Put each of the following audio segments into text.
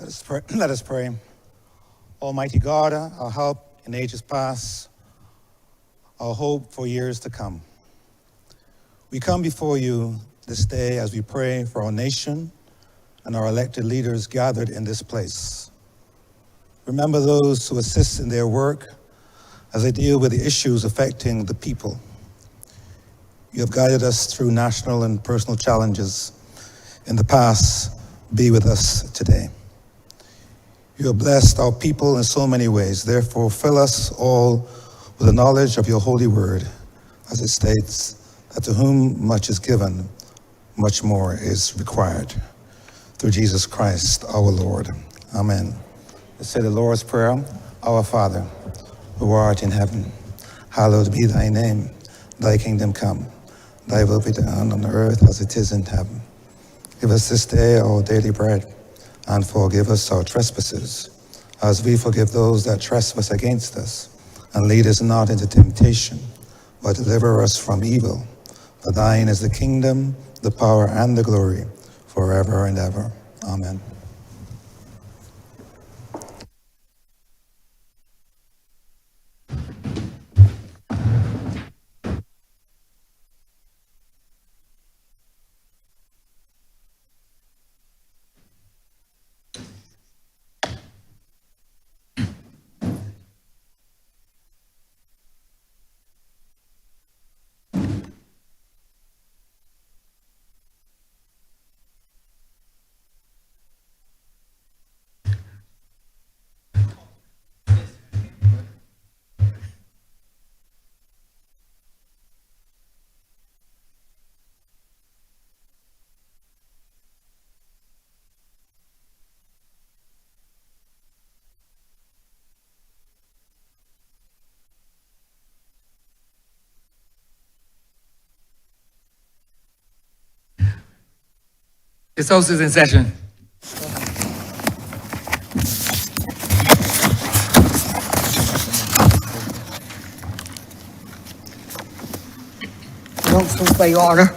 Let us pray. Almighty God, our help in ages past, our hope for years to come. We come before you this day as we pray for our nation and our elected leaders gathered in this place. Remember those who assist in their work as they deal with the issues affecting the people. You have guided us through national and personal challenges in the past. Be with us today. You have blessed our people in so many ways. Therefore, fill us all with the knowledge of your holy word, as it states that to whom much is given, much more is required. Through Jesus Christ, our Lord. Amen. Let's say the Lord's Prayer. Our Father, who art in heaven, hallowed be thy name. Thy kingdom come. Thy will be done on earth as it is in heaven. Give us this day our daily bread, and forgive us our trespasses, as we forgive those that trespass against us. And lead us not into temptation, but deliver us from evil. For thine is the kingdom, the power, and the glory, forever and ever. Amen. This House is in session. Announcements by order.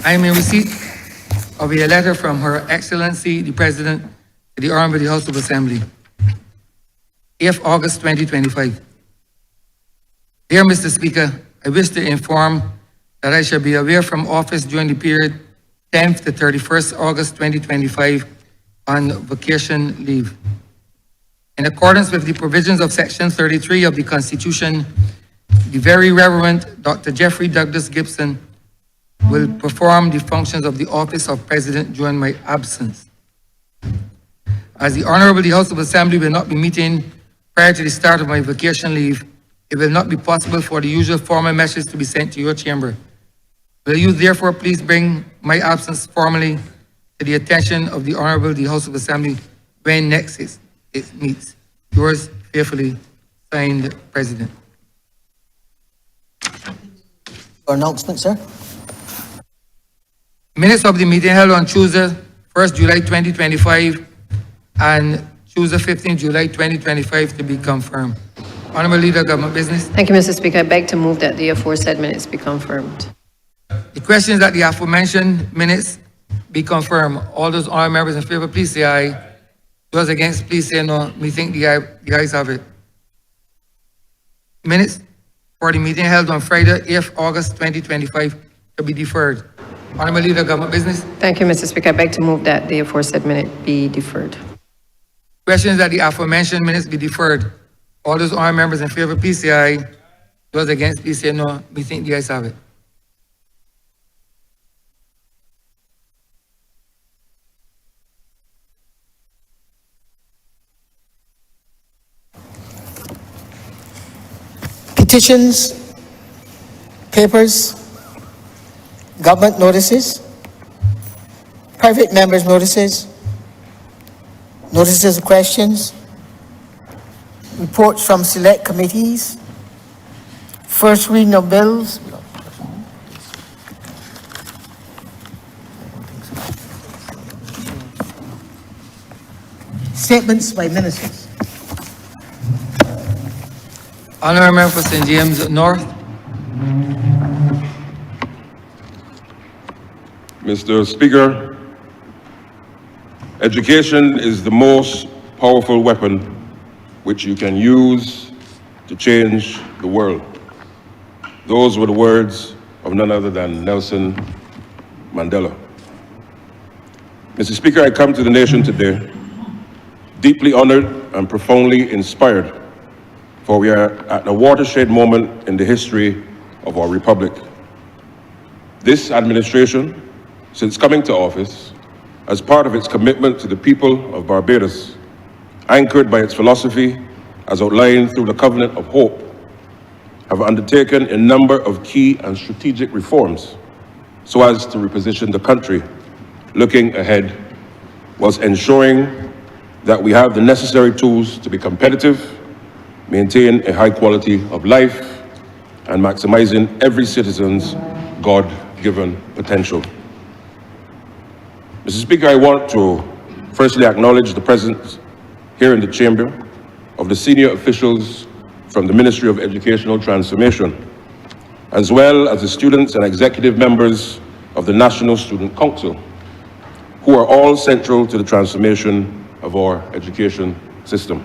I am in receipt of a letter from Her Excellency, the President, to the Honourable the House of Assembly. 8th August 2025. Dear Mr. Speaker, I wish to inform that I shall be away from office during the period 10th to 31st August 2025 on vacation leave. In accordance with the provisions of Section 33 of the Constitution, the Very Reverend Dr. Jeffrey Douglas Gibson will perform the functions of the office of President during my absence. As the Honourable the House of Assembly will not be meeting prior to the start of my vacation leave, it will not be possible for the usual formal message to be sent to your chamber. Will you therefore please bring my absence formally to the attention of the Honourable the House of Assembly when next it meets? Yours faithfully, signed, President. Announcement, sir. Minutes of the meeting held on Tuesday, 1st July 2025 and Tuesday, 15th July 2025 to be confirmed. Honourable Leader of Government Business. Thank you, Mr. Speaker. I beg to move that the aforesaid minutes be confirmed. The question is that the aforementioned minutes be confirmed. All those honourable members in favour, please say aye. Those against, please say no. We think the ayes have it. Minutes for the meeting held on Friday, 8th August 2025 to be deferred. Honourable Leader of Government Business. Thank you, Mr. Speaker. I beg to move that the aforesaid minute be deferred. Question is that the aforementioned minutes be deferred. All those honourable members in favour, please say aye. Those against, please say no. We think the ayes have it. Petitions, papers, government notices, private members' notices, notices of questions, reports from select committees, first reading of bills, statements by ministers. Honourable Member for St. James North. Mr. Speaker, Education is the most powerful weapon which you can use to change the world. Those were the words of none other than Nelson Mandela. Mr. Speaker, I come to the nation today deeply honored and profoundly inspired, for we are at a watershed moment in the history of our republic. This administration, since coming to office, as part of its commitment to the people of Barbados, anchored by its philosophy as outlined through the Covenant of Hope, have undertaken a number of key and strategic reforms so as to reposition the country looking ahead, whilst ensuring that we have the necessary tools to be competitive, maintain a high quality of life, and maximizing every citizen's God-given potential. Mr. Speaker, I want to firstly acknowledge the presence here in the chamber of the senior officials from the Ministry of Educational Transformation, as well as the students and executive members of the National Student Council, who are all central to the transformation of our education system.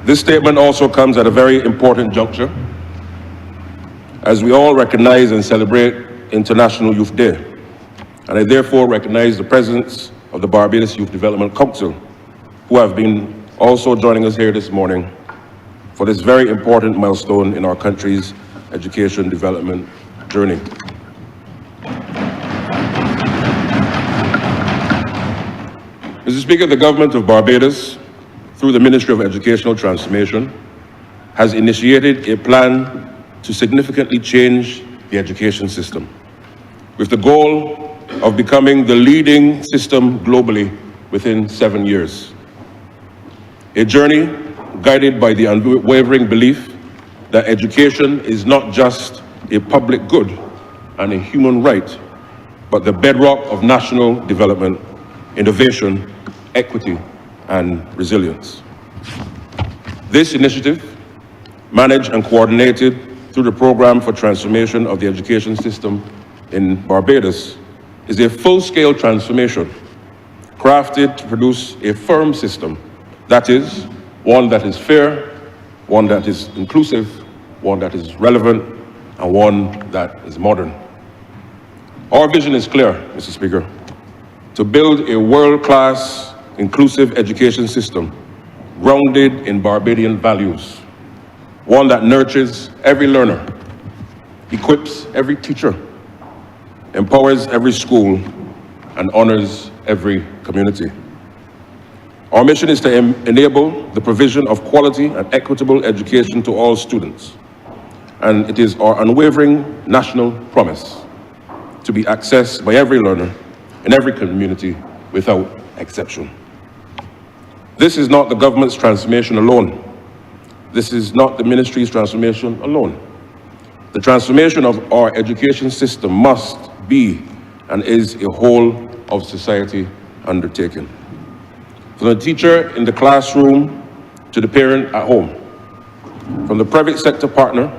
This statement also comes at a very important juncture, as we all recognize and celebrate International Youth Day, and I therefore recognize the presence of the Barbados Youth Development Council, who have been also joining us here this morning for this very important milestone in our country's education development journey. Mr. Speaker, the government of Barbados, through the Ministry of Educational Transformation, has initiated a plan to significantly change the education system, with the goal of becoming the leading system globally within 7 years. A journey guided by the unwavering belief that education is not just a public good and a human right, but the bedrock of national development, innovation, equity, and resilience. This initiative, managed and coordinated through the Program for Transformation of the Education System in Barbados, is a full-scale transformation crafted to produce a firm system, that is, one that is fair, one that is inclusive, one that is relevant, and one that is modern. Our vision is clear, Mr. Speaker, to build a world-class inclusive education system grounded in Barbadian values, one that nurtures every learner, equips every teacher, empowers every school, and honors every community. Our mission is to enable the provision of quality and equitable education to all students, and it is our unwavering national promise to be accessed by every learner in every community without exception. This is not the government's transformation alone. This is not the ministry's transformation alone. The transformation of our education system must be and is a whole of society undertaking. From the teacher in the classroom to the parent at home, from the private sector partner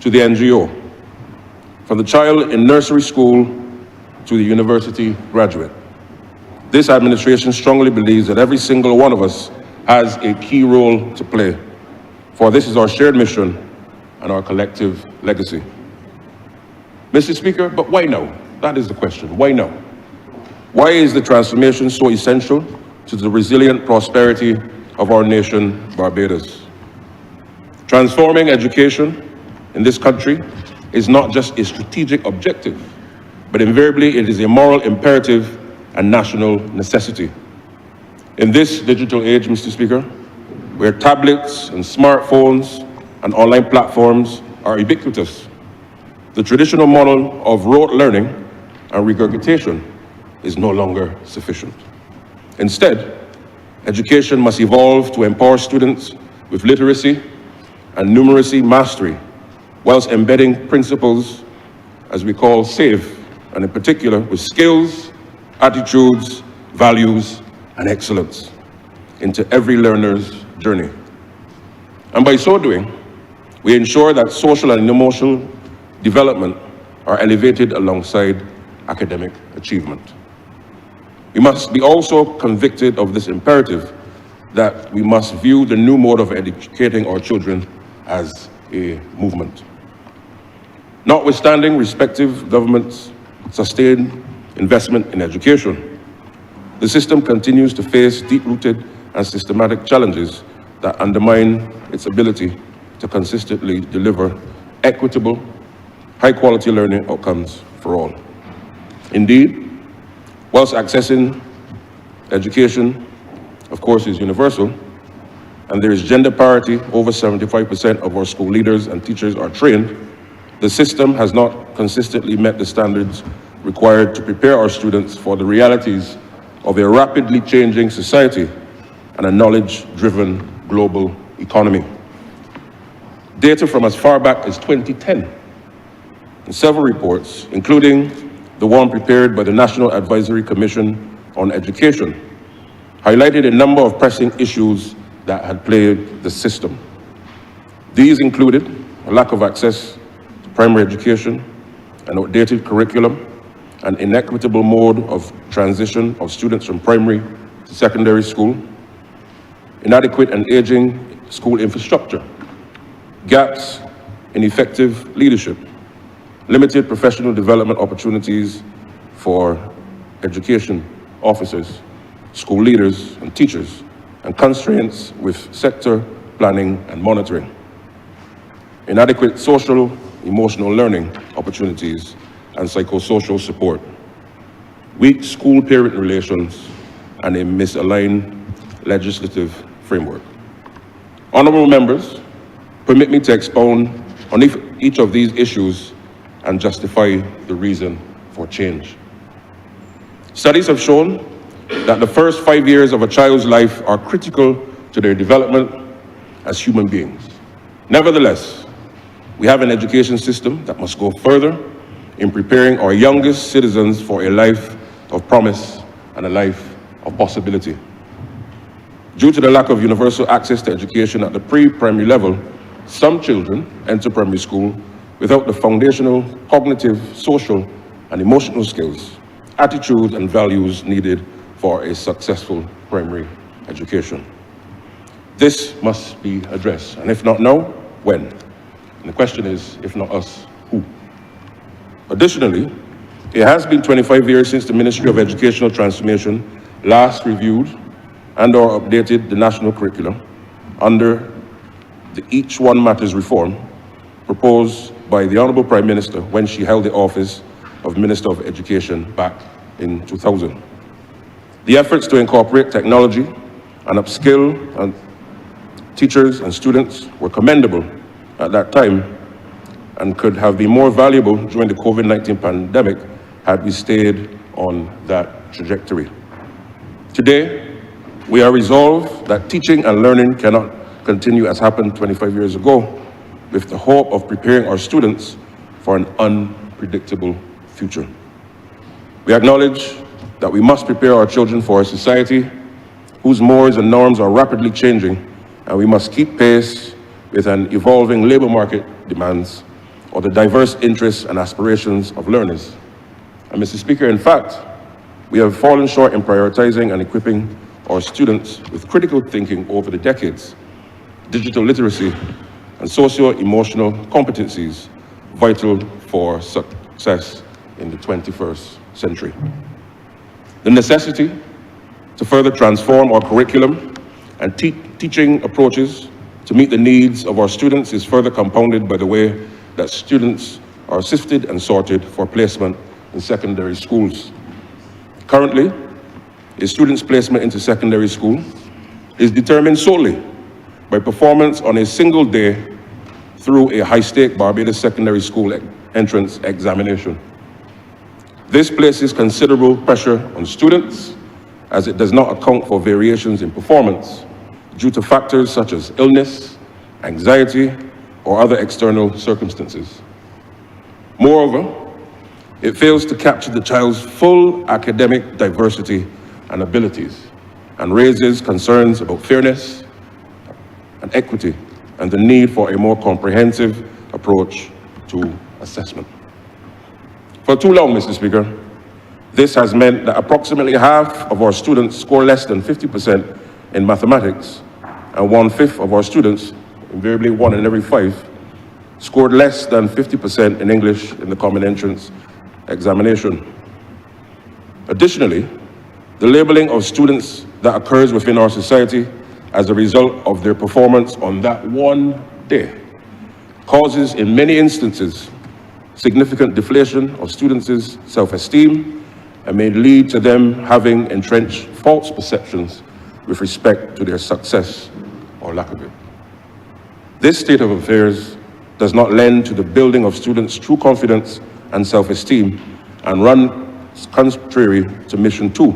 to the NGO, from the child in nursery school to the university graduate. This administration strongly believes that every single one of us has a key role to play, for this is our shared mission and our collective legacy. Mr. Speaker, but why now? That is the question. Why now? Why is the transformation so essential to the resilient prosperity of our nation, Barbados? Transforming education in this country is not just a strategic objective, but invariably it is a moral imperative and national necessity. In this digital age, Mr. Speaker, where tablets and smartphones and online platforms are ubiquitous, the traditional model of rote learning and regurgitation is no longer sufficient. Instead, education must evolve to empower students with literacy and numeracy mastery, whilst embedding principles, as we call SAVE, and in particular with skills, attitudes, values, and excellence into every learner's journey. And by so doing, we ensure that social and emotional development are elevated alongside academic achievement. We must be also convicted of this imperative that we must view the new mode of educating our children as a movement. Notwithstanding respective governments' sustained investment in education, the system continues to face deep-rooted and systematic challenges that undermine its ability to consistently deliver equitable, high-quality learning outcomes for all. Indeed, whilst accessing education, of course, is universal, and there is gender parity, over 75% of our school leaders and teachers are trained, the system has not consistently met the standards required to prepare our students for the realities of a rapidly changing society and a knowledge-driven global economy. Data from as far back as 2010, in several reports, including the one prepared by the National Advisory Commission on Education, highlighted a number of pressing issues that had plagued the system. These included a lack of access to primary education, an outdated curriculum, an inequitable mode of transition of students from primary to secondary school, inadequate and aging school infrastructure, gaps in effective leadership, limited professional development opportunities for education officers, school leaders and teachers, and constraints with sector planning and monitoring, inadequate social, emotional learning opportunities and psychosocial support, weak school-parent relations, and a misaligned legislative framework. Honourable members, permit me to expound on each of these issues and justify the reason for change. Studies have shown that the first 5 years of a child's life are critical to their development as human beings. Nevertheless, we have an education system that must go further in preparing our youngest citizens for a life of promise and a life of possibility. Due to the lack of universal access to education at the pre-primary level, some children enter primary school without the foundational cognitive, social, and emotional skills, attitudes, and values needed for a successful primary education. This must be addressed, and if not now, when? And the question is, if not us, who? Additionally, it has been 25 years since the Ministry of Educational Transformation last reviewed and/or updated the national curriculum under the Each One Matters reform proposed by the Honourable Prime Minister when she held the office of Minister of Education back in 2000. The efforts to incorporate technology and upskill teachers and students were commendable at that time and could have been more valuable during the COVID-19 pandemic had we stayed on that trajectory. Today, we are resolved that teaching and learning cannot continue as happened 25 years ago, with the hope of preparing our students for an unpredictable future. We acknowledge that we must prepare our children for a society whose mores and norms are rapidly changing, and we must keep pace with an evolving labour market demands or the diverse interests and aspirations of learners. And Mr. Speaker, in fact, we have fallen short in prioritizing and equipping our students with critical thinking over the decades, digital literacy, and socio-emotional competencies vital for success in the 21st century. The necessity to further transform our curriculum and teaching approaches to meet the needs of our students is further compounded by the way that students are sifted and sorted for placement in secondary schools. Currently, a student's placement into secondary school is determined solely by performance on a single day through a high-stake Barbados secondary school entrance examination. This places considerable pressure on students as it does not account for variations in performance due to factors such as illness, anxiety, or other external circumstances. Moreover, it fails to capture the child's full academic diversity and abilities and raises concerns about fairness and equity and the need for a more comprehensive approach to assessment. For too long, Mr. Speaker, this has meant that approximately half of our students score less than 50% in mathematics, and 1/5 of our students, invariably 1 in every 5, scored less than 50% in English in the Common Entrance examination. Additionally, the labeling of students that occurs within our society as a result of their performance on that one day causes, in many instances, significant deflation of students' self-esteem and may lead to them having entrenched false perceptions with respect to their success or lack of it. This state of affairs does not lend to the building of students' true confidence and self-esteem and runs contrary to Mission 2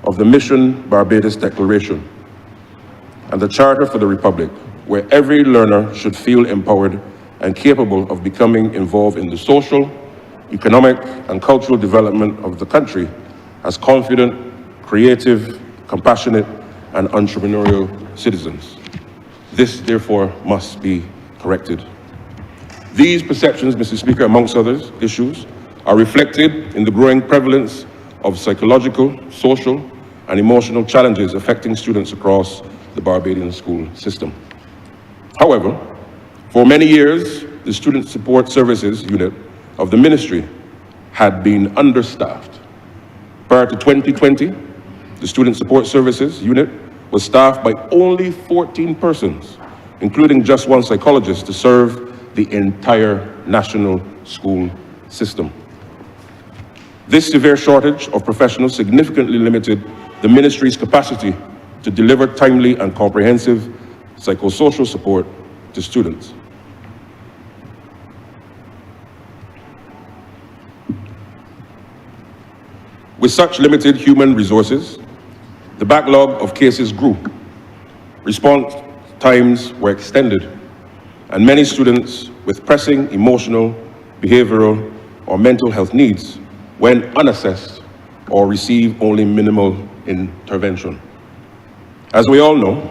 of the Mission Barbados Declaration and the Charter for the Republic, where every learner should feel empowered and capable of becoming involved in the social, economic, and cultural development of the country as confident, creative, compassionate, and entrepreneurial citizens. This, therefore, must be corrected. These perceptions, Mr. Speaker, amongst others issues, are reflected in the growing prevalence of psychological, social, and emotional challenges affecting students across the Barbadian school system. However, for many years, the Student Support Services Unit of the Ministry had been understaffed. Prior to 2020, the Student Support Services Unit was staffed by only 14 persons, including just 1 psychologist to serve the entire national school system. This severe shortage of professionals significantly limited the ministry's capacity to deliver timely and comprehensive psychosocial support to students. With such limited human resources, the backlog of cases grew. Response times were extended, and many students with pressing emotional, behavioral, or mental health needs went unassessed or received only minimal intervention. As we all know,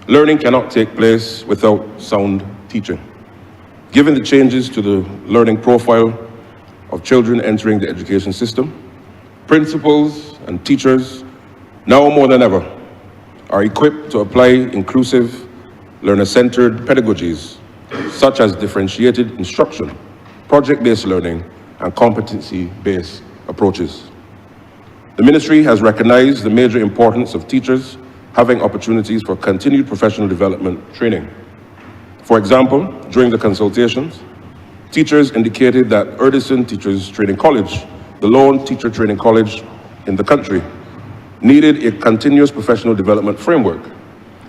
learning cannot take place without sound teaching. Given the changes to the learning profile of children entering the education system, principals and teachers, now more than ever, are equipped to apply inclusive, learner-centered pedagogies, such as differentiated instruction, project-based learning, and competency-based approaches. The ministry has recognized the major importance of teachers having opportunities for continued professional development training. For example, during the consultations, teachers indicated that Erdison Teachers Training College, the lone teacher training college in the country, needed a continuous professional development framework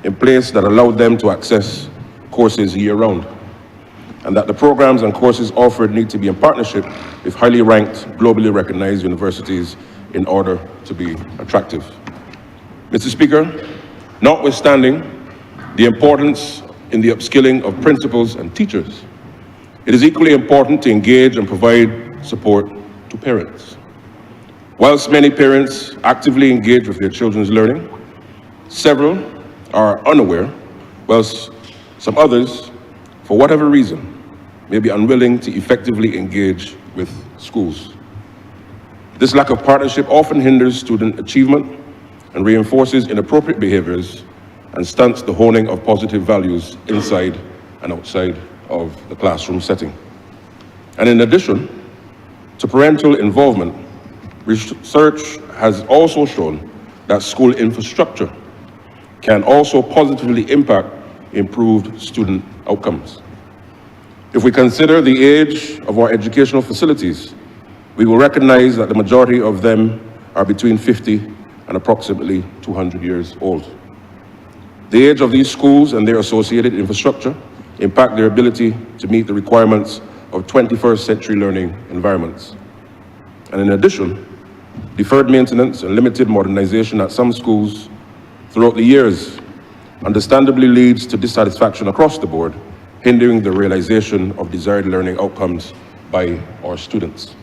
in place that allowed them to access courses year-round, and that the programs and courses offered need to be in partnership with highly ranked, globally recognized universities in order to be attractive. Mr. Speaker, notwithstanding the importance in the upskilling of principals and teachers, it is equally important to engage and provide support to parents. Whilst many parents actively engage with their children's learning, several are unaware, whilst some others, for whatever reason, may be unwilling to effectively engage with schools. This lack of partnership often hinders student achievement and reinforces inappropriate behaviors and stunts the honing of positive values inside and outside of the classroom setting. And in addition to parental involvement, research has also shown that school infrastructure can also positively impact improved student outcomes. If we consider the age of our educational facilities, we will recognize that the majority of them are between 50 and approximately 200 years old. The age of these schools and their associated infrastructure impact their ability to meet the requirements of 21st century learning environments. And in addition, deferred maintenance and limited modernization at some schools throughout the years understandably leads to dissatisfaction across the board, hindering the realization of desired learning outcomes by our students.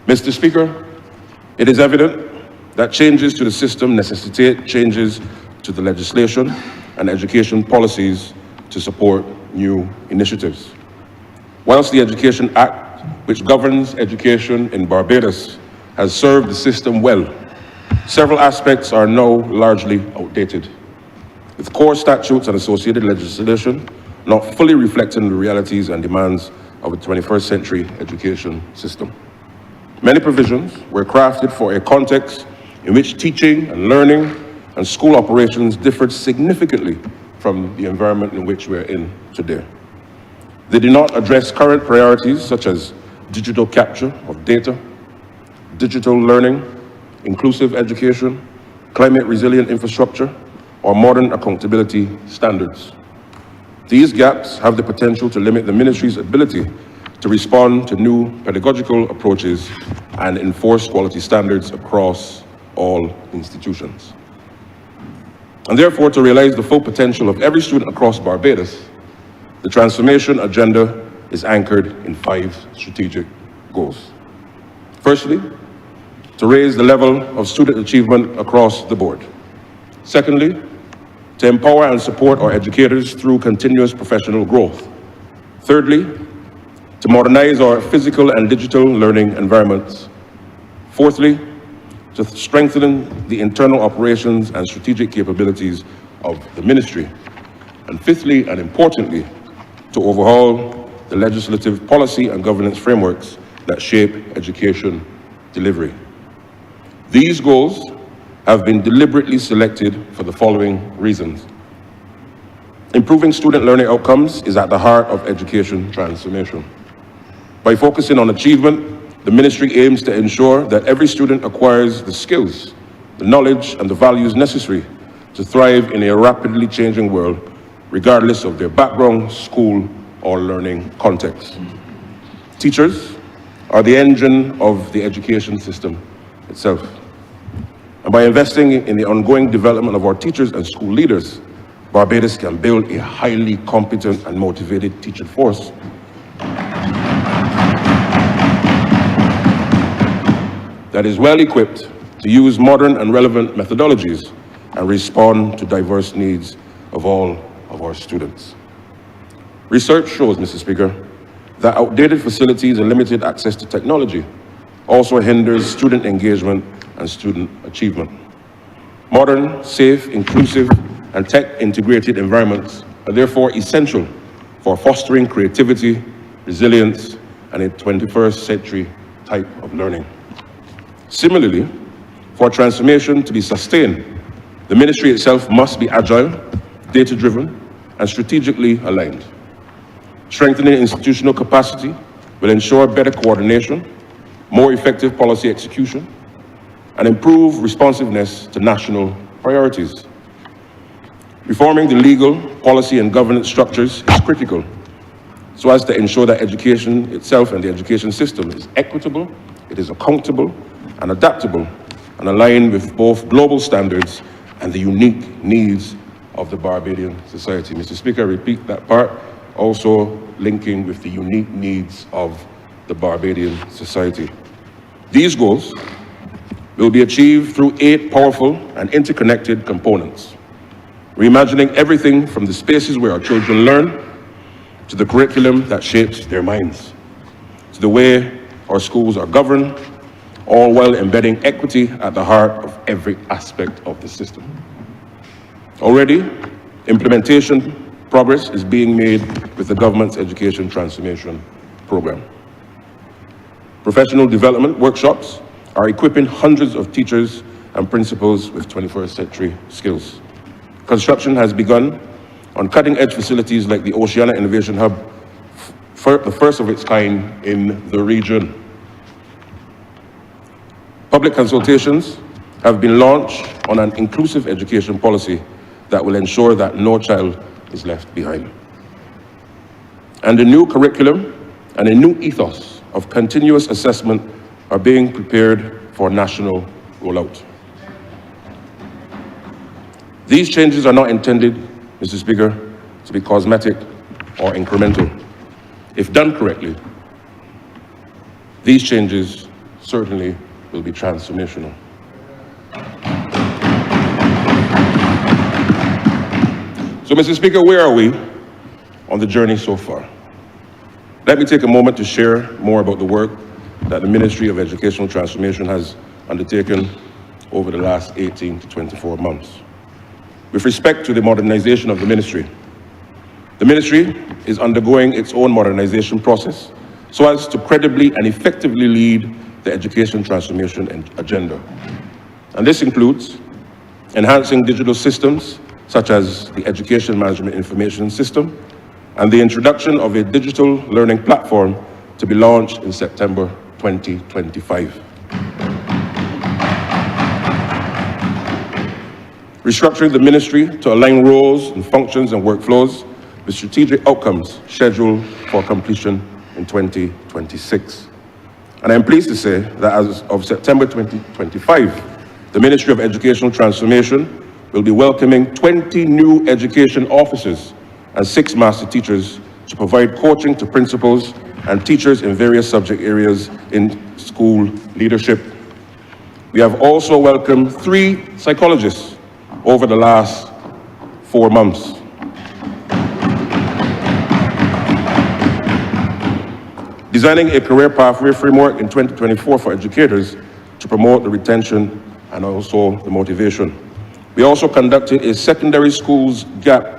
Mr. Speaker, it is evident that changes to the system necessitate changes to the legislation and education policies to support new initiatives. Whilst the Education Act which governs education in Barbados has served the system well, several aspects are now largely outdated, with core statutes and associated legislation not fully reflecting the realities and demands of the 21st century education system. Many provisions were crafted for a context in which teaching and learning and school operations differed significantly from the environment in which we're in today. They did not address current priorities such as digital capture of data, digital learning, inclusive education, climate resilient infrastructure, or modern accountability standards. These gaps have the potential to limit the ministry's ability to respond to new pedagogical approaches and enforce quality standards across all institutions. And therefore, to realize the full potential of every student across Barbados, the transformation agenda is anchored in 5 strategic goals. Firstly, to raise the level of student achievement across the board. Secondly, to empower and support our educators through continuous professional growth. Thirdly, to modernize our physical and digital learning environments. Fourthly, to strengthen the internal operations and strategic capabilities of the ministry. And fifthly, and importantly, to overhaul the legislative policy and governance frameworks that shape education delivery. These goals have been deliberately selected for the following reasons. Improving student learning outcomes is at the heart of education transformation. By focusing on achievement, the ministry aims to ensure that every student acquires the skills, the knowledge, and the values necessary to thrive in a rapidly changing world, regardless of their background, school, or learning context. Teachers are the engine of the education system itself. And by investing in the ongoing development of our teachers and school leaders, Barbados can build a highly competent and motivated teacher force that is well equipped to use modern and relevant methodologies and respond to diverse needs of all of our students. Research shows, Mr. Speaker, that outdated facilities and limited access to technology also hinders student engagement and student achievement. Modern, safe, inclusive, and tech-integrated environments are therefore essential for fostering creativity, resilience, and a 21st century type of learning. Similarly, for transformation to be sustained, the ministry itself must be agile, data-driven, and strategically aligned. Strengthening institutional capacity will ensure better coordination, more effective policy execution, and improve responsiveness to national priorities. Reforming the legal, policy, and governance structures is critical so as to ensure that education itself and the education system is equitable, it is accountable, and adaptable, and aligned with both global standards and the unique needs of the Barbadian society. Mr. Speaker, I repeat that part, also linking with the unique needs of the Barbadian society. These goals will be achieved through 8 powerful and interconnected components, reimagining everything from the spaces where our children learn, to the curriculum that shapes their minds, to the way our schools are governed, all while embedding equity at the heart of every aspect of the system. Already, implementation progress is being made with the government's education transformation program. Professional development workshops are equipping hundreds of teachers and principals with 21st century skills. Construction has begun on cutting-edge facilities like the Oceania Innovation Hub, the first of its kind in the region. Public consultations have been launched on an inclusive education policy that will ensure that no child is left behind. And a new curriculum and a new ethos of continuous assessment are being prepared for national rollout. These changes are not intended, Mr. Speaker, to be cosmetic or incremental. If done correctly, these changes certainly will be transformational. So, Mr. Speaker, where are we on the journey so far? Let me take a moment to share more about the work that the Ministry of Educational Transformation has undertaken over the last 18 to 24 months. With respect to the modernization of the ministry is undergoing its own modernization process so as to credibly and effectively lead the education transformation agenda. And this includes enhancing digital systems such as the Education Management Information System and the introduction of a digital learning platform to be launched in September 2025. Restructuring the ministry to align roles and functions and workflows with strategic outcomes scheduled for completion in 2026. And I'm pleased to say that as of September 2025, the Ministry of Educational Transformation will be welcoming 20 new education officers and 6 master teachers to provide coaching to principals and teachers in various subject areas in school leadership. We have also welcomed 3 psychologists over the last 4 months. Designing a career pathway framework in 2024 for educators to promote the retention and also the motivation. We also conducted a secondary schools gap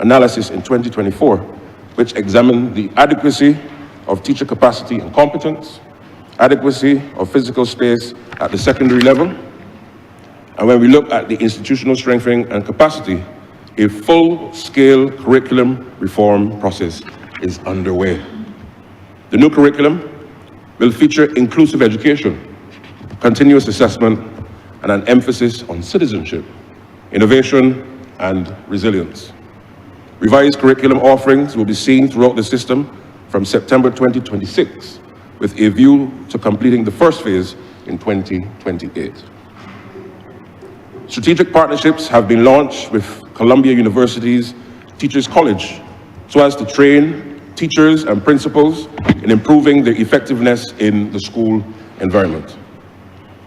analysis in 2024, which examined the adequacy of teacher capacity and competence, adequacy of physical space at the secondary level, and when we look at the institutional strengthening and capacity, a full-scale curriculum reform process is underway. The new curriculum will feature inclusive education, continuous assessment, and an emphasis on citizenship, innovation, and resilience. Revised curriculum offerings will be seen throughout the system from September 2026, with a view to completing the first phase in 2028. Strategic partnerships have been launched with Columbia University's Teachers College so as to train teachers and principals in improving their effectiveness in the school environment.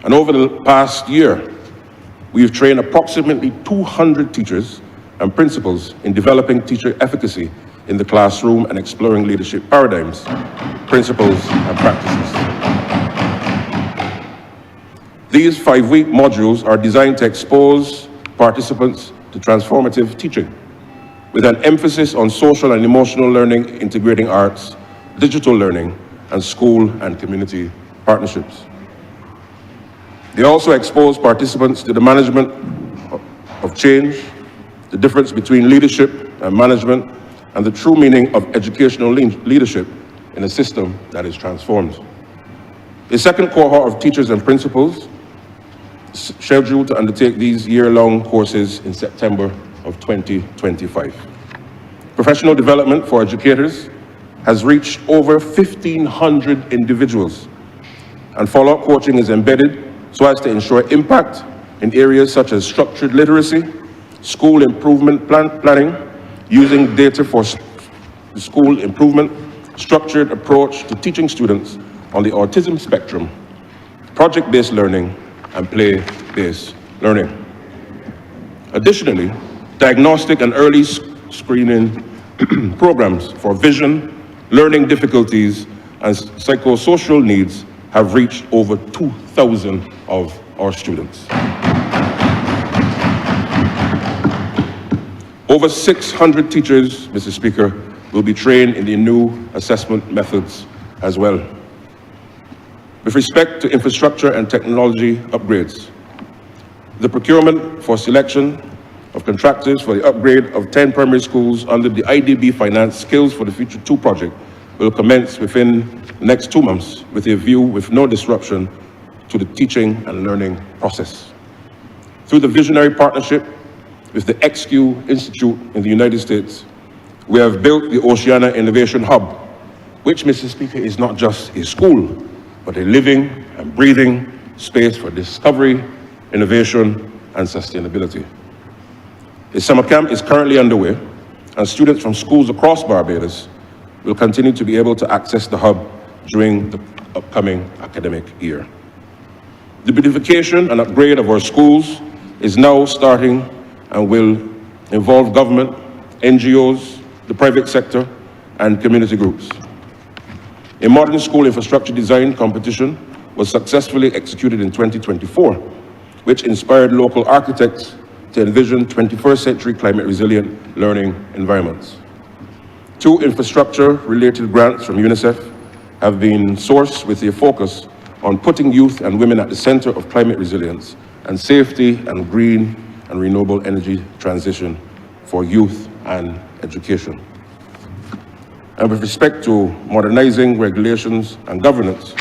And over the past year, we've trained approximately 200 teachers and principals in developing teacher efficacy in the classroom and exploring leadership paradigms, principles, and practices. These 5-week modules are designed to expose participants to transformative teaching, with an emphasis on social and emotional learning, integrating arts, digital learning, and school and community partnerships. They also expose participants to the management of change, the difference between leadership and management, and the true meaning of educational leadership in a system that is transformed. A second cohort of teachers and principals is scheduled to undertake these year-long courses in September of 2025. Professional development for educators has reached over 1,500 individuals, and follow-up coaching is embedded so as to ensure impact in areas such as structured literacy, school improvement planning, using data for school improvement, structured approach to teaching students on the autism spectrum, project-based learning, and play-based learning. Additionally, diagnostic and early screening programs for vision, learning difficulties, and psychosocial needs have reached over 2,000 of our students. Over 600 teachers, Mr. Speaker, will be trained in the new assessment methods as well. With respect to infrastructure and technology upgrades, the procurement for selection of contractors for the upgrade of 10 primary schools under the IDB Finance Skills for the Future 2 project will commence within the next 2 months with a view with no disruption to the teaching and learning process. Through the visionary partnership with the XQ Institute in the United States, we have built the Oceania Innovation Hub, which, Mr. Speaker, is not just a school, but a living and breathing space for discovery, innovation, and sustainability. A summer camp is currently underway, and students from schools across Barbados will continue to be able to access the hub during the upcoming academic year. The beautification and upgrade of our schools is now starting and will involve government, NGOs, the private sector, and community groups. A modern school infrastructure design competition was successfully executed in 2024, which inspired local architects to envision 21st century climate resilient learning environments. 2 infrastructure-related grants from UNICEF have been sourced with a focus on putting youth and women at the center of climate resilience and safety and green and renewable energy transition for youth and education. And with respect to modernizing regulations and governance,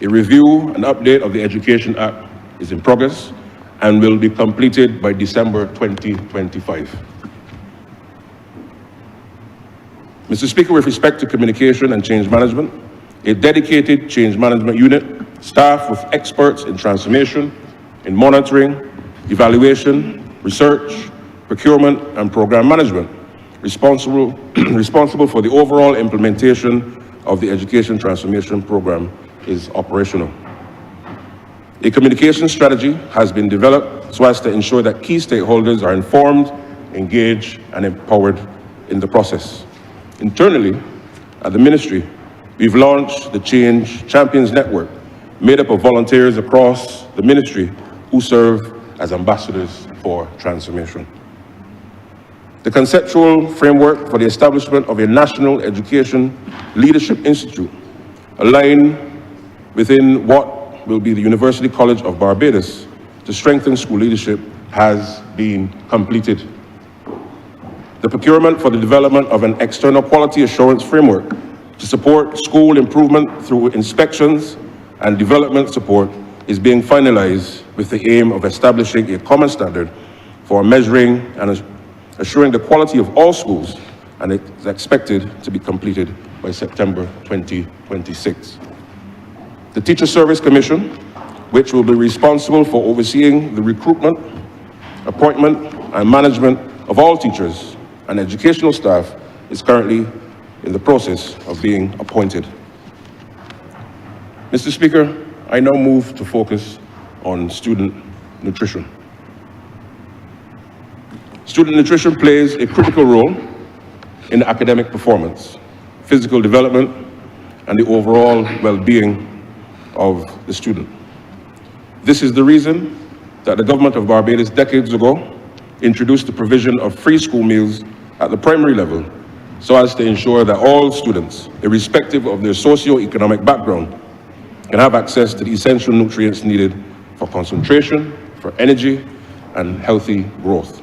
a review and update of the Education Act is in progress and will be completed by December 2025. Mr. Speaker, with respect to communication and change management, a dedicated change management unit staffed with experts in transformation, in monitoring, evaluation, research, procurement, and program management, responsible for the overall implementation of the Education Transformation Program is operational. A communication strategy has been developed so as to ensure that key stakeholders are informed, engaged, and empowered in the process. Internally, at the Ministry, we've launched the Change Champions Network, made up of volunteers across the Ministry who serve as ambassadors for transformation. The conceptual framework for the establishment of a National Education Leadership Institute, aligned within what will be the University College of Barbados to strengthen school leadership, has been completed. The procurement for the development of an external quality assurance framework to support school improvement through inspections and development support is being finalized with the aim of establishing a common standard for measuring and assuring the quality of all schools, and it is expected to be completed by September 2026. The Teacher Service Commission, which will be responsible for overseeing the recruitment, appointment, and management of all teachers and educational staff, is currently in the process of being appointed. Mr. Speaker, I now move to focus on student nutrition. Student nutrition plays a critical role in academic performance, physical development, and the overall well-being of the student. This is the reason that the government of Barbados decades ago introduced the provision of free school meals at the primary level so as to ensure that all students, irrespective of their socio-economic background, can have access to the essential nutrients needed for concentration, for energy, and healthy growth.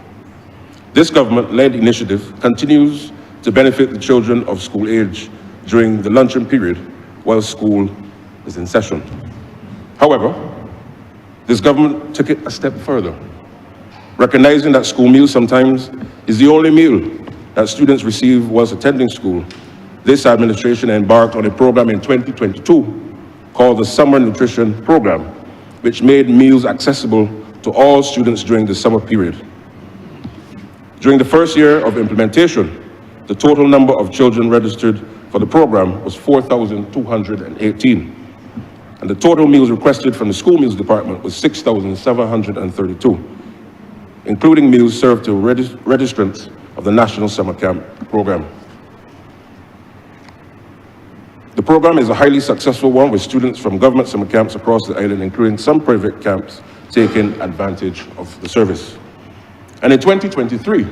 This government-led initiative continues to benefit the children of school age during the luncheon period while school is in session. However, this government took it a step further, recognizing that school meal sometimes is the only meal that students receive whilst attending school. This administration embarked on a program in 2022 called the Summer Nutrition Program, which made meals accessible to all students during the summer period. During the first year of implementation, the total number of children registered for the program was 4,218, and the total meals requested from the school meals department was 6,732, including meals served to registrants of the National Summer Camp Program. The program is a highly successful one, with students from government summer camps across the island, including some private camps, taking advantage of the service. And in 2023,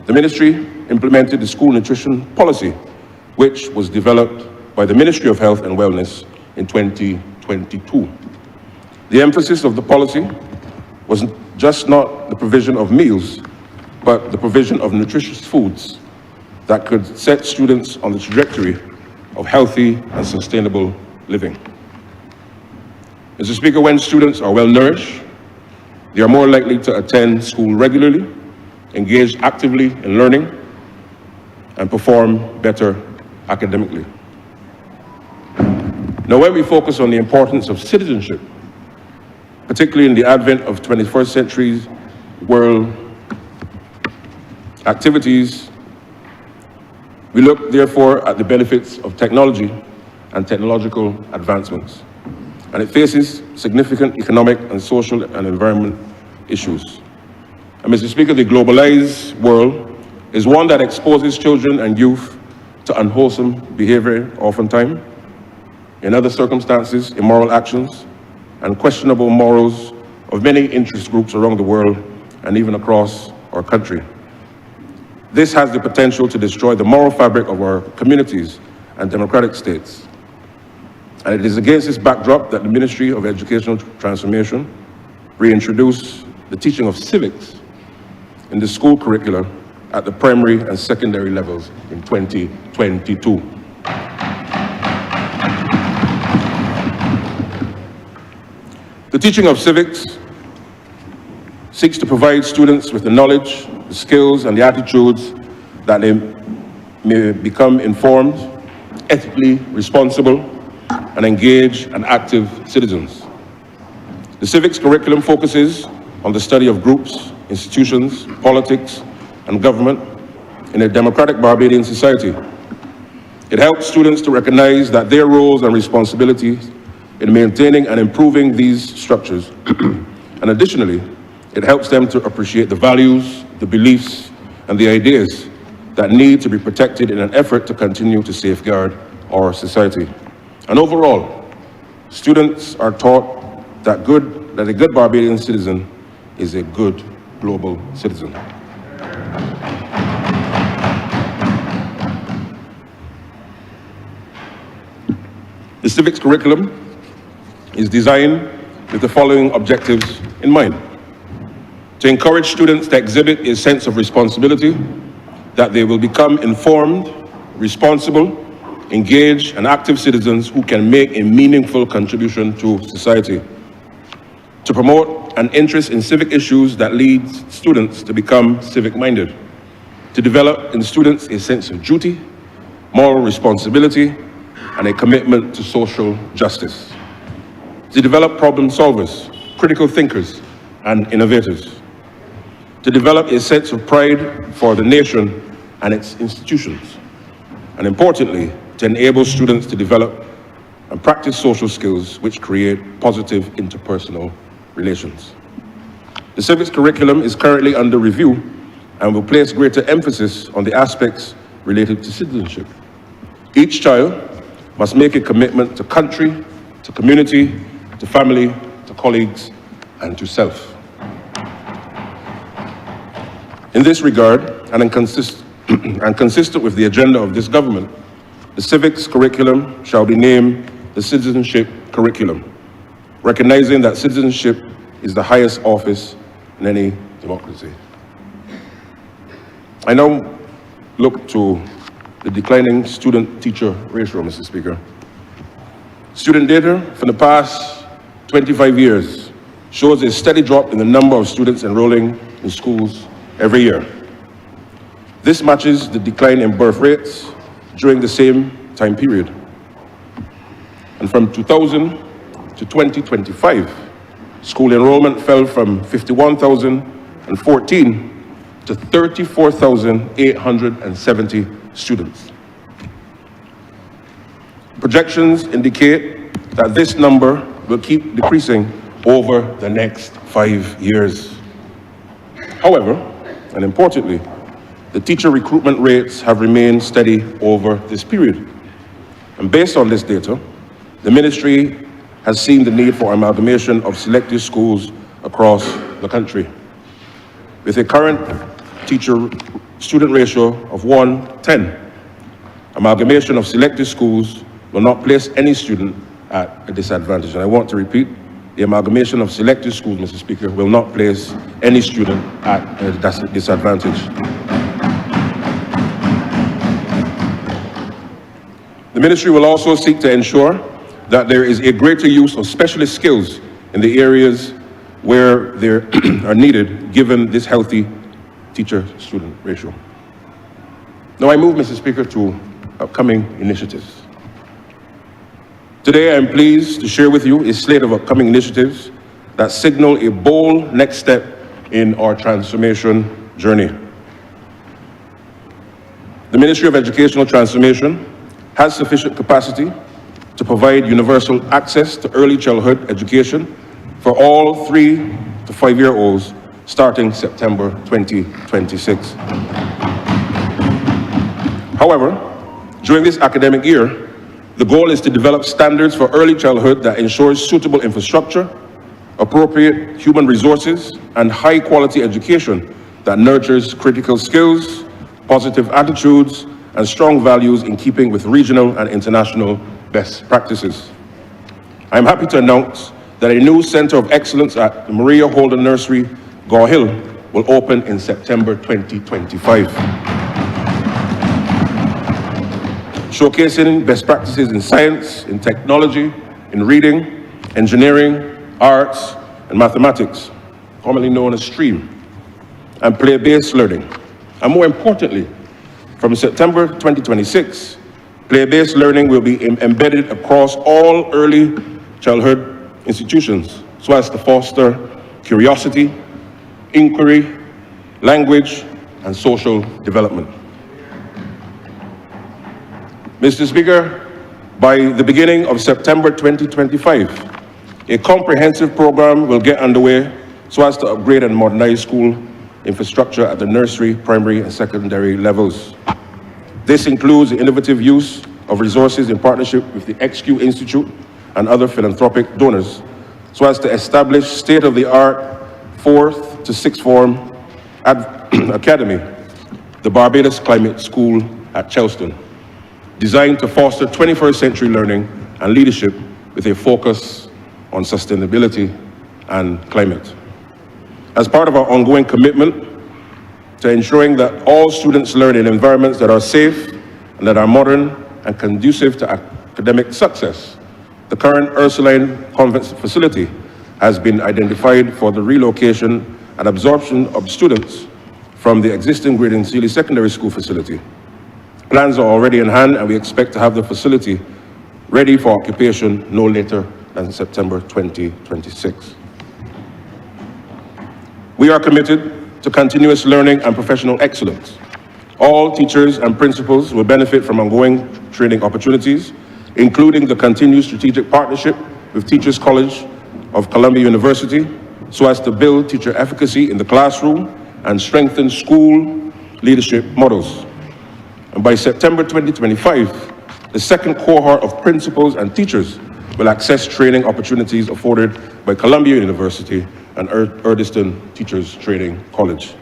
the ministry implemented the school nutrition policy, which was developed by the Ministry of Health and Wellness in 2022. The emphasis of the policy was just not the provision of meals, but the provision of nutritious foods that could set students on the trajectory of healthy and sustainable living. Mr. Speaker, when students are well nourished, they are more likely to attend school regularly, engage actively in learning, and perform better academically. Now, when we focus on the importance of citizenship, particularly in the advent of 21st century world activities, we look, therefore, at the benefits of technology and technological advancements. And it faces significant economic and social and environment issues. And Mr. Speaker, the globalized world is one that exposes children and youth to unwholesome behavior oftentimes, in other circumstances, immoral actions, and questionable morals of many interest groups around the world and even across our country. This has the potential to destroy the moral fabric of our communities and democratic states. And it is against this backdrop that the Ministry of Educational Transformation reintroduced the teaching of civics in the school curricula at the primary and secondary levels in 2022. The teaching of civics seeks to provide students with the knowledge, the skills, and the attitudes that they may become informed, ethically responsible, and engaged and active citizens. The civics curriculum focuses on the study of groups, institutions, politics, and government in a democratic Barbadian society. It helps students to recognize that their roles and responsibilities in maintaining and improving these structures. And additionally, it helps them to appreciate the values, the beliefs, and the ideas that need to be protected in an effort to continue to safeguard our society. And overall, students are taught that a good Barbadian citizen is a good global citizen. The civics curriculum is designed with the following objectives in mind: to encourage students to exhibit a sense of responsibility, that they will become informed, responsible, engaged, and active citizens who can make a meaningful contribution to society; to promote an interest in civic issues that leads students to become civic-minded; to develop in students a sense of duty, moral responsibility, and a commitment to social justice; to develop problem solvers, critical thinkers, and innovators; to develop a sense of pride for the nation and its institutions; and importantly, to enable students to develop and practice social skills which create positive interpersonal relations. The civics curriculum is currently under review and will place greater emphasis on the aspects related to citizenship. Each child must make a commitment to country, to community, to family, to colleagues, and to self. In this regard, and consistent with the agenda of this government, the civics curriculum shall be named the Citizenship Curriculum, recognizing that citizenship is the highest office in any democracy. I now look to the declining student-teacher ratio, Mr. Speaker. Student data from the past 25 years shows a steady drop in the number of students enrolling in schools every year. This matches the decline in birth rates during the same time period. And from 2000 to 2025, school enrollment fell from 51,014 to 34,870 students. Projections indicate that this number will keep decreasing over the next 5 years. However, and importantly, the teacher recruitment rates have remained steady over this period. And based on this data, the ministry has seen the need for amalgamation of selective schools across the country. With a current teacher-student ratio of 1:10, amalgamation of selective schools will not place any student at a disadvantage. And I want to repeat, the amalgamation of selective schools, Mr. Speaker, will not place any student at a disadvantage. The ministry will also seek to ensure that there is a greater use of specialist skills in the areas where they are needed, given this healthy teacher-student ratio. Now I move, Mr. Speaker, to upcoming initiatives. Today I am pleased to share with you a slate of upcoming initiatives that signal a bold next step in our transformation journey. The Ministry of Educational Transformation has sufficient capacity to provide universal access to early childhood education for all 3 to 5-year-olds starting September 2026. However, During this academic year, the goal is to develop standards for early childhood that ensures suitable infrastructure, appropriate human resources, and high-quality education that nurtures critical skills, positive attitudes, and strong values in keeping with regional and international best practices. I am happy to announce that a new Center of Excellence at Maria Holden Nursery, Gore Hill, will open in September 2025. Showcasing best practices in science, in technology, in reading, engineering, arts, and mathematics, commonly known as STREAM, and play-based learning. And more importantly, from September 2026, play-based learning will be embedded across all early childhood institutions so as to foster curiosity, inquiry, language, and social development. Mr. Speaker, by the beginning of September 2025, a comprehensive program will get underway so as to upgrade and modernize school infrastructure at the nursery, primary, and secondary levels. This includes the innovative use of resources in partnership with the XQ Institute and other philanthropic donors, so as to establish state-of-the-art 4th to 6th form academy, the Barbados Climate School at Charleston, designed to foster 21st century learning and leadership with a focus on sustainability and climate. As part of our ongoing commitment to ensuring that all students learn in environments that are safe and that are modern and conducive to academic success, the current Ursuline Convent facility has been identified for the relocation and absorption of students from the existing Graydon Sealy Secondary School facility. Plans are already in hand, and we expect to have the facility ready for occupation no later than September 2026. We are committed to continuous learning and professional excellence. All teachers and principals will benefit from ongoing training opportunities, including the continued strategic partnership with Teachers College of Columbia University, so as to build teacher efficacy in the classroom and strengthen school leadership models. And by September 2025, the second cohort of principals and teachers will access training opportunities afforded by Columbia University and Urdiston Teachers Training College.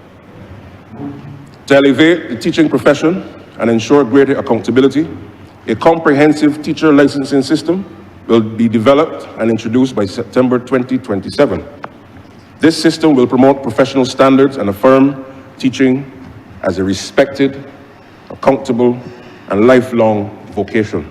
To elevate the teaching profession and ensure greater accountability, a comprehensive teacher licensing system will be developed and introduced by September 2027. This system will promote professional standards and affirm teaching as a respected, accountable, and lifelong vocation.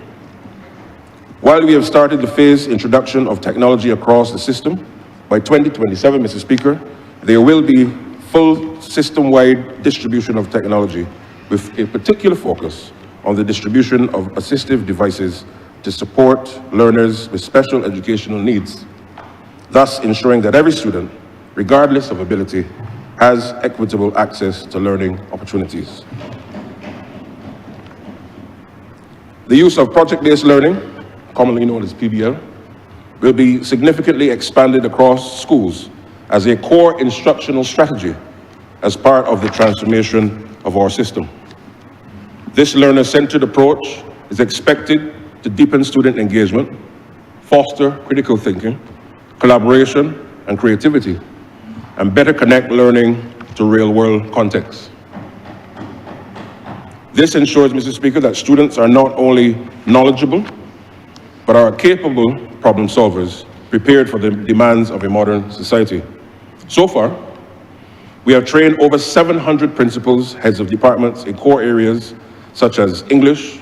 While we have started the phased introduction of technology across the system, by 2027, Mr. Speaker, there will be full system-wide distribution of technology with a particular focus on the distribution of assistive devices to support learners with special educational needs, thus ensuring that every student, regardless of ability, has equitable access to learning opportunities. The use of project-based learning, commonly known as PBL, will be significantly expanded across schools as a core instructional strategy as part of the transformation of our system. This learner-centered approach is expected to deepen student engagement, foster critical thinking, collaboration, and creativity, and better connect learning to real-world contexts. This ensures, Mr. Speaker, that students are not only knowledgeable, but are capable problem solvers, prepared for the demands of a modern society. So far, we have trained over 700 principals, heads of departments in core areas such as English,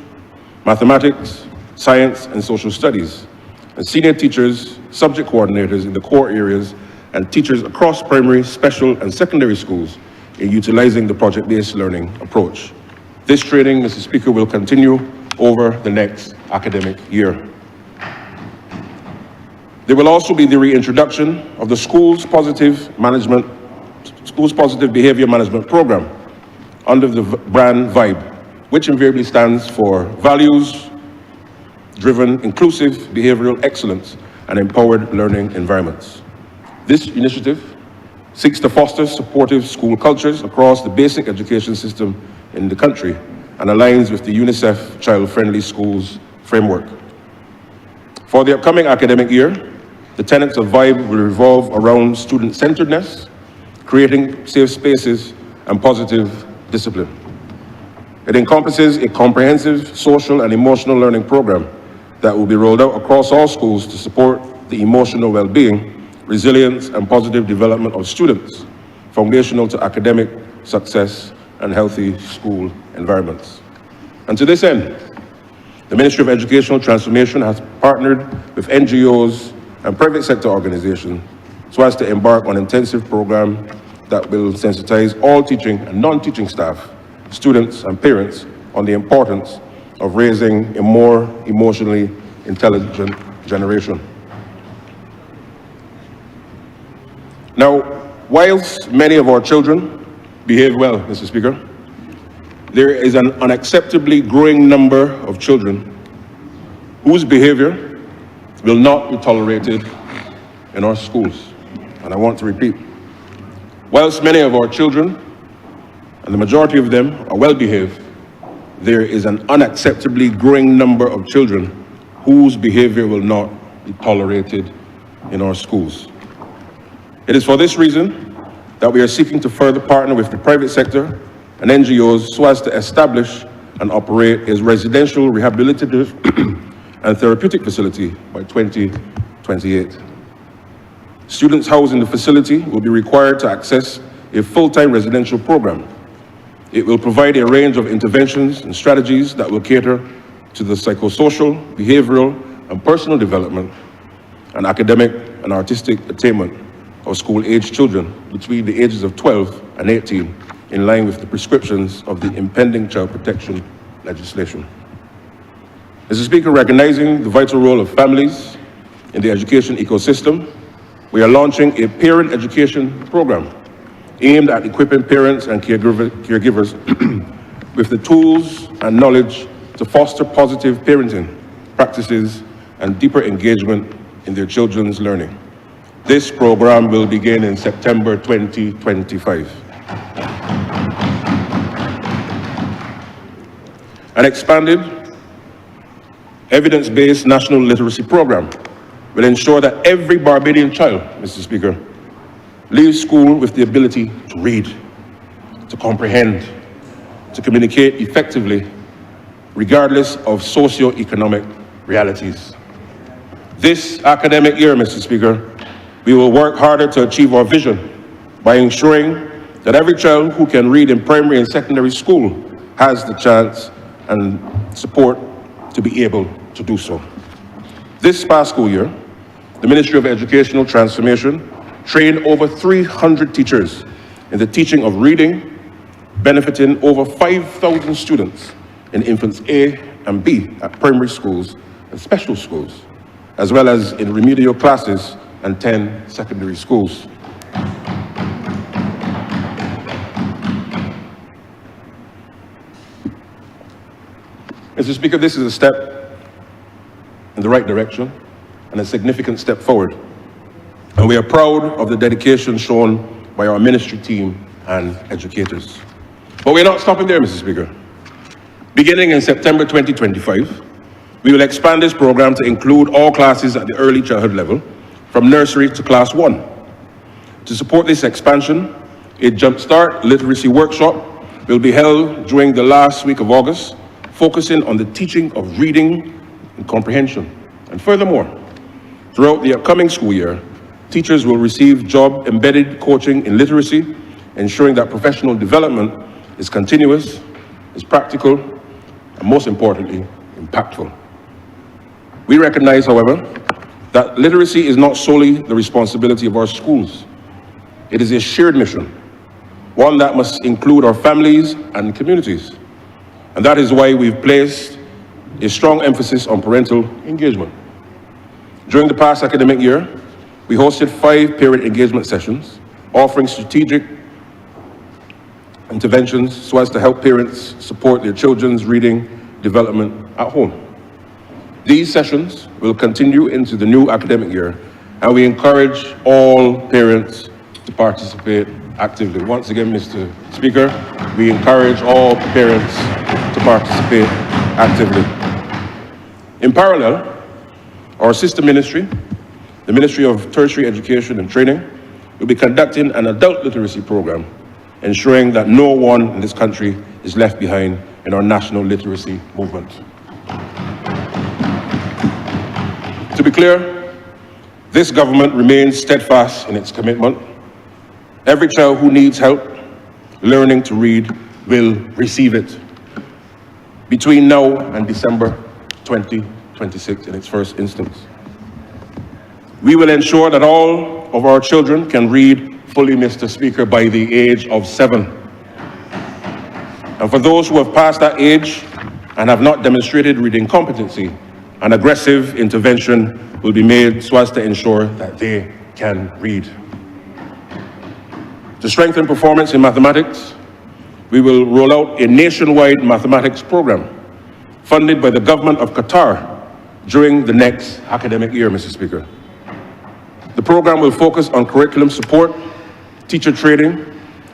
mathematics, science, and social studies, and senior teachers, subject coordinators in the core areas, and teachers across primary, special, and secondary schools in utilizing the project-based learning approach. This training, Mr. Speaker, will continue over the next academic year. There will also be the reintroduction of the Schools Positive Behavior Management Program under the brand VIBE, which invariably stands for Values-Driven Inclusive Behavioral Excellence and Empowered Learning Environments. This initiative seeks to foster supportive school cultures across the basic education system in the country and aligns with the UNICEF Child-Friendly Schools framework. For the upcoming academic year, the tenets of VIBE will revolve around student-centeredness, creating safe spaces, and positive discipline. It encompasses a comprehensive social and emotional learning program that will be rolled out across all schools to support the emotional well-being, resilience, and positive development of students, foundational to academic success and healthy school environments. And to this end, the Ministry of Educational Transformation has partnered with NGOs and private sector organizations so as to embark on an intensive program that will sensitize all teaching and non-teaching staff, students, and parents on the importance of raising a more emotionally intelligent generation. Now, whilst many of our children behave well, Mr. Speaker, there is an unacceptably growing number of children whose behavior will not be tolerated in our schools. And I want to repeat, whilst many of our children, and the majority of them, are well behaved, there is an unacceptably growing number of children whose behavior will not be tolerated in our schools. It is for this reason that we are seeking to further partner with the private sector and NGOs so as to establish and operate a residential rehabilitative and therapeutic facility by 2028. Students housed in the facility will be required to access a full-time residential program. It will provide a range of interventions and strategies that will cater to the psychosocial, behavioral, and personal development and academic and artistic attainment of school-aged children between the ages of 12 and 18, in line with the prescriptions of the impending child protection legislation. Mr. Speaker, recognizing the vital role of families in the education ecosystem, we are launching a parent education program aimed at equipping parents and caregivers with the tools and knowledge to foster positive parenting practices and deeper engagement in their children's learning. This program will begin in September 2025. An expanded, evidence-based national literacy program will ensure that every Barbadian child, Mr. Speaker, leaves school with the ability to read, to comprehend, to communicate effectively, regardless of socio-economic realities. This academic year, Mr. Speaker, we will work harder to achieve our vision by ensuring that every child who can read in primary and secondary school has the chance and support to be able to do so. This past school year, the Ministry of Educational Transformation trained over 300 teachers in the teaching of reading, benefiting over 5,000 students in infants A and B at primary schools and special schools, as well as in remedial classes and 10 secondary schools. Mr. Speaker, this is a step in the right direction and a significant step forward. And we are proud of the dedication shown by our ministry team and educators. But we're not stopping there, Mr. Speaker. Beginning in September 2025, we will expand this program to include all classes at the early childhood level, from nursery to class 1. To support this expansion, a Jumpstart Literacy Workshop will be held during the last week of August, focusing on the teaching of reading and comprehension. And furthermore, throughout the upcoming school year, teachers will receive job-embedded coaching in literacy, ensuring that professional development is continuous, is practical, and most importantly, impactful. We recognize, however, that literacy is not solely the responsibility of our schools. It is a shared mission, one that must include our families and communities. And that is why we've placed a strong emphasis on parental engagement. During the past academic year, we hosted 5 parent engagement sessions, offering strategic interventions so as to help parents support their children's reading development at home. These sessions will continue into the new academic year, and we encourage all parents to participate actively. Once again, Mr. Speaker, we encourage all parents to participate actively. In parallel, our sister ministry, the Ministry of Tertiary Education and Training, will be conducting an adult literacy program, ensuring that no one in this country is left behind in our national literacy movement. To be clear, this government remains steadfast in its commitment. Every child who needs help learning to read will receive it between now and December 2026 in its first instance. We will ensure that all of our children can read fully, Mr. Speaker, by the age of 7. And for those who have passed that age and have not demonstrated reading competency, an aggressive intervention will be made so as to ensure that they can read. To strengthen performance in mathematics, we will roll out a nationwide mathematics program funded by the government of Qatar during the next academic year, Mr. Speaker. The program will focus on curriculum support, teacher training,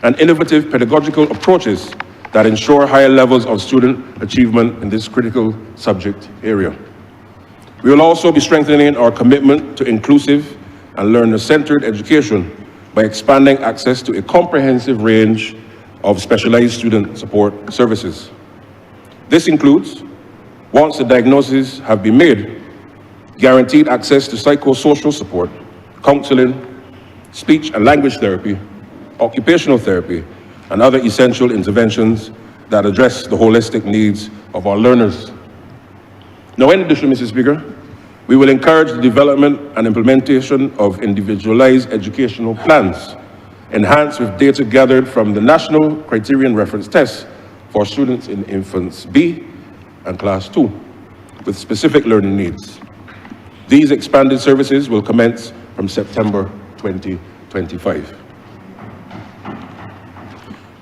and innovative pedagogical approaches that ensure higher levels of student achievement in this critical subject area. We will also be strengthening our commitment to inclusive and learner-centered education by expanding access to a comprehensive range of specialized student support services. This includes, once the diagnoses have been made, guaranteed access to psychosocial support, counseling, speech and language therapy, occupational therapy, and other essential interventions that address the holistic needs of our learners. Now, in addition, Mr. Speaker, we will encourage the development and implementation of individualized educational plans, enhanced with data gathered from the National Criterion Reference Test for students in Infants B and Class 2 with specific learning needs. These expanded services will commence from September 2025.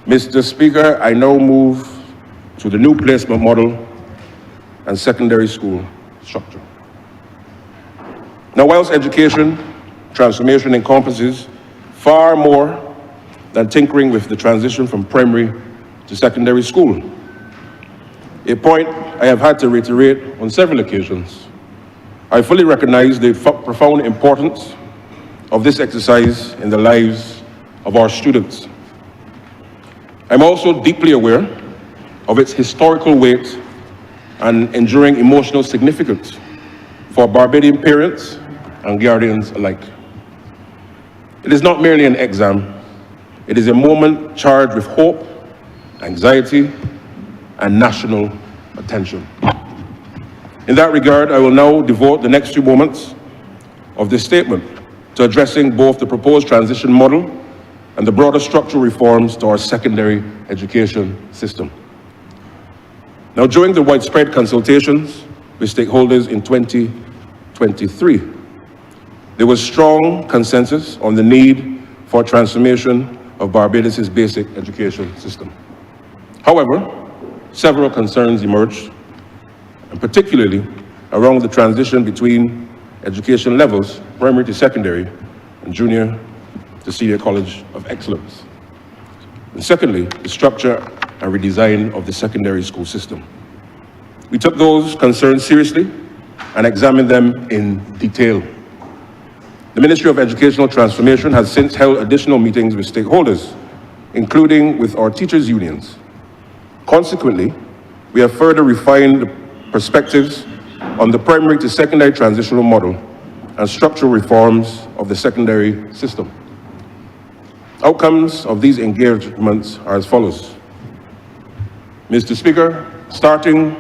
Mr. Speaker, I now move to the new placement model and secondary school structure. Now, whilst education transformation encompasses far more than tinkering with the transition from primary to secondary school, a point I have had to reiterate on several occasions, I fully recognize the profound importance of this exercise in the lives of our students. I'm also deeply aware of its historical weight and enduring emotional significance for Barbadian parents and guardians alike. It is not merely an exam, it is a moment charged with hope, anxiety, and national attention. In that regard, I will now devote the next few moments of this statement to addressing both the proposed transition model and the broader structural reforms to our secondary education system. Now, during the widespread consultations with stakeholders in 2023, there was strong consensus on the need for transformation of Barbados' basic education system. However, several concerns emerged, and particularly around the transition between education levels, primary to secondary, and junior to senior college of excellence. And secondly, the structure and redesign of the secondary school system. We took those concerns seriously and examined them in detail. The Ministry of Educational Transformation has since held additional meetings with stakeholders, including with our teachers' unions. Consequently, we have further refined the perspectives on the primary to secondary transitional model and structural reforms of the secondary system. Outcomes of these engagements are as follows. Mr. Speaker, starting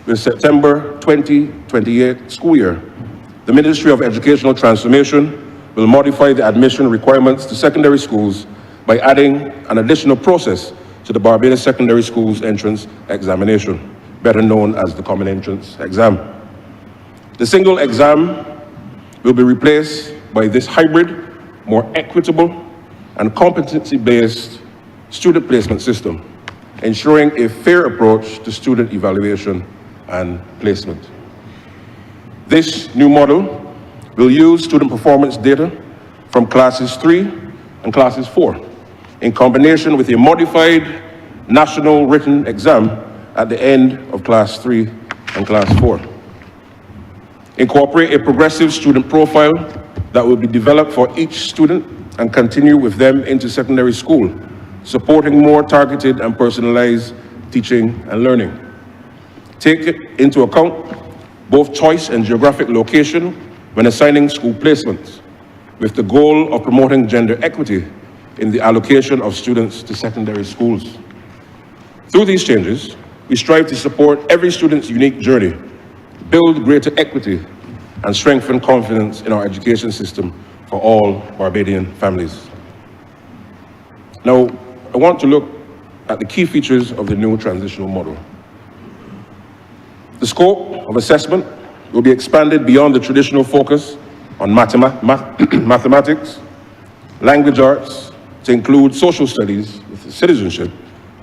with September 2028 school year, the Ministry of Educational Transformation will modify the admission requirements to secondary schools by adding an additional process to the Barbados Secondary Schools Entrance Examination, better known as the Common Entrance Exam. The single exam will be replaced by this hybrid, more equitable, and competency-based student placement system, ensuring a fair approach to student evaluation and placement. This new model will use student performance data from classes 3 and classes 4 in combination with a modified national written exam at the end of Class 3 and Class 4. Incorporate a progressive student profile that will be developed for each student and continue with them into secondary school, supporting more targeted and personalized teaching and learning. Take into account both choice and geographic location when assigning school placements, with the goal of promoting gender equity in the allocation of students to secondary schools. Through these changes, we strive to support every student's unique journey, build greater equity, and strengthen confidence in our education system for all Barbadian families. Now, I want to look at the key features of the new transitional model. The scope of assessment will be expanded beyond the traditional focus on mathematics, language arts, to include social studies with citizenship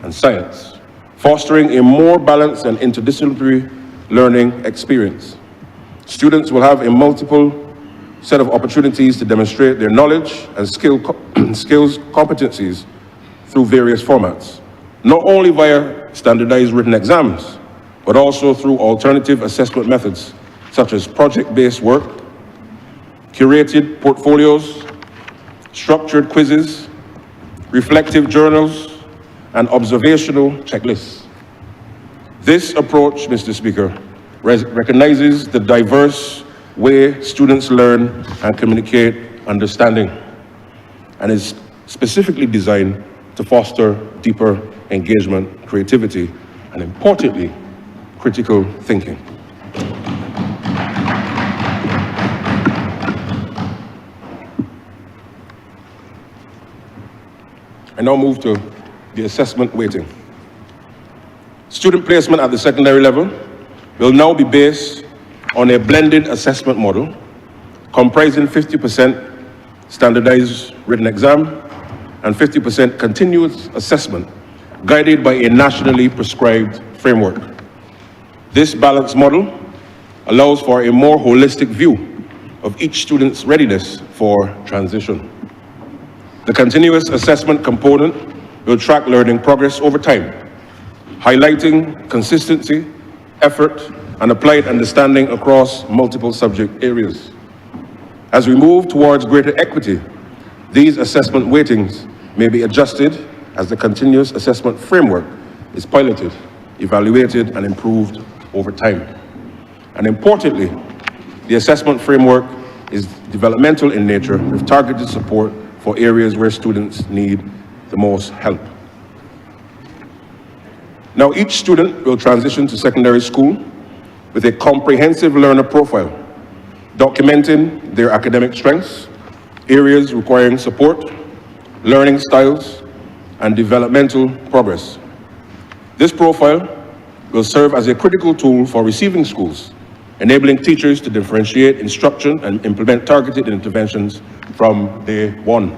and science, fostering a more balanced and interdisciplinary learning experience. Students will have a multiple set of opportunities to demonstrate their knowledge and skills competencies through various formats, not only via standardized written exams, but also through alternative assessment methods such as project-based work, curated portfolios, structured quizzes, reflective journals, and observational checklists. This approach, Mr. Speaker, recognizes the diverse way students learn and communicate understanding, and is specifically designed to foster deeper engagement, creativity, and importantly, critical thinking. I now move to the assessment weighting. Student placement at the secondary level will now be based on a blended assessment model comprising 50% standardized written exam and 50% continuous assessment guided by a nationally prescribed framework. This balanced model allows for a more holistic view of each student's readiness for transition. The continuous assessment component will track learning progress over time, highlighting consistency, effort, and applied understanding across multiple subject areas. As we move towards greater equity, these assessment weightings may be adjusted as the continuous assessment framework is piloted, evaluated, and improved over time. And importantly, the assessment framework is developmental in nature with targeted support for areas where students need the most help. Now, each student will transition to secondary school with a comprehensive learner profile, documenting their academic strengths, areas requiring support, learning styles, and developmental progress. This profile will serve as a critical tool for receiving schools, enabling teachers to differentiate instruction and implement targeted interventions from day one.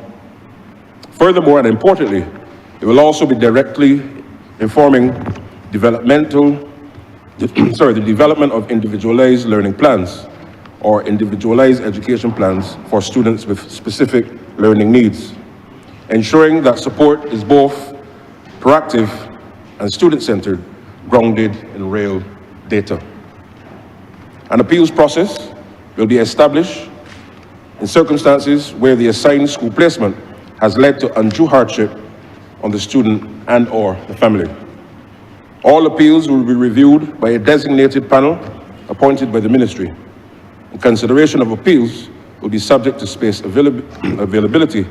Furthermore, and importantly, it will also be directly informing the development of individualized learning plans or individualized education plans for students with specific learning needs, ensuring that support is both proactive and student-centered, grounded in real data. An appeals process will be established in circumstances where the assigned school placement has led to undue hardship on the student and/or the family. All appeals will be reviewed by a designated panel appointed by the ministry. Consideration of appeals will be subject to space availability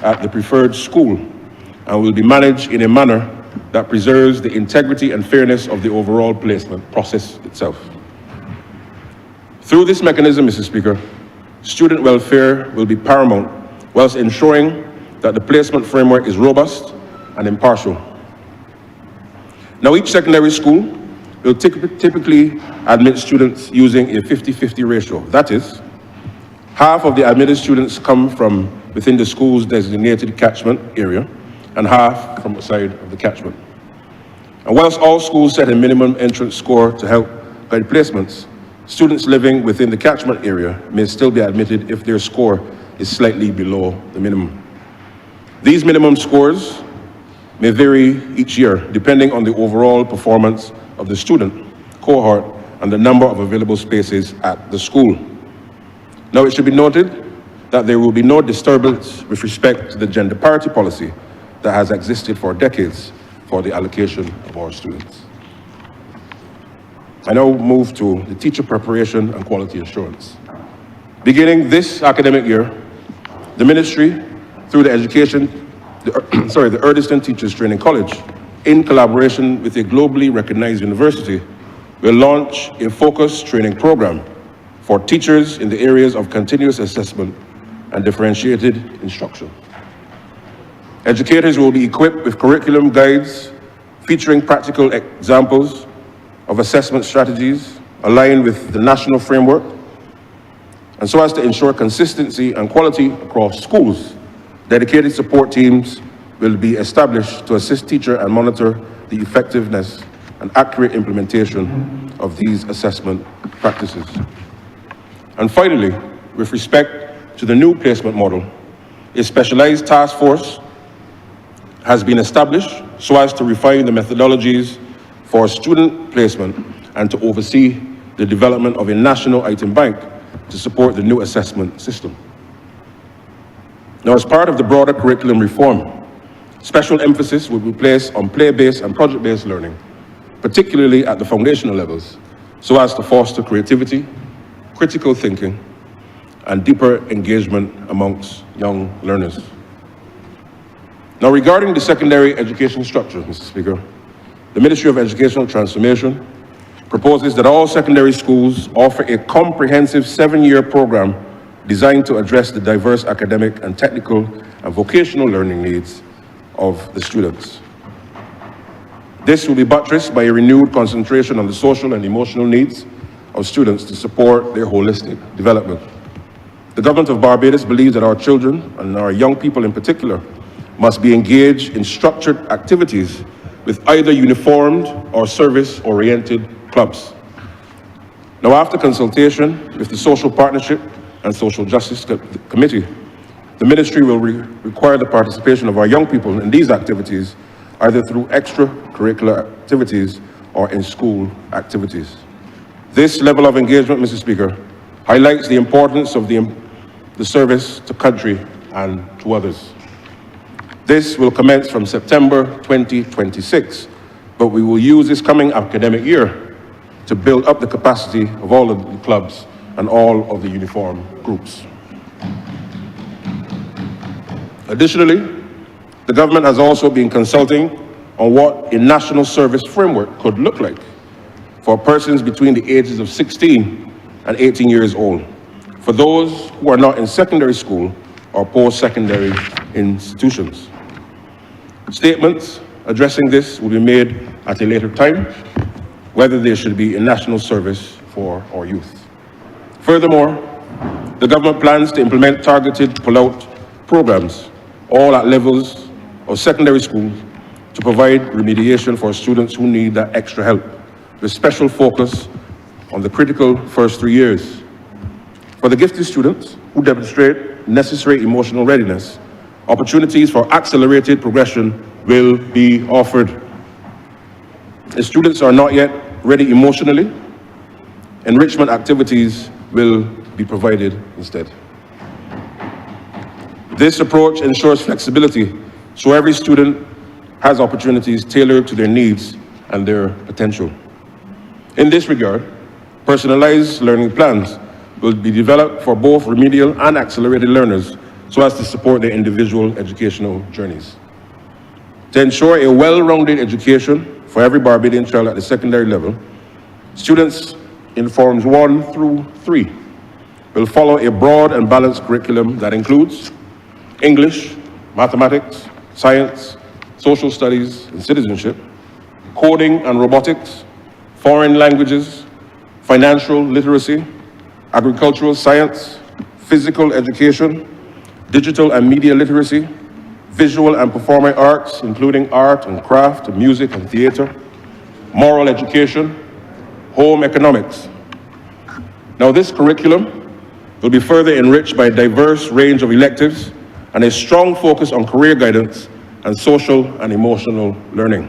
at the preferred school and will be managed in a manner that preserves the integrity and fairness of the overall placement process itself. Through this mechanism, Mr. Speaker, student welfare will be paramount whilst ensuring that the placement framework is robust and impartial. Now, each secondary school will typically admit students using a 50-50 ratio. That is, half of the admitted students come from within the school's designated catchment area and half from outside of the catchment. And whilst all schools set a minimum entrance score to help guide placements, students living within the catchment area may still be admitted if their score is slightly below the minimum. These minimum scores may vary each year depending on the overall performance of the student cohort and the number of available spaces at the school. Now, it should be noted that there will be no disturbance with respect to the gender parity policy that has existed for decades for the allocation of our students. I now move to the teacher preparation and quality assurance. Beginning this academic year, the ministry, through the the Erdiston Teachers Training College, in collaboration with a globally recognized university, will launch a focused training program for teachers in the areas of continuous assessment and differentiated instruction. Educators will be equipped with curriculum guides featuring practical examples of assessment strategies aligned with the national framework, and so as to ensure consistency and quality across schools, dedicated support teams will be established to assist teachers and monitor the effectiveness and accurate implementation of these assessment practices. And finally, with respect to the new placement model, a specialized task force has been established so as to refine the methodologies for student placement and to oversee the development of a national item bank to support the new assessment system. Now, as part of the broader curriculum reform, special emphasis will be placed on play-based and project-based learning, particularly at the foundational levels, so as to foster creativity, critical thinking, and deeper engagement amongst young learners. Now, regarding the secondary education structure, Mr. Speaker, the Ministry of Educational Transformation proposes that all secondary schools offer a comprehensive 7-year program designed to address the diverse academic and technical and vocational learning needs of the students. This will be buttressed by a renewed concentration on the social and emotional needs of students to support their holistic development. The government of Barbados believes that our children, and our young people in particular, must be engaged in structured activities with either uniformed or service-oriented clubs. Now, after consultation with the Social Partnership and Social Justice Committee, the ministry will require the participation of our young people in these activities, either through extracurricular activities or in school activities. This level of engagement, Mr. Speaker, highlights the importance of the service to country and to others. This will commence from September 2026, but we will use this coming academic year to build up the capacity of all of the clubs and all of the uniform groups. Additionally, the government has also been consulting on what a national service framework could look like for persons between the ages of 16 and 18 years old, for those who are not in secondary school or post-secondary institutions. Statements addressing this will be made at a later time, whether there should be a national service for our youth. Furthermore, the government plans to implement targeted pull-out programs, all at levels of secondary schools, to provide remediation for students who need that extra help, with special focus on the critical first 3 years. For the gifted students who demonstrate necessary emotional readiness, opportunities for accelerated progression will be offered. If students are not yet ready emotionally, enrichment activities will be provided instead. This approach ensures flexibility, so every student has opportunities tailored to their needs and their potential. In this regard, personalized learning plans will be developed for both remedial and accelerated learners so as to support their individual educational journeys. To ensure a well-rounded education for every Barbadian child at the secondary level, students in forms 1 through 3 will follow a broad and balanced curriculum that includes English, mathematics, science, social studies and citizenship, coding and robotics, foreign languages, financial literacy, agricultural science, physical education, digital and media literacy, visual and performing arts, including art and craft, music and theater, moral education, home economics. Now, this curriculum will be further enriched by a diverse range of electives and a strong focus on career guidance and social and emotional learning.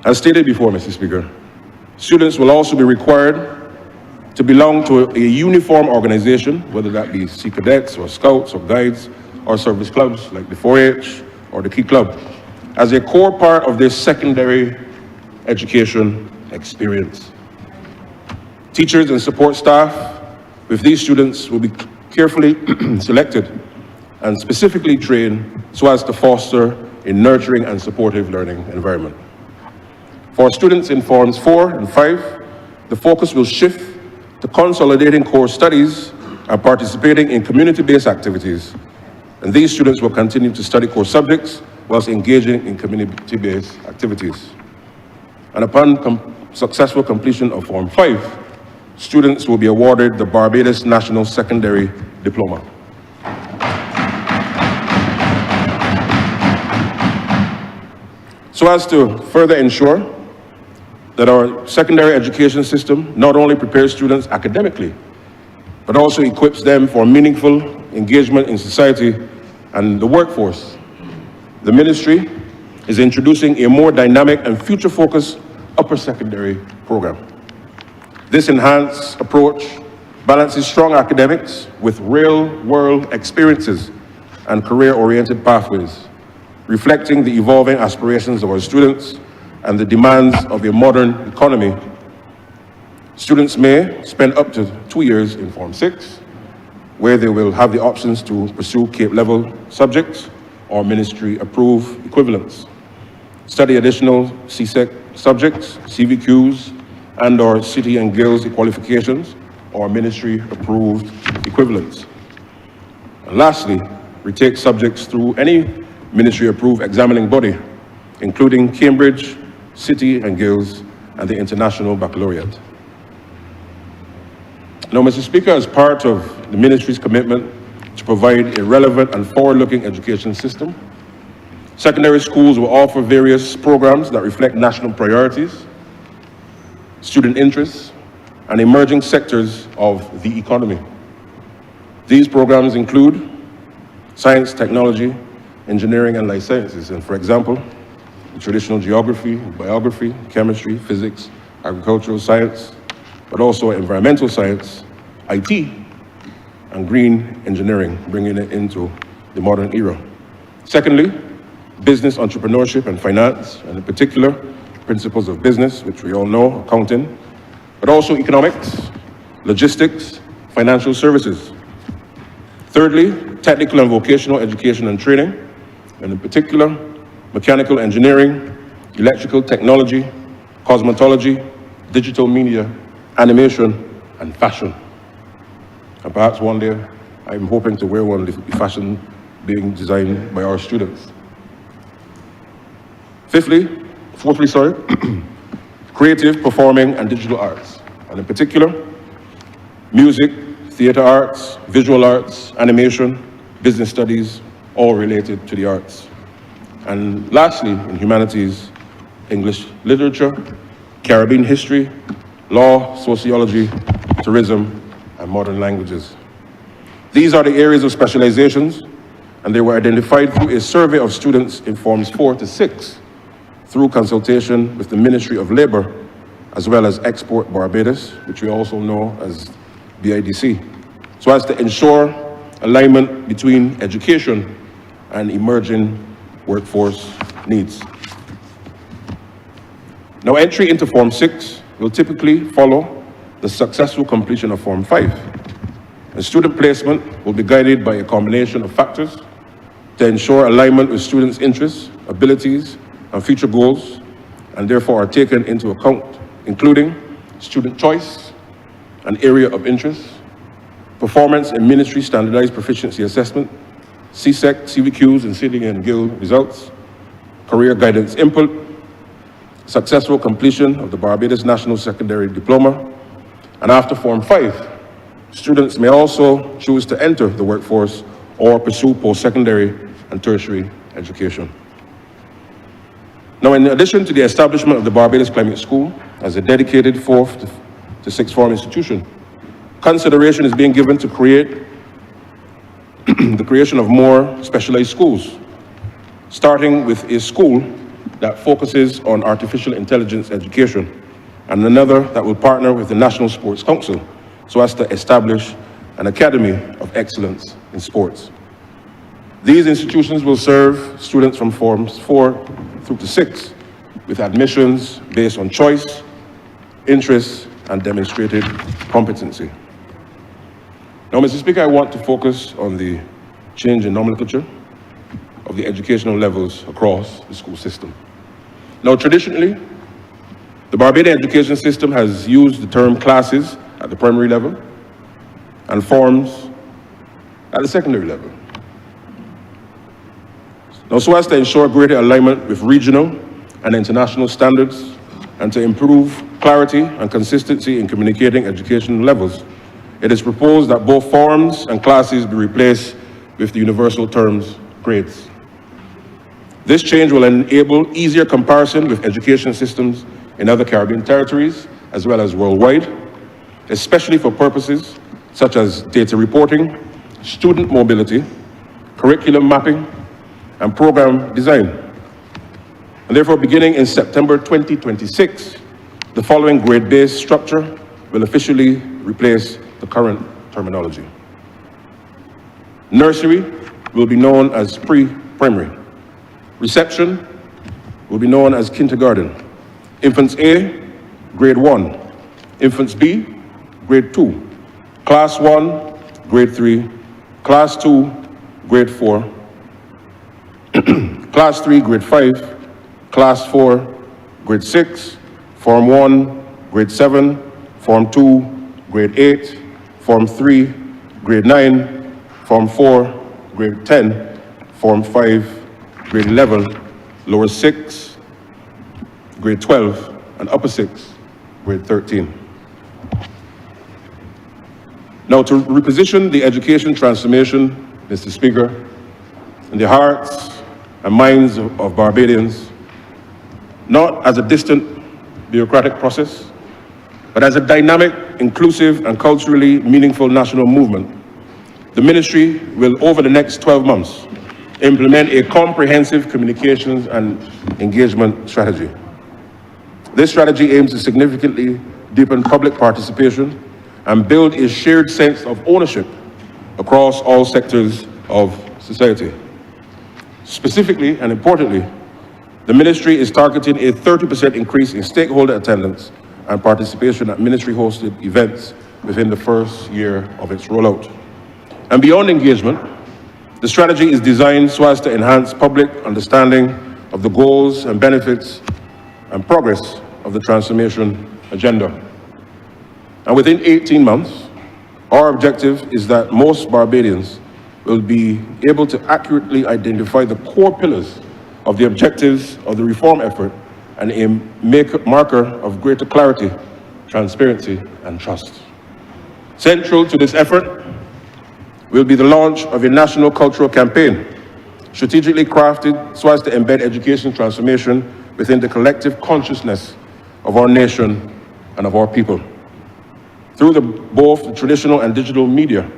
As stated before, Mr. Speaker, students will also be required to belong to a uniform organization, whether that be Sea Cadets or Scouts or Guides or service clubs like the 4-H or the Key Club, as a core part of their secondary education experience. Teachers and support staff with these students will be carefully selected and specifically trained so as to foster a nurturing and supportive learning environment. For students in Forms 4 and 5, the focus will shift to consolidating core studies and participating in community-based activities. And these students will continue to study core subjects whilst engaging in community-based activities. And upon successful completion of Form 5, students will be awarded the Barbados National Secondary Diploma. So as to further ensure that our secondary education system not only prepares students academically, but also equips them for meaningful engagement in society and the workforce, the ministry is introducing a more dynamic and future-focused upper secondary program. This enhanced approach balances strong academics with real-world experiences and career-oriented pathways, reflecting the evolving aspirations of our students and the demands of a modern economy. Students may spend up to 2 years in Form 6, where they will have the options to pursue CAPE-level subjects or ministry-approved equivalents, study additional CSEC subjects, CVQs, and/or City and Guilds qualifications or ministry-approved equivalents. And lastly, retake subjects through any ministry-approved examining body, including Cambridge, City and Guilds, and the International Baccalaureate. Now, Mr. Speaker, as part of the ministry's commitment to provide a relevant and forward-looking education system, secondary schools will offer various programs that reflect national priorities, student interests, and emerging sectors of the economy. These programs include science, technology, engineering, and life sciences, and for example, traditional geography, biography, chemistry, physics, agricultural science, but also environmental science, IT, and green engineering, bringing it into the modern era. Secondly, business entrepreneurship and finance, and in particular, principles of business, which we all know, accounting, but also economics, logistics, financial services. Thirdly, technical and vocational education and training, and in particular, mechanical engineering, electrical technology, cosmetology, digital media, animation, and fashion. And perhaps one day, I'm hoping to wear one of the fashion being designed by our students. Fourthly, creative, performing, and digital arts, and in particular, music, theater arts, visual arts, animation, business studies, all related to the arts. And lastly, in humanities, English literature, Caribbean history, law, sociology, tourism, and modern languages. These are the areas of specializations, and they were identified through a survey of students in Forms 4 to 6, through consultation with the Ministry of Labour, as well as Export Barbados, which we also know as BIDC, so as to ensure alignment between education and emerging workforce needs. Now, entry into Form 6 will typically follow the successful completion of Form 5. And student placement will be guided by a combination of factors to ensure alignment with students' interests, abilities, and future goals, and therefore are taken into account, including student choice and area of interest, performance in ministry standardized proficiency assessment, CSEC, CVQs, and City and Guild results, career guidance input, successful completion of the Barbados National Secondary Diploma, and after Form 5, students may also choose to enter the workforce or pursue post-secondary and tertiary education. Now, in addition to the establishment of the Barbados Climate School as a dedicated 4th to 6th form institution, consideration is being given to create the creation of more specialized schools, starting with a school that focuses on artificial intelligence education, and another that will partner with the National Sports Council so as to establish an Academy of Excellence in Sports. These institutions will serve students from Forms 4 through to 6 with admissions based on choice, interest, and demonstrated competency. Now, Mr. Speaker, I want to focus on the change in nomenclature of the educational levels across the school system. Now, traditionally, the Barbadian education system has used the term classes at the primary level and forms at the secondary level. Now, so as to ensure greater alignment with regional and international standards and to improve clarity and consistency in communicating educational levels, it is proposed that both forms and classes be replaced with the universal terms grades. This change will enable easier comparison with education systems in other Caribbean territories as well as worldwide, especially for purposes such as data reporting, student mobility, curriculum mapping, and program design. And therefore, beginning in September 2026, the following grade-based structure will officially replace the current terminology. Nursery will be known as pre-primary. Reception will be known as kindergarten. Infants A, grade 1. Infants B, grade 2. Class 1, grade 3. Class 2, grade 4. Class 3, grade 5. Class 4, grade 6. Form 1, grade 7. Form 2, grade 8. Form 3, grade 9. Form 4, grade 10. Form 5, grade 11. Lower 6, grade 12. And upper 6, grade 13. Now, to reposition the education transformation, Mr. Speaker, in the hearts and minds of Barbadians, not as a distant bureaucratic process, but as a dynamic, inclusive, and culturally meaningful national movement, the ministry will, over the next 12 months, implement a comprehensive communications and engagement strategy. This strategy aims to significantly deepen public participation and build a shared sense of ownership across all sectors of society. Specifically and importantly, the ministry is targeting a 30% increase in stakeholder attendance and participation at ministry-hosted events within the first year of its rollout. And beyond engagement, the strategy is designed so as to enhance public understanding of the goals and benefits and progress of the transformation agenda. And within 18 months, our objective is that most Barbadians will be able to accurately identify the core pillars of the objectives of the reform effort and a marker of greater clarity, transparency, and trust. Central to this effort will be the launch of a national cultural campaign, strategically crafted so as to embed education transformation within the collective consciousness of our nation and of our people. Through both the traditional and digital media,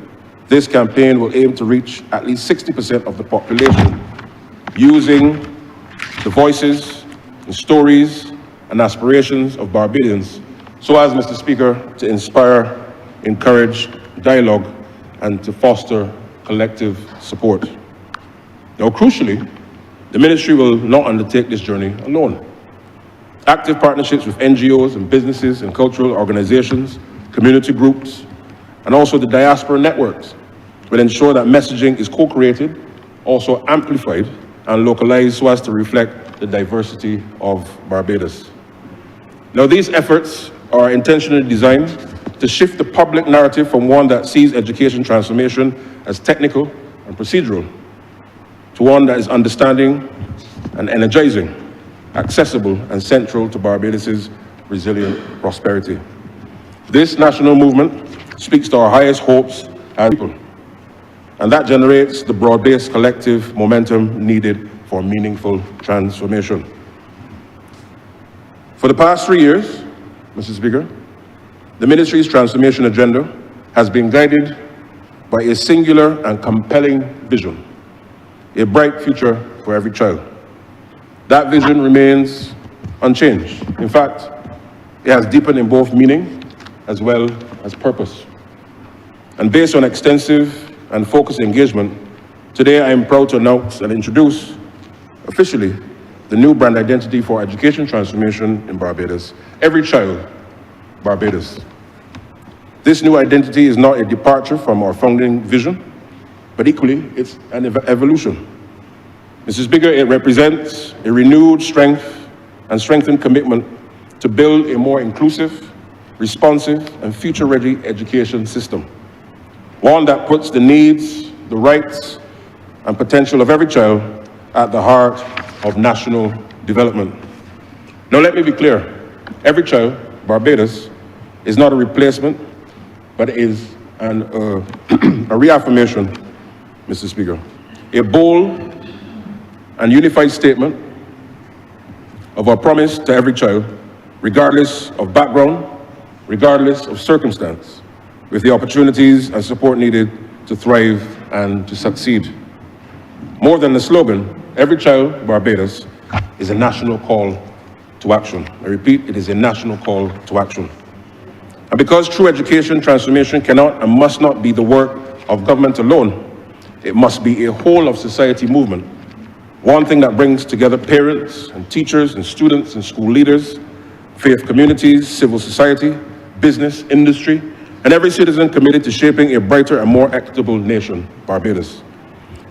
this campaign will aim to reach at least 60% of the population using the voices, the stories, and aspirations of Barbadians, so as, Mr. Speaker, to inspire, encourage dialogue, and to foster collective support. Now, crucially, the ministry will not undertake this journey alone. Active partnerships with NGOs and businesses and cultural organizations, community groups, and also the diaspora networks will ensure that messaging is co-created, also amplified, and localized so as to reflect the diversity of Barbados. Now, these efforts are intentionally designed to shift the public narrative from one that sees education transformation as technical and procedural to one that is understanding and energizing, accessible and central to Barbados's resilient prosperity. This national movement speaks to our highest hopes as people, and that generates the broad-based collective momentum needed for meaningful transformation. For the past 3 years, Mr. Speaker, the ministry's transformation agenda has been guided by a singular and compelling vision, a bright future for every child. that vision remains unchanged. In fact, it has deepened in both meaning as well as purpose. And based on extensive and focused engagement, today I am proud to announce and introduce officially the new brand identity for education transformation in Barbados, Every Child, Barbados. This new identity is not a departure from our founding vision, but equally, it's an evolution. Mrs. Speaker, it represents a renewed strength and strengthened commitment to build a more inclusive, responsive, and future-ready education system. One that puts the needs, the rights, and potential of every child at the heart of national development. Now let me be clear, Every Child, Barbados, is not a replacement, but is a reaffirmation, Mr. Speaker, a bold and unified statement of our promise to every child, regardless of background, regardless of circumstance, with the opportunities and support needed to thrive and to succeed. More than the slogan, Every Child, Barbados, is a national call to action. I repeat, it is a national call to action. And because true education transformation cannot and must not be the work of government alone, it must be a whole of society movement. One thing that brings together parents and teachers and students and school leaders, faith communities, civil society, business, industry, and every citizen committed to shaping a brighter and more equitable nation, Barbados.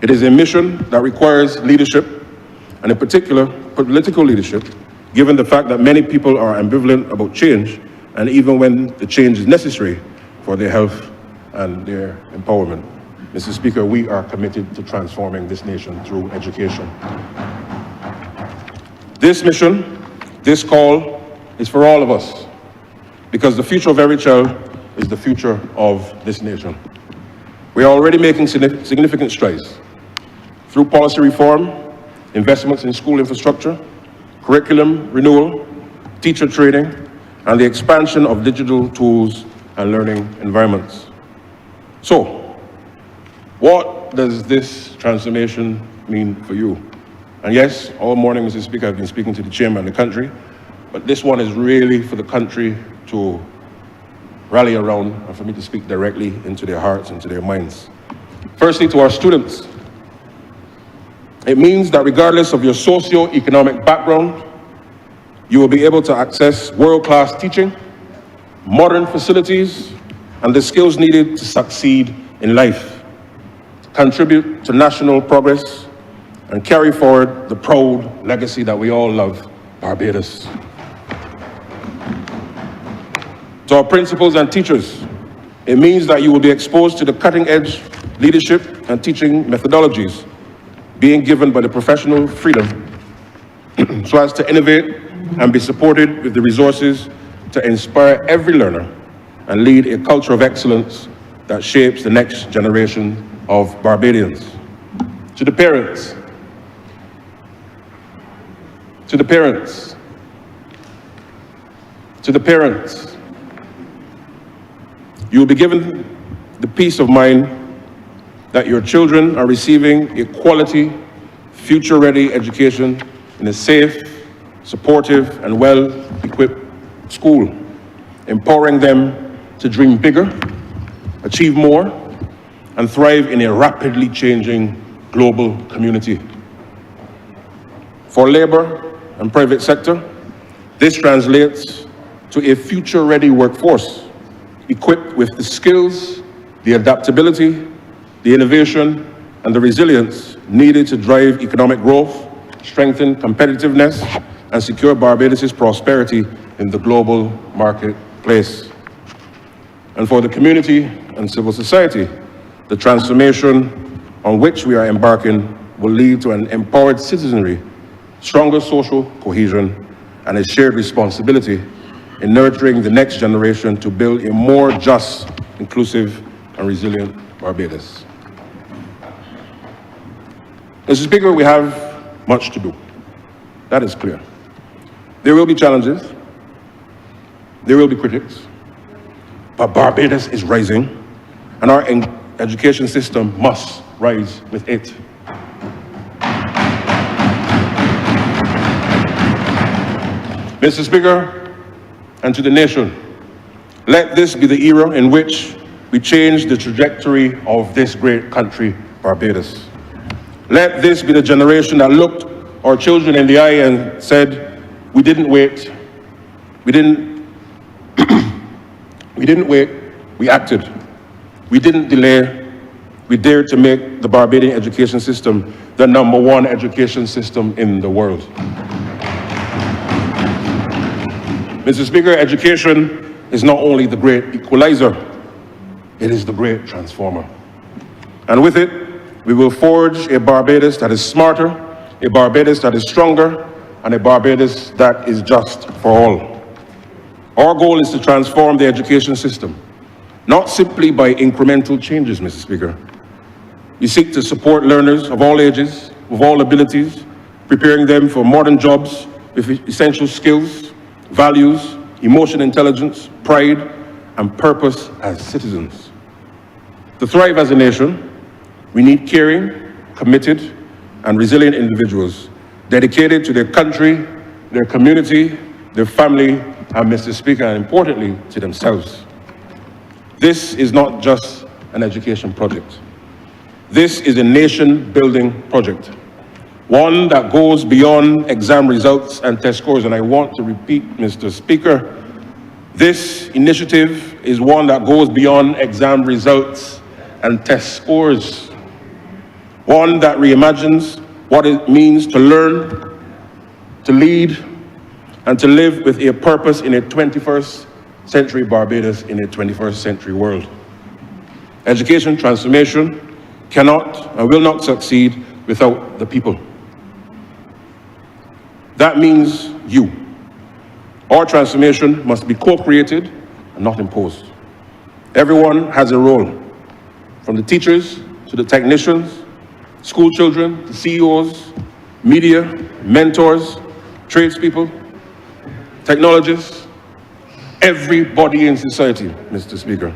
It is a mission that requires leadership, and in particular, political leadership, given the fact that many people are ambivalent about change, and even when the change is necessary for their health and their empowerment. Mr. Speaker, we are committed to transforming this nation through education. This mission, this call, is for all of us, because the future of every child is the future of this nation. We are already making significant strides through policy reform, investments in school infrastructure, curriculum renewal, teacher training, and the expansion of digital tools and learning environments. So, what does this transformation mean for you? And yes, all morning, Mr. Speaker, I've been speaking to the chairman and the country, but this one is really for the country to rally around and for me to speak directly into their hearts and to their minds. Firstly, to our students, it means that regardless of your socio-economic background, you will be able to access world-class teaching, modern facilities, and the skills needed to succeed in life, contribute to national progress, and carry forward the proud legacy that we all love, Barbados. To our principals and teachers, it means that you will be exposed to the cutting-edge leadership and teaching methodologies being given by the professional freedom so as to innovate and be supported with the resources to inspire every learner and lead a culture of excellence that shapes the next generation of Barbadians. To the parents, you will be given the peace of mind that your children are receiving a quality, future-ready education in a safe, supportive, and well-equipped school, empowering them to dream bigger, achieve more, and thrive in a rapidly changing global community. For labor and private sector, this translates to a future-ready workforce, equipped with the skills, the adaptability, the innovation, and the resilience needed to drive economic growth, strengthen competitiveness, and secure Barbados' prosperity in the global marketplace. And for the community and civil society, the transformation on which we are embarking will lead to an empowered citizenry, stronger social cohesion, and a shared responsibility in nurturing the next generation to build a more just, inclusive, and resilient Barbados. Mr. Speaker, we have much to do. That is clear. There will be challenges. There will be critics. But Barbados is rising, and our education system must rise with it. Mr. Speaker, and to the nation, let this be the era in which we change the trajectory of this great country, Barbados. Let this be the generation that looked our children in the eye and said, we didn't wait, we didn't wait, we acted. We didn't delay, we dared to make the Barbadian education system the #1 education system in the world. Mr. Speaker, education is not only the great equalizer, it is the great transformer. And with it, we will forge a Barbados that is smarter, a Barbados that is stronger, and a Barbados that is just for all. Our goal is to transform the education system, not simply by incremental changes, Mr. Speaker. We seek to support learners of all ages, of all abilities, preparing them for modern jobs with essential skills, values, emotional intelligence, pride, and purpose as citizens. To thrive as a nation, we need caring, committed, and resilient individuals dedicated to their country, their community, their family, and, Mr. Speaker, and importantly, to themselves. This is not just an education project. This is a nation-building project, one that goes beyond exam results and test scores. And I want to repeat, Mr. Speaker, this initiative is one that goes beyond exam results and test scores, one that reimagines what it means to learn, to lead, and to live with a purpose in a 21st century Barbados, in a 21st century world. Education transformation cannot and will not succeed without the people. That means you. Our transformation must be co-created and not imposed. Everyone has a role, from the teachers to the technicians, school children, to CEOs, media, mentors, tradespeople, technologists, everybody in society, Mr. Speaker.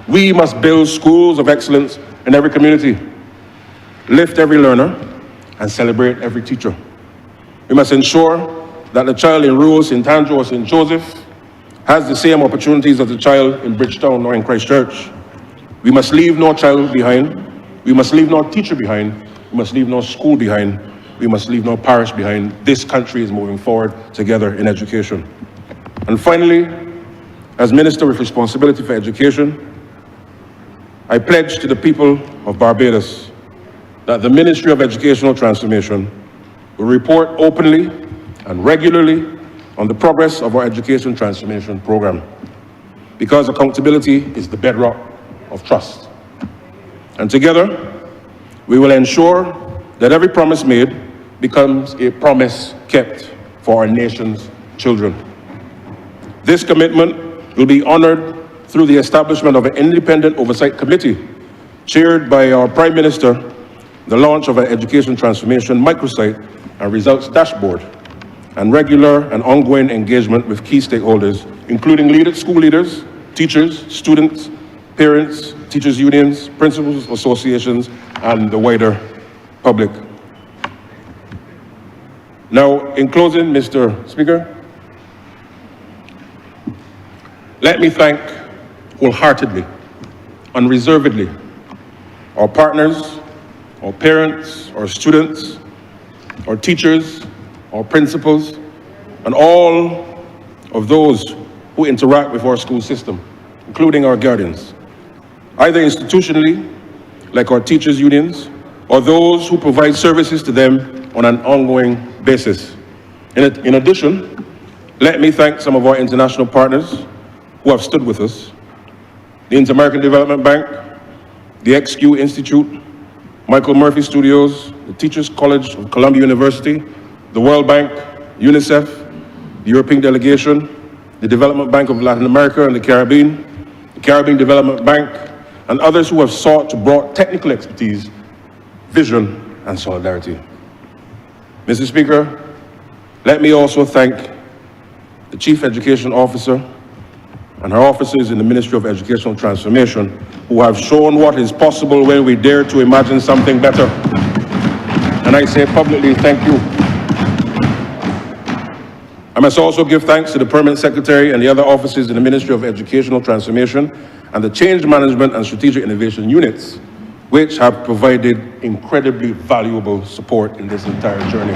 We must build schools of excellence in every community, lift every learner, and celebrate every teacher. We must ensure that the child in rural St. Andrew or St. Joseph has the same opportunities as the child in Bridgetown or in Christchurch. We must leave no child behind. We must leave no teacher behind. We must leave no school behind. We must leave no parish behind. This country is moving forward together in education. And finally, as Minister with responsibility for education, I pledge to the people of Barbados that the Ministry of Educational Transformation will report openly and regularly on the progress of our education transformation program, because accountability is the bedrock of trust. And together, we will ensure that every promise made becomes a promise kept for our nation's children. This commitment will be honored through the establishment of an independent oversight committee chaired by our Prime Minister, the launch of an education transformation microsite and results dashboard, and regular and ongoing engagement with key stakeholders, including school leaders, teachers, students, parents, teachers' unions, principals associations, and the wider public. Now, in closing, Mr. Speaker, let me thank wholeheartedly, unreservedly, our partners, our parents, our students, our teachers, our principals, and all of those who interact with our school system, including our guardians, either institutionally, like our teachers' unions, or those who provide services to them on an ongoing basis. In addition, let me thank some of our international partners who have stood with us: the Inter-American Development Bank, the XQ Institute, Michael Murphy Studios, the Teachers College of Columbia University, the World Bank, UNICEF, the European Delegation, the Development Bank of Latin America and the Caribbean Development Bank, and others who have sought to bring technical expertise, vision, and solidarity. Mr. Speaker, let me also thank the Chief Education Officer and her officers in the Ministry of Educational Transformation, who have shown what is possible when we dare to imagine something better. And I say publicly, thank you. I must also give thanks to the Permanent Secretary and the other offices in the Ministry of Educational Transformation and the Change Management and Strategic Innovation units, which have provided incredibly valuable support in this entire journey.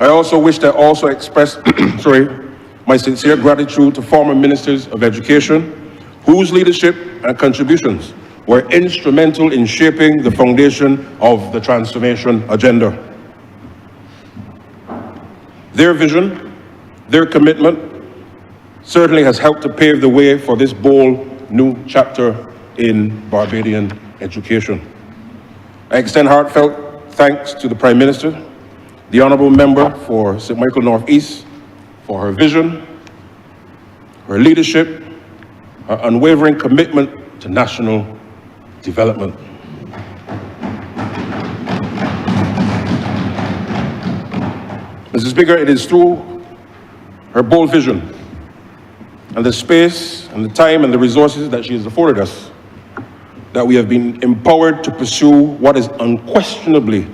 I also wish to express my sincere gratitude to former Ministers of Education, whose leadership and contributions were instrumental in shaping the foundation of the transformation agenda. Their vision, their commitment, certainly has helped to pave the way for this bold new chapter in Barbadian education. I extend heartfelt thanks to the Prime Minister, the Honourable Member for St. Michael North East, for her vision, her leadership, her unwavering commitment to national development. Mr. Speaker, it is through her bold vision and the space and the time and the resources that she has afforded us that we have been empowered to pursue what is unquestionably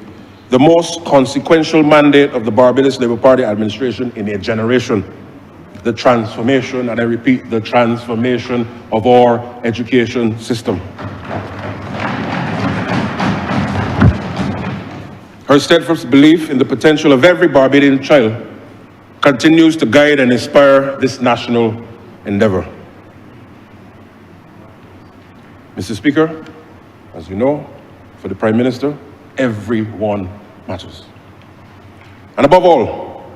the most consequential mandate of the Barbados Labour Party administration in a generation: the transformation, and I repeat, the transformation of our education system. Her steadfast belief in the potential of every Barbadian child continues to guide and inspire this national endeavor. Mr. Speaker, as you know, for the Prime Minister, everyone matters. And above all,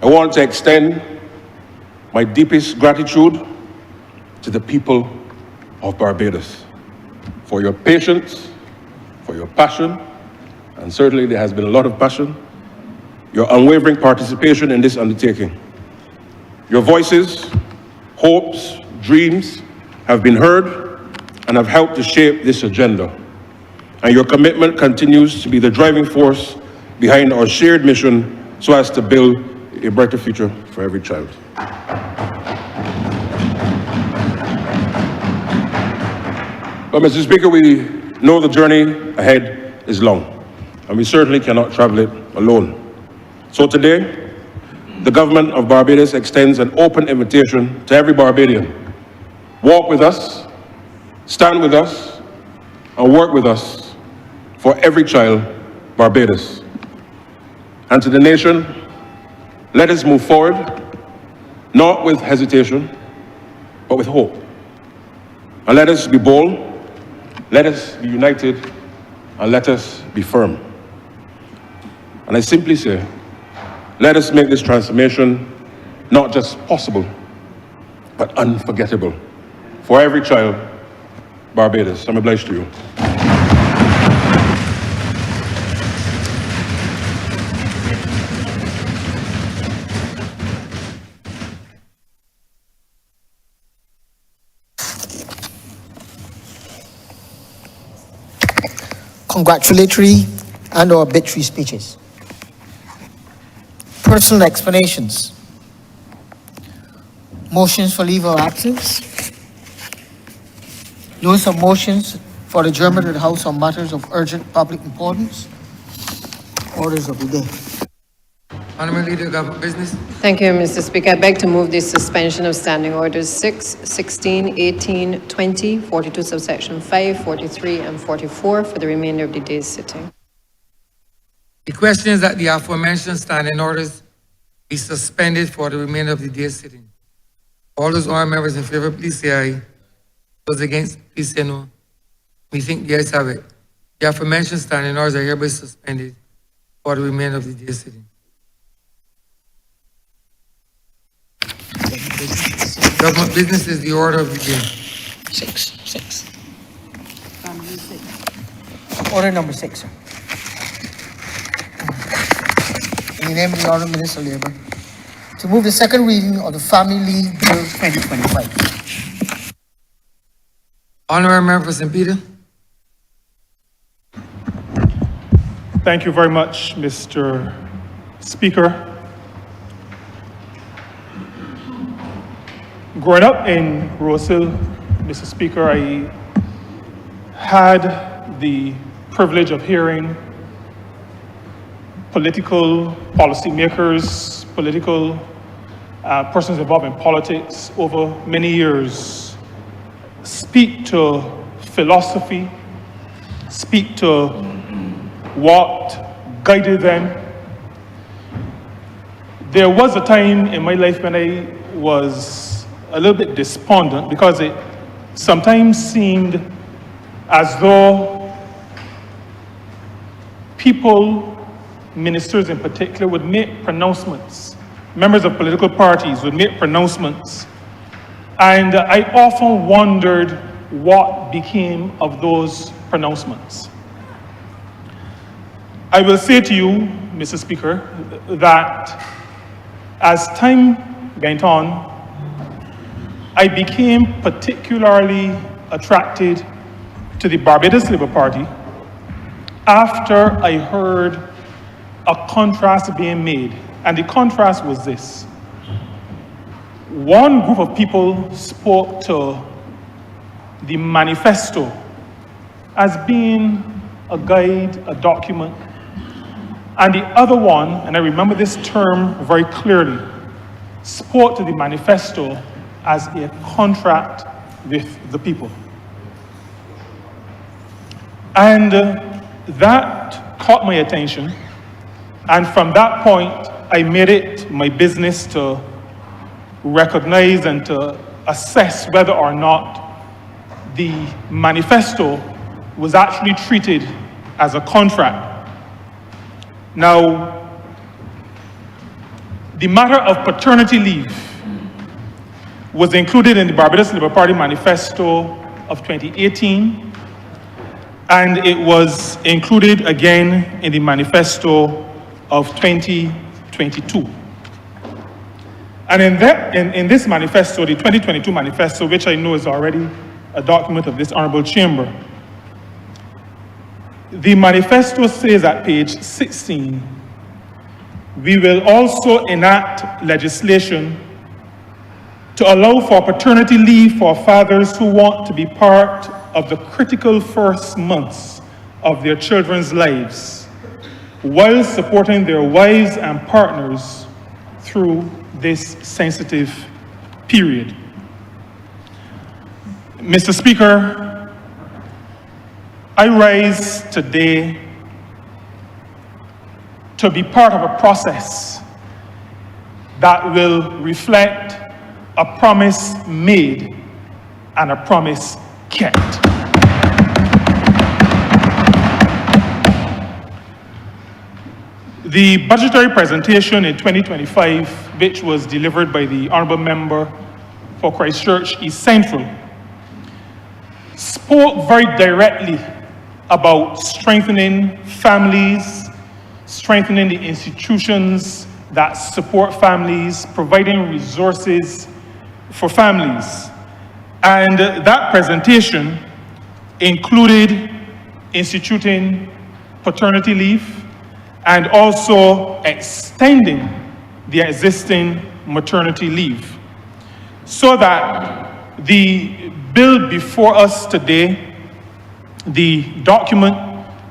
I want to extend my deepest gratitude to the people of Barbados for your patience, for your passion, and certainly there has been a lot of passion, your unwavering participation in this undertaking. Your voices, hopes, dreams have been heard and have helped to shape this agenda. And your commitment continues to be the driving force behind our shared mission so as to build a brighter future for every child. But Mr. Speaker, we know the journey ahead is long, and we certainly cannot travel it alone. So today, the government of Barbados extends an open invitation to every Barbadian. Walk with us, stand with us, and work with us for every child, Barbados. And to the nation, let us move forward, not with hesitation, but with hope. And let us be bold, let us be united, and let us be firm. And I simply say, let us make this transformation not just possible, but unforgettable for every child, Barbados. I'm obliged to you. Congratulatory and or obituary speeches. Personal explanations. Motions for leave of absence. Notice of motions for adjournment of the House on matters of urgent public importance. Orders of the day. Honourable Leader of Government Business. Thank you, Mr. Speaker. I beg to move the suspension of standing orders 6, 16, 18, 20, 42 subsection 5, 43, and 44 for the remainder of the day's sitting. The question is that the aforementioned standing orders be suspended for the remainder of the day's sitting. All those honourable members in favour, please say aye. Those against, please say no. We think the ayes have it. The aforementioned standing orders are hereby suspended for the remainder of the day's sitting. Government business is the order of the day. Six. Order number 6, sir. In the name of the Honourable Minister of Labour, to move the second reading of the Family Leave Bill 2025. Honourable Member for St. Peter. Thank you very much, Mr. Speaker. Growing up in Rosehill, Mr. Speaker, I had the privilege of hearing political policymakers, political persons involved in politics over many years speak to philosophy, speak to what guided them. There was a time in my life when I was a little bit despondent because it sometimes seemed as though people, ministers in particular, would make pronouncements. Members of political parties would make pronouncements. And I often wondered what became of those pronouncements. I will say to you, Mr. Speaker, that as time went on, I became particularly attracted to the Barbados Labour Party after I heard a contrast being made. And the contrast was this. One group of people spoke to the manifesto as being a guide, a document, and the other one, and I remember this term very clearly, spoke to the manifesto as a contract with the people. And that caught my attention, and from that point, I made it my business to recognize and to assess whether or not the manifesto was actually treated as a contract. Now, the matter of paternity leave was included in the Barbados Labour Party manifesto of 2018, and it was included again in the manifesto of 2022. And in this manifesto, the 2022 manifesto, which I know is already a document of this Honourable Chamber, the manifesto says at page 16, we will also enact legislation to allow for paternity leave for fathers who want to be part of the critical first months of their children's lives, while supporting their wives and partners through this sensitive period. Mr. Speaker, I rise today to be part of a process that will reflect a promise made and a promise kept. The budgetary presentation in 2025, which was delivered by the Honourable Member for Christchurch East Central, spoke very directly about strengthening families, strengthening the institutions that support families, providing resources for families. And that presentation included instituting paternity leave and also extending the existing maternity leave, so that the bill before us today, the document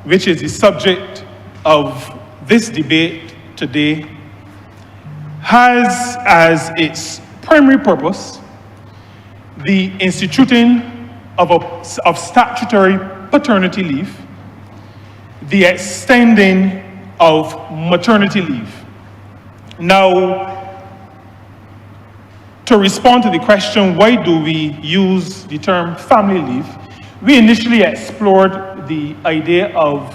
which is the subject of this debate today, has as its primary purpose the instituting of statutory paternity leave, the extending of maternity leave. Now, to respond to the question, why do we use the term family leave? We initially explored the idea of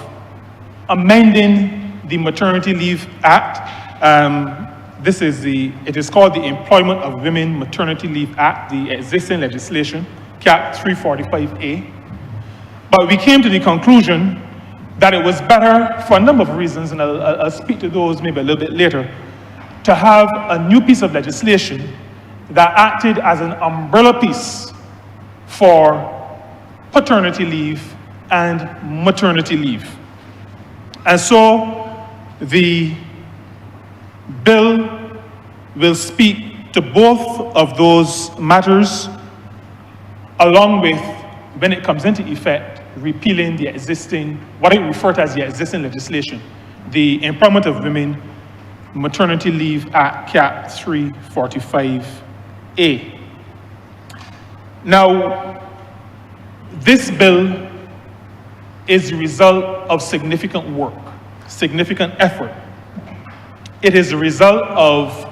amending the Maternity Leave Act. It is called the Employment of Women Maternity Leave Act, the existing legislation, Cap 345A. But we came to the conclusion that it was better, for a number of reasons, and I'll speak to those maybe a little bit later, to have a new piece of legislation that acted as an umbrella piece for paternity leave and maternity leave. And so the bill will speak to both of those matters, along with, when it comes into effect, repealing the existing, what I refer to as the existing legislation, the Employment of Women Maternity Leave Act, Cap 345A. Now, this bill is the result of significant work, significant effort. It is the result of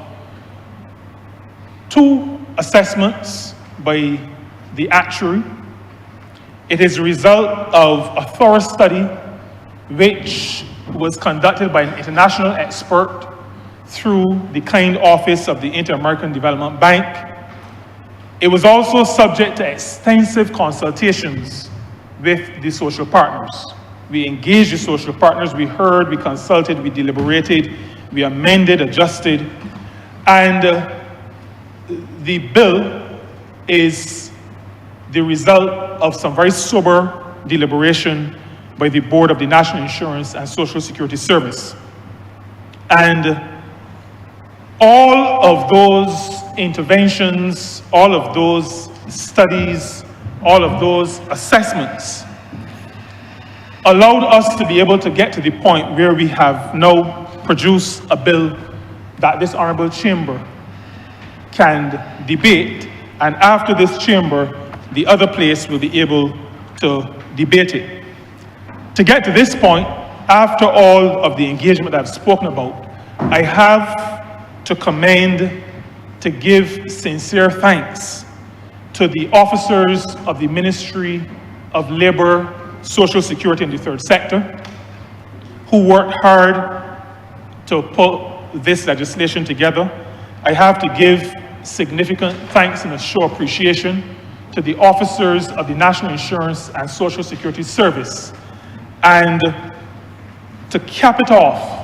2 assessments by the actuary. It is the result of a thorough study which was conducted by an international expert through the kind office of the Inter-American Development Bank. It was also subject to extensive consultations with the social partners. We engaged the social partners, we heard, we consulted, we deliberated, we amended, adjusted, and the bill is the result of some very sober deliberation by the Board of the National Insurance and Social Security Service. And all of those interventions, all of those studies, all of those assessments allowed us to be able to get to the point where we have now produced a bill that this Honourable Chamber can debate, and after this chamber, the other place will be able to debate it. To get to this point, after all of the engagement I've spoken about, I have to commend, to give sincere thanks to the officers of the Ministry of Labour, Social Security and the Third Sector, who worked hard to put this legislation together. I have to give significant thanks and a show of appreciation to the officers of the National Insurance and Social Security Service. And to cap it off,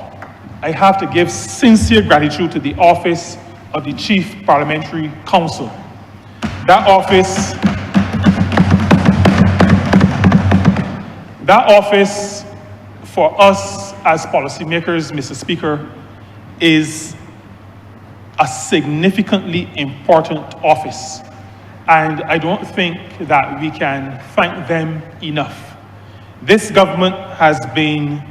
I have to give sincere gratitude to the Office of the Chief Parliamentary Counsel. That office for us as policymakers, Mr. Speaker, is a significantly important office. And I don't think that we can thank them enough. This government has been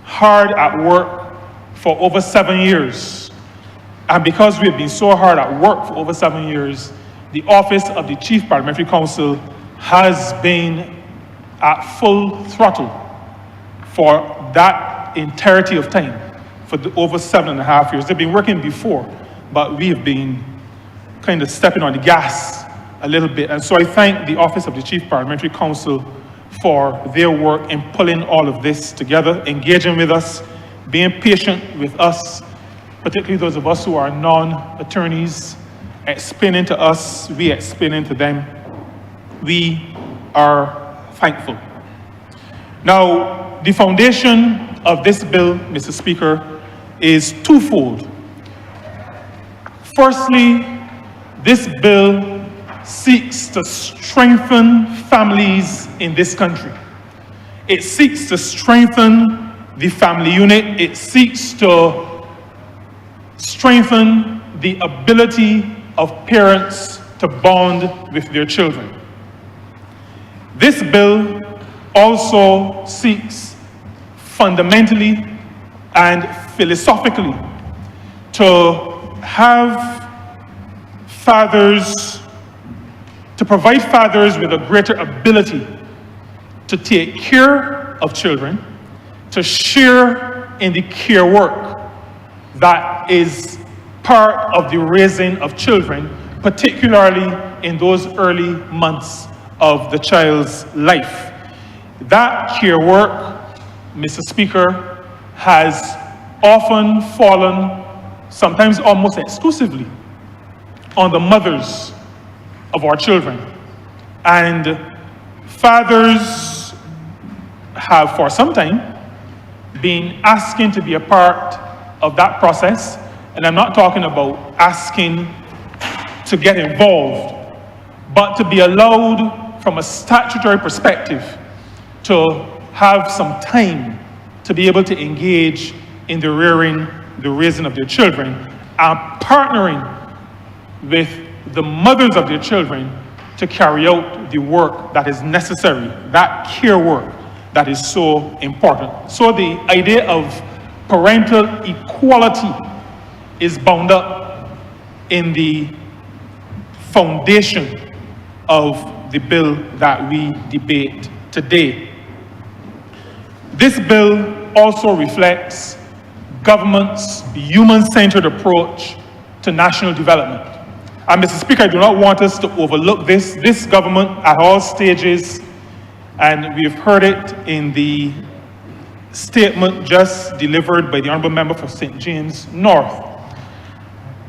hard at work for over 7 years. And because we've been so hard at work for over 7 years, the Office of the Chief Parliamentary Counsel has been at full throttle for that entirety of time, for over 7.5 years. They've been working before, but we have been kind of stepping on the gas a little bit. And so I thank the Office of the Chief Parliamentary Counsel for their work in pulling all of this together, engaging with us, being patient with us, particularly those of us who are non-attorneys, explaining to us, we explaining to them. We are thankful. Now, the foundation of this bill, Mr. Speaker, is twofold. Firstly, this bill seeks to strengthen families in this country. It seeks to strengthen the family unit. It seeks to strengthen the ability of parents to bond with their children. This bill also seeks fundamentally and philosophically to have fathers, to provide fathers with a greater ability to take care of children, to share in the care work that is part of the raising of children, particularly in those early months of the child's life. That care work, Mr. Speaker, has often fallen, sometimes almost exclusively, on the mothers of our children. And fathers have for some time been asking to be a part of that process. And I'm not talking about asking to get involved, but to be allowed from a statutory perspective to have some time to be able to engage in the raising of their children, and partnering with the mothers of their children to carry out the work that is necessary, that care work that is so important. So the idea of parental equality is bound up in the foundation of the bill that we debate today. This bill also reflects government's human-centered approach to national development. And Mr. Speaker, I do not want us to overlook this. This government at all stages, and we've heard it in the statement just delivered by the Honourable Member for St. James North.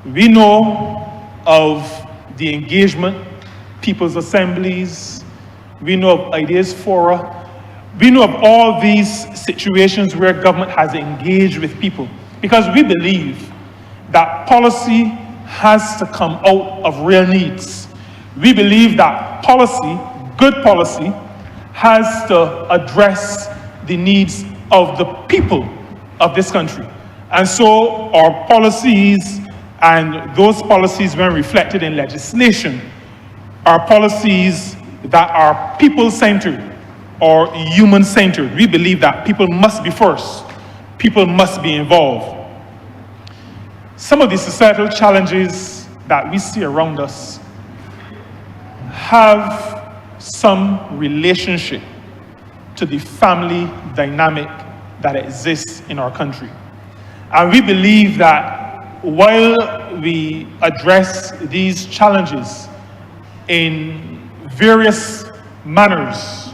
We know of the engagement, people's assemblies, we know of ideas fora, we know of all these situations where government has engaged with people, because we believe that policy has to come out of real needs. We believe that policy, good policy, has to address the needs of the people of this country. And so our policies, and those policies when reflected in legislation, are policies that are people-centered or human-centered. We believe that people must be first. People must be involved. Some of the societal challenges that we see around us have some relationship to the family dynamic that exists in our country. And we believe that while we address these challenges in various manners,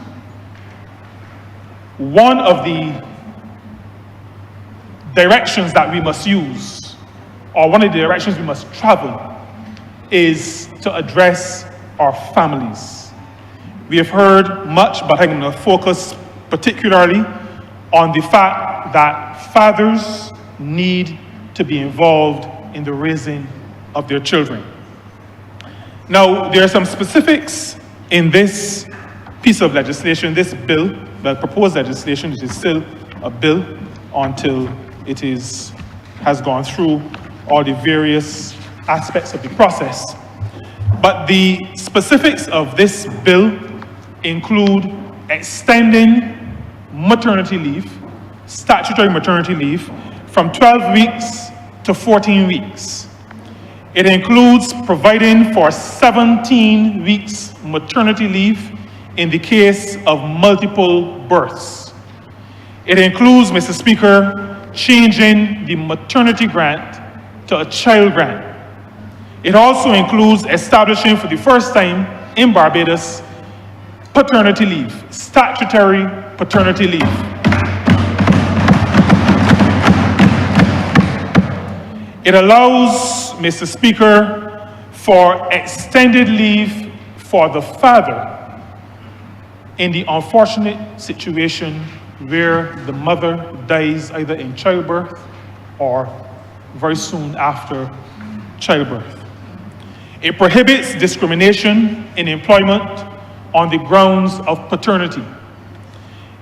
one of the directions that we must use, or one of the directions we must travel, is to address our families. We have heard much, but I'm going to focus particularly on the fact that fathers need to be involved in the raising of their children. Now, there are some specifics in this piece of legislation, this bill, the proposed legislation. It is still a bill until it has gone through all the various aspects of the process. But the specifics of this bill include extending maternity leave, statutory maternity leave, from 12 weeks to 14 weeks. It includes providing for 17 weeks maternity leave in the case of multiple births. It includes, Mr. Speaker, changing the maternity grant to a child grant. It also includes establishing for the first time in Barbados paternity leave, statutory paternity leave. It allows, Mr. Speaker, for extended leave for the father in the unfortunate situation where the mother dies either in childbirth or very soon after childbirth. It prohibits discrimination in employment on the grounds of paternity.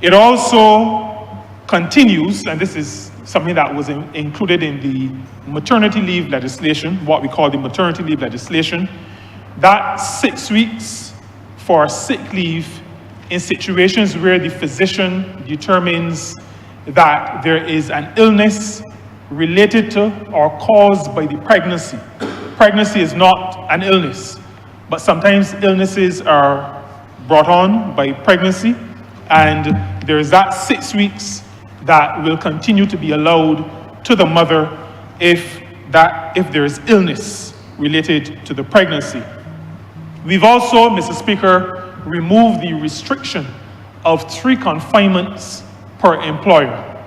It also continues, and this is something that was included in the maternity leave legislation, what we call the maternity leave legislation, that 6 weeks for sick leave in situations where the physician determines that there is an illness related to or caused by the pregnancy. Pregnancy is not an illness, but sometimes illnesses are brought on by pregnancy, and there is that 6 weeks that will continue to be allowed to the mother if there is illness related to the pregnancy. We've also, Mr. Speaker, removed the restriction of 3 confinements per employer.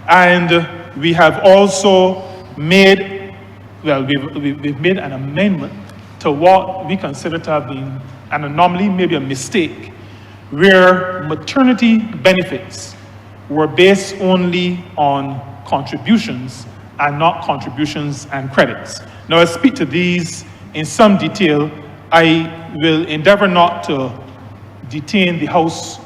And we have also made, we've made an amendment to what we consider to have been an anomaly, maybe a mistake, where maternity benefits were based only on contributions and not contributions and credits. Now, I'll speak to these in some detail. I will endeavor not to detain the House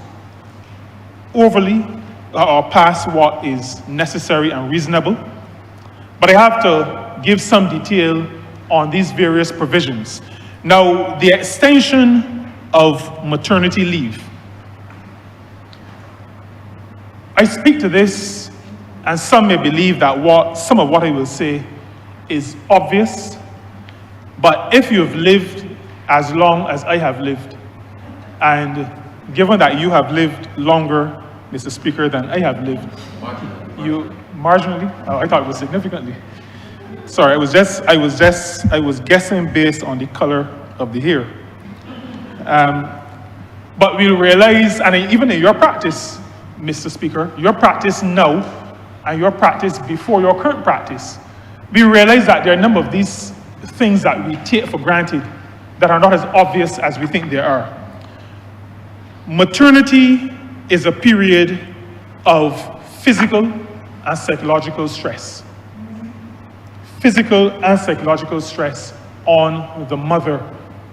overly or past what is necessary and reasonable, but I have to give some detail on these various provisions. Now, the extension of maternity leave. I speak to this, And some may believe that some of what I will say is obvious, but if you've lived as long as I have lived, and given that you have lived longer, Mr. Speaker, than I have lived, you marginally? Oh, I thought it was significantly. Sorry, I was guessing based on the color of the hair. But we realize, and even in your practice, Mr. Speaker, your practice now and your practice before your current practice, we realize that there are a number of these things that we take for granted that are not as obvious as we think they are. Maternity is a period of physical and psychological stress. Physical and psychological stress on the mother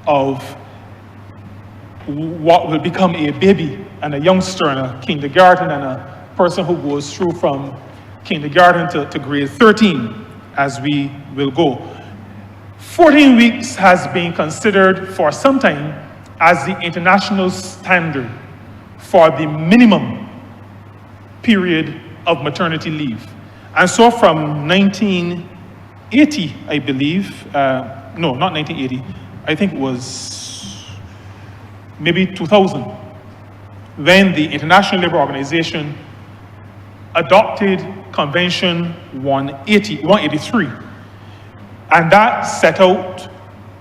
of what will become a baby and a youngster and a kindergarten and a person who goes through from kindergarten to grade 13 as we will go. 14 weeks has been considered for some time as the international standard for the minimum period of maternity leave. And so from 1980, I believe, no, not 1980, I think it was maybe 2000, when the International Labour Organization adopted Convention 183, and that set out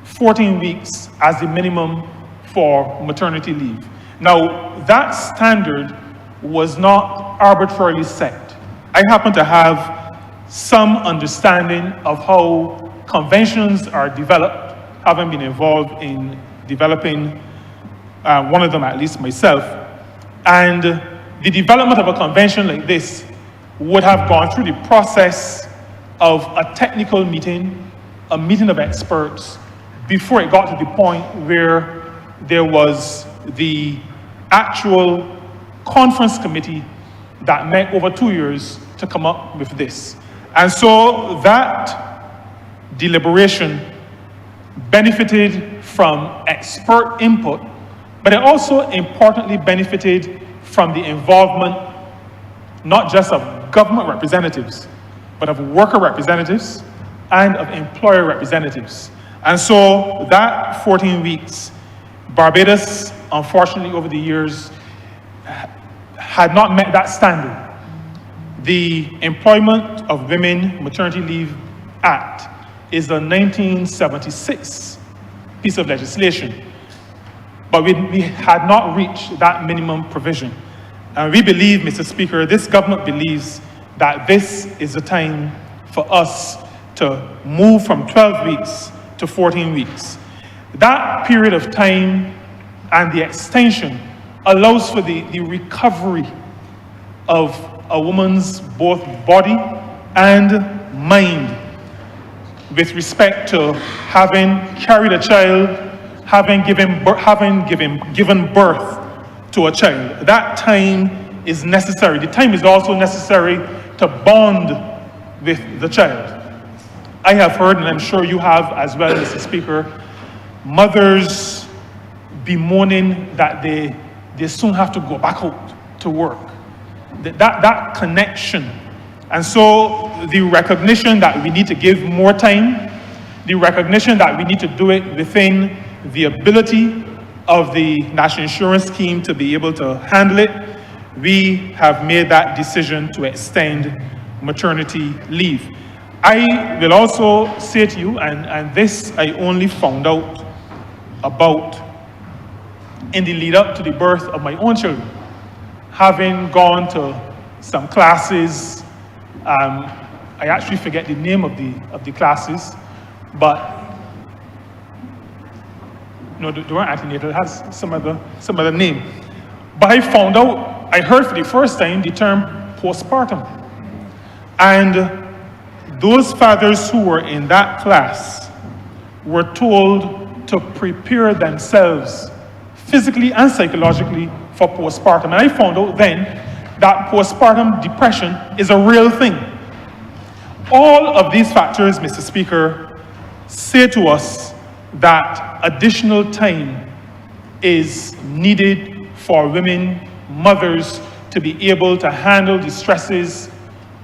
14 weeks as the minimum for maternity leave. Now, that standard was not arbitrarily set. I happen to have some understanding of how conventions are developed, having been involved in developing one of them, at least myself. And the development of a convention like this would have gone through the process of a technical meeting, a meeting of experts, before it got to the point where there was the actual conference committee that met over 2 years to come up with this. And so that deliberation benefited from expert input, but it also importantly benefited from the involvement not just of government representatives, but of worker representatives and of employer representatives. And so that 14 weeks, Barbados, unfortunately, over the years, had not met that standard. The Employment of Women Maternity Leave Act is a 1976 piece of legislation, but we had not reached that minimum provision. And we believe, Mr. Speaker, this government believes that this is the time for us to move from 12 weeks to 14 weeks. That period of time and the extension allows for the recovery of a woman's both body and mind with respect to having carried a child, having given birth to a child. That time is necessary. The time is also necessary to bond with the child. I have heard, and I'm sure you have as well, Mr. Speaker, mothers bemoaning that they soon have to go back out to work. That connection. And so the recognition that we need to give more time, the recognition that we need to do it within the ability of the National Insurance Scheme to be able to handle it, we have made that decision to extend maternity leave. I will also say to you, and this I only found out about in the lead up to the birth of my own children, having gone to some classes. I actually forget the name of the classes, but no, they weren't antenatal. It has some other name. But I found out, I heard for the first time the term postpartum, and those fathers who were in that class were told to prepare themselves physically and psychologically for postpartum. And I found out then that postpartum depression is a real thing. All of these factors, Mr. Speaker, say to us that additional time is needed for women, mothers, to be able to handle the stresses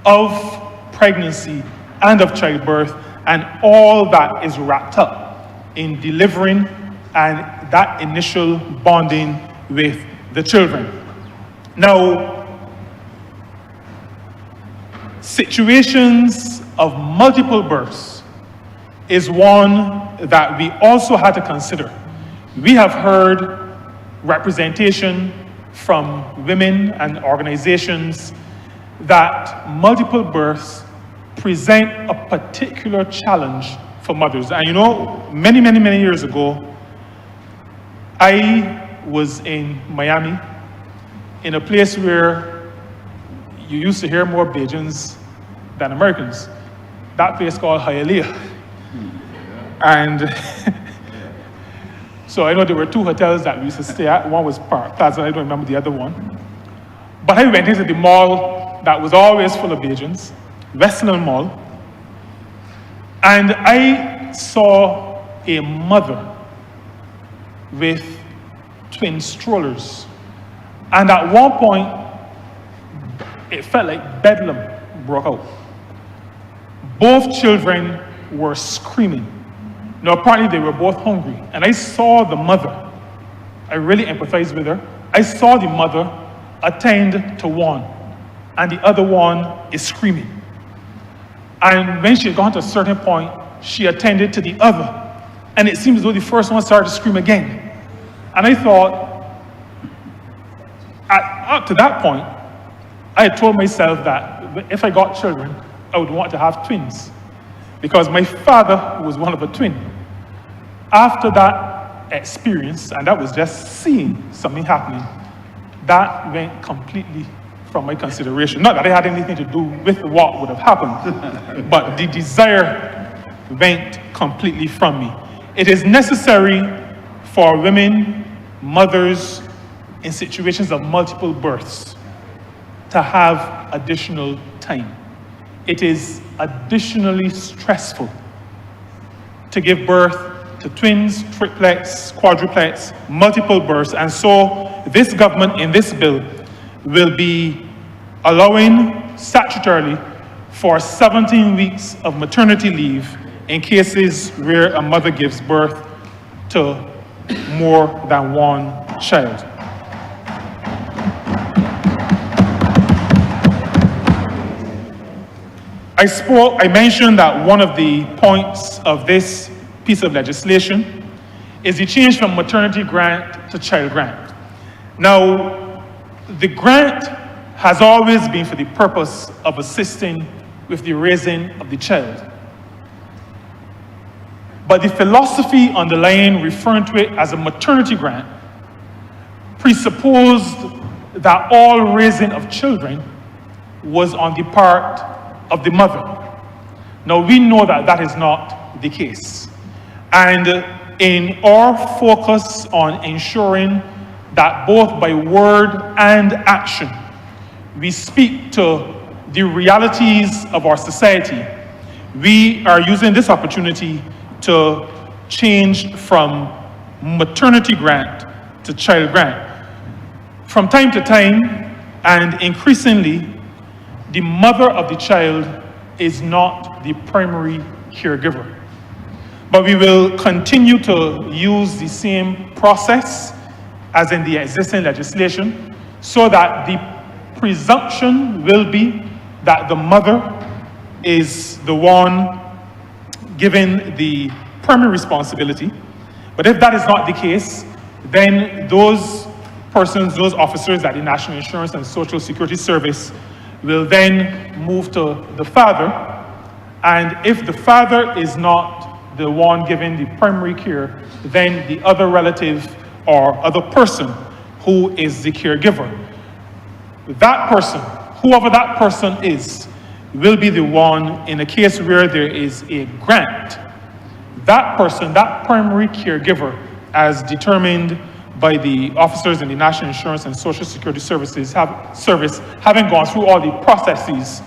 of pregnancy and of childbirth, and all that is wrapped up in delivering and that initial bonding with the children. Now, situations of multiple births is one that we also had to consider. We have heard representation from women and organizations that multiple births present a particular challenge for mothers. And you know, many years ago, I was in Miami, in a place where you used to hear more Bajans than Americans. That place called Hialeah. And so I know there were two hotels that we used to stay at. One was Park Plaza, I don't remember the other one. But I went into the mall that was always full of Bajans, Westland Mall, and I saw a mother with twin strollers. And at one point, it felt like bedlam broke out. Both children were screaming. Now, apparently they were both hungry. And I saw the mother. I really empathized with her. I saw the mother attend to one, and the other one is screaming. And when she had gone to a certain point, she attended to the other. And it seemed as though the first one started to scream again. And I thought, up to that point, I had told myself that if I got children, I would want to have twins, because my father was one of a twin. After that experience, and that was just seeing something happening, that went completely from my consideration. Not that it had anything to do with what would have happened, but the desire went completely from me. It is necessary for women, mothers, in situations of multiple births, to have additional time. It is additionally stressful to give birth to twins, triplets, quadruplets, multiple births, and so this government in this bill will be allowing statutorily for 17 weeks of maternity leave in cases where a mother gives birth to more than one child. I mentioned that one of the points of this piece of legislation is the change from maternity grant to child grant. Now, the grant has always been for the purpose of assisting with the raising of the child. But the philosophy underlying referring to it as a maternity grant presupposed that all raising of children was on the part of the mother. Now, we know that that is not the case. And in our focus on ensuring that both by word and action, we speak to the realities of our society, we are using this opportunity to change from maternity grant to child grant. From time to time, and increasingly, the mother of the child is not the primary caregiver. But we will continue to use the same process as in the existing legislation, so that the presumption will be that the mother is the one given the primary responsibility. But if that is not the case, then those persons, those officers at the National Insurance and Social Security Service will then move to the father. And if the father is not the one giving the primary care, then the other relative or other person who is the caregiver. That person, whoever that person is, will be the one in a case where there is a grant. That person, that primary caregiver, as determined by the officers in the National Insurance and Social Security Services having gone through all the processes,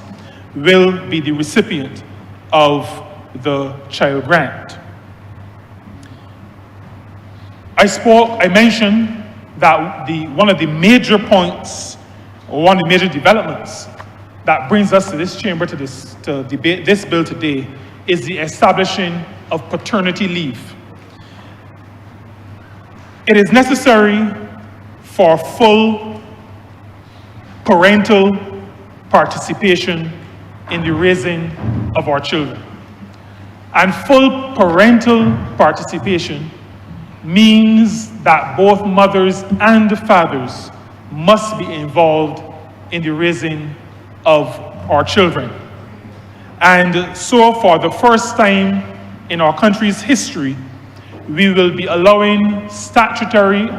will be the recipient of the child grant. I mentioned that one of the major points, or one of the major developments that brings us to this chamber to debate this bill today is the establishing of paternity leave. It is necessary for full parental participation in the raising of our children. And full parental participation means that both mothers and fathers must be involved in the raising of our children. And so for the first time in our country's history, we will be allowing statutory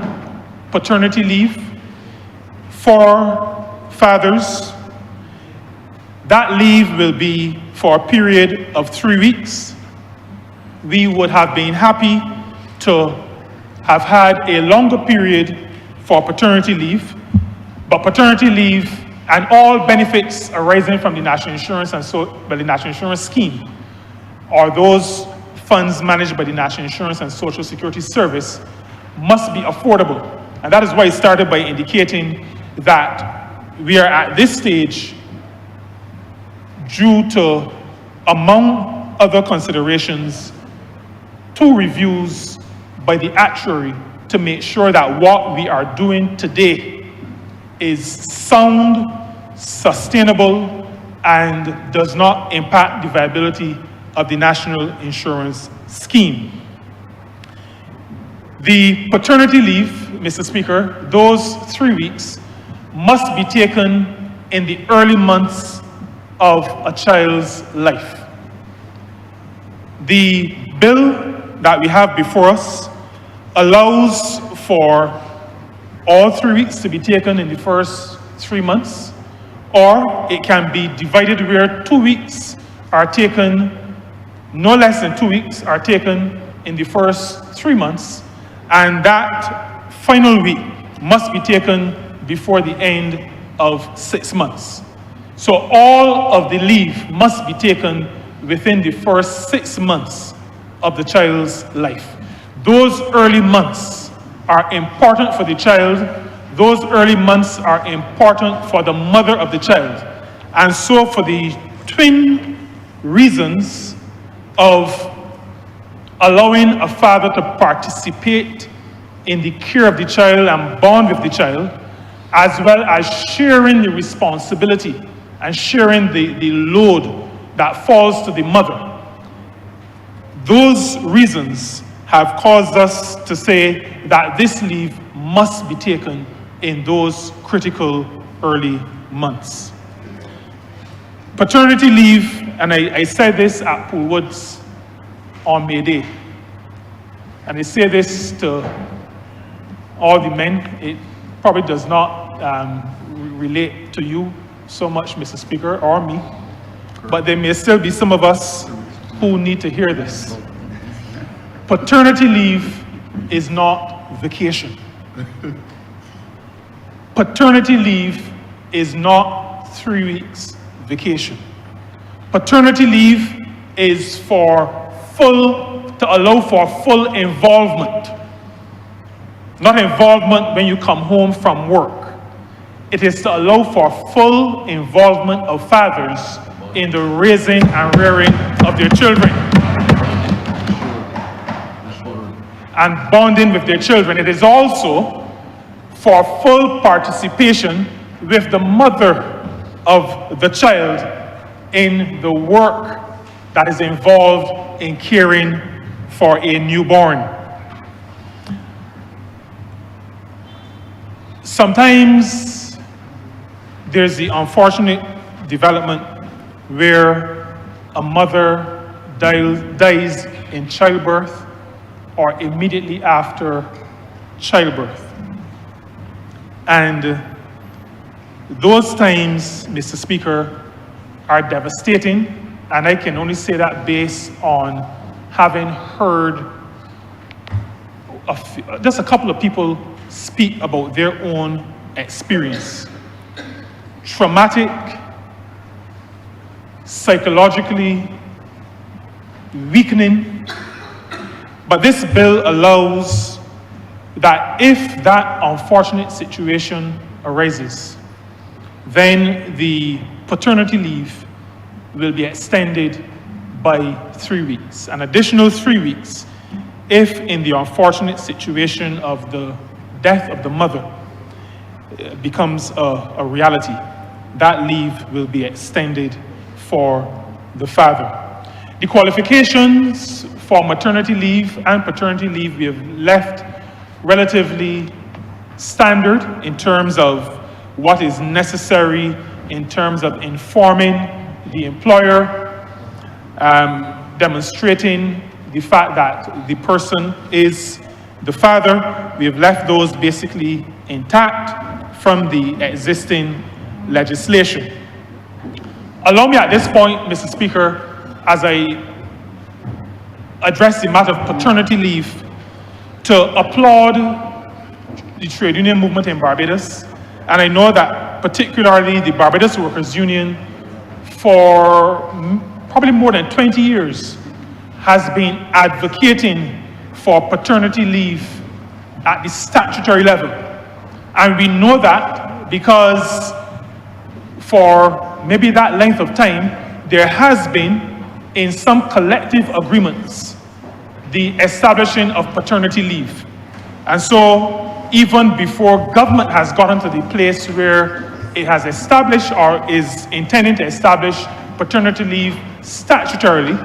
paternity leave for fathers. That leave will be for a period of 3 weeks. We would have been happy to have had a longer period for paternity leave, but paternity leave and all benefits arising from the National Insurance the National Insurance Scheme, or those funds managed by the National Insurance and Social Security Service, must be affordable. And that is why it started by indicating that we are at this stage due to, among other considerations, 2 reviews by the actuary to make sure that what we are doing today is sound, sustainable, and does not impact the viability of the National Insurance Scheme. The paternity leave, Mr. Speaker, those 3 weeks must be taken in the early months of a child's life. The bill that we have before us allows for all 3 weeks to be taken in the first 3 months, or it can be divided where 2 weeks are taken, no less than 2 weeks are taken in the first 3 months, and that final week must be taken before the end of 6 months. So all of the leave must be taken within the first 6 months of the child's life. Those early months are important for the child. Those early months are important for the mother of the child. And so for the twin reasons of allowing a father to participate in the care of the child and bond with the child, as well as sharing the responsibility and sharing the load that falls to the mother, those reasons have caused us to say that this leave must be taken in those critical early months. Paternity leave, and I said this at Pool Woods on May Day, and I say this to all the men. It probably does not relate to you so much, Mr. Speaker, or me, but there may still be some of us who need to hear this. Paternity leave is not vacation. Paternity leave is not 3 weeks vacation. Paternity leave is to allow for full involvement. Not involvement when you come home from work. It is to allow for full involvement of fathers in the raising and rearing of their children and bonding with their children. It is also for full participation with the mother of the child in the work that is involved in caring for a newborn. Sometimes there's the unfortunate development where a mother dies in childbirth or immediately after childbirth. And those times, Mr. Speaker, are devastating, and I can only say that based on having heard just a couple of people speak about their own experience. Traumatic, psychologically weakening, but this bill allows that if that unfortunate situation arises, then the paternity leave will be extended by 3 weeks, an additional 3 weeks if in the unfortunate situation of the death of the mother becomes a reality. That leave will be extended for the father. The qualifications for maternity leave and paternity leave we have left relatively standard in terms of what is necessary in terms of informing the employer, demonstrating the fact that the person is the father. We have left those basically intact from the existing legislation. Allow me at this point, Mr. Speaker, as I address the matter of paternity leave, to applaud the trade union movement in Barbados. And I know that particularly the Barbados Workers Union for probably more than 20 years has been advocating for paternity leave at the statutory level. And we know that because for maybe that length of time, there has been, in some collective agreements, the establishing of paternity leave. And so even before government has gotten to the place where it has established or is intending to establish paternity leave statutorily,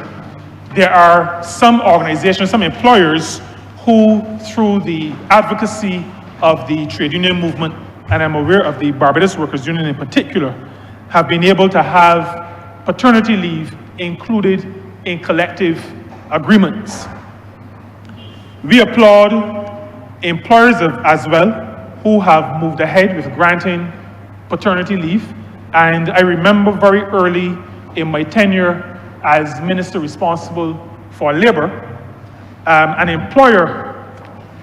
there are some organizations, some employers who, through the advocacy of the trade union movement, and I'm aware of the Barbados Workers Union in particular, have been able to have paternity leave included in collective agreements. We applaud employers as well who have moved ahead with granting paternity leave. And I remember very early in my tenure as minister responsible for labor, an employer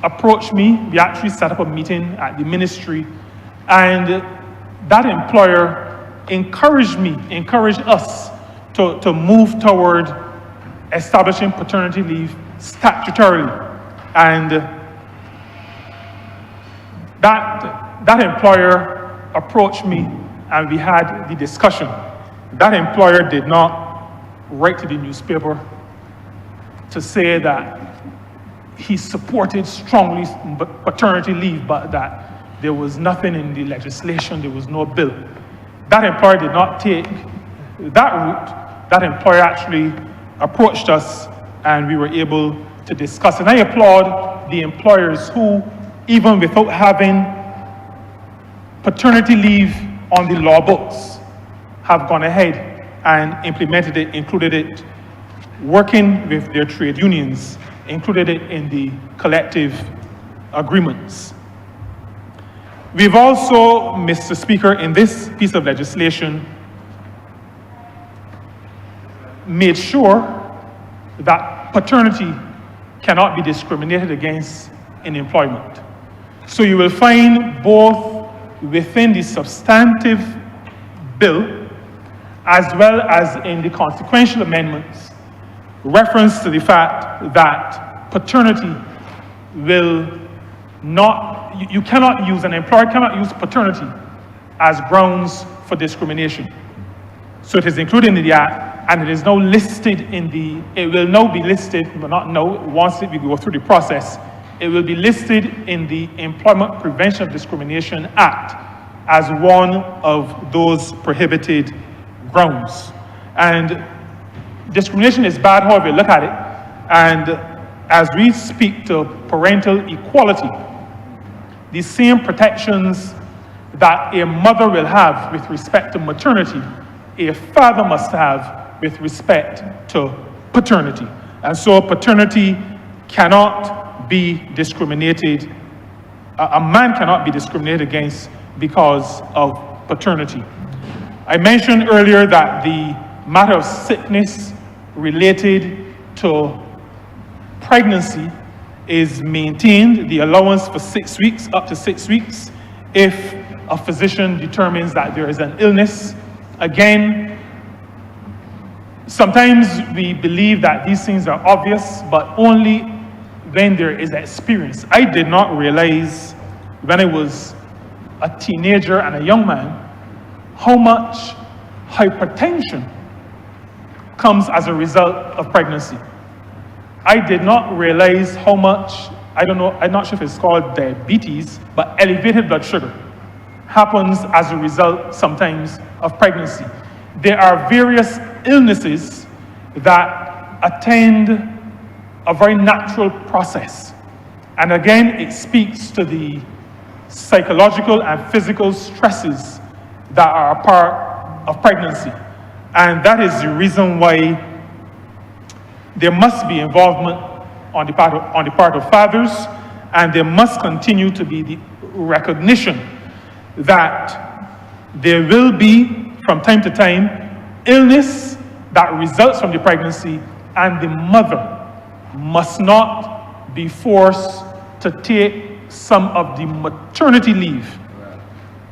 approached me. We actually set up a meeting at the ministry, and that employer encouraged us to move toward establishing paternity leave statutorily. And that employer approached me and we had the discussion. That employer did not write to the newspaper to say that he supported strongly paternity leave, but that there was nothing in the legislation, there was no bill. That employer did not take that route. That employer actually approached us and we were able to discuss. And I applaud the employers who, even without having paternity leave on the law books, have gone ahead and implemented it, included it, working with their trade unions, included it in the collective agreements. We've also, Mr. Speaker, in this piece of legislation, made sure that paternity cannot be discriminated against in employment. So you will find both within the substantive bill as well as in the consequential amendments reference to the fact that paternity will not, you cannot use, an employer cannot use paternity as grounds for discrimination. So it is included in the Act, and it is now listed in the, it will now be listed, but not now, once we go through the process, it will be listed in the Employment Prevention of Discrimination Act as one of those prohibited grounds. And discrimination is bad however you look at it. And as we speak to parental equality, the same protections that a mother will have with respect to maternity, a father must have with respect to paternity. And so paternity cannot be discriminated, a man cannot be discriminated against because of paternity. I mentioned earlier that the matter of sickness related to pregnancy is maintained, the allowance for 6 weeks, up to 6 weeks, if a physician determines that there is an illness. Again, sometimes we believe that these things are obvious, but only when there is experience. I did not realize when I was a teenager and a young man how much hypertension comes as a result of pregnancy. I did not realize how much, I'm not sure if it's called diabetes, but elevated blood sugar happens as a result sometimes of pregnancy. There are various illnesses that attend a very natural process. And again, it speaks to the psychological and physical stresses that are a part of pregnancy. And that is the reason why there must be involvement on the part of fathers, and there must continue to be the recognition that there will be, from time to time, illness that results from the pregnancy, and the mother must not be forced to take some of the maternity leave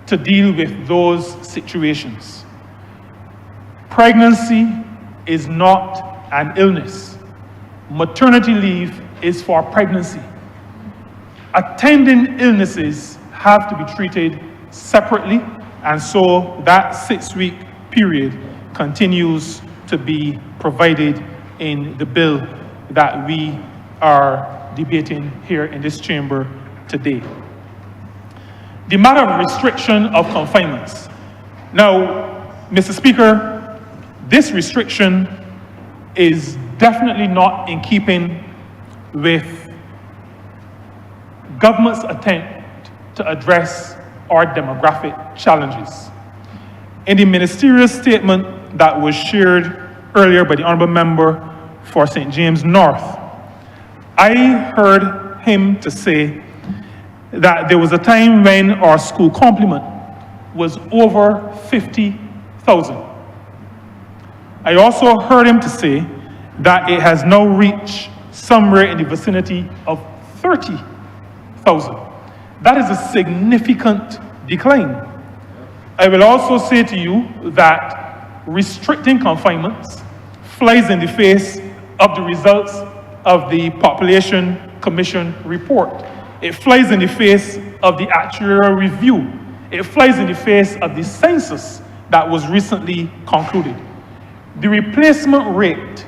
to deal with those situations. Pregnancy is not an illness. Maternity leave is for pregnancy. Attending illnesses have to be treated separately, and so that 6-week period continues to be provided in the bill that we are debating here in this chamber today. The matter of restriction of confinements. Now, Mr. Speaker, this restriction is definitely not in keeping with government's attempt to address our demographic challenges. In the ministerial statement that was shared earlier by the Honourable Member for St. James North, I heard him to say that there was a time when our school complement was over 50,000. I also heard him to say that it has now reached somewhere in the vicinity of 30,000. That is a significant decline. I will also say to you that restricting confinements flies in the face of the results of the Population Commission report. It flies in the face of the actuarial review. It flies in the face of the census that was recently concluded. The replacement rate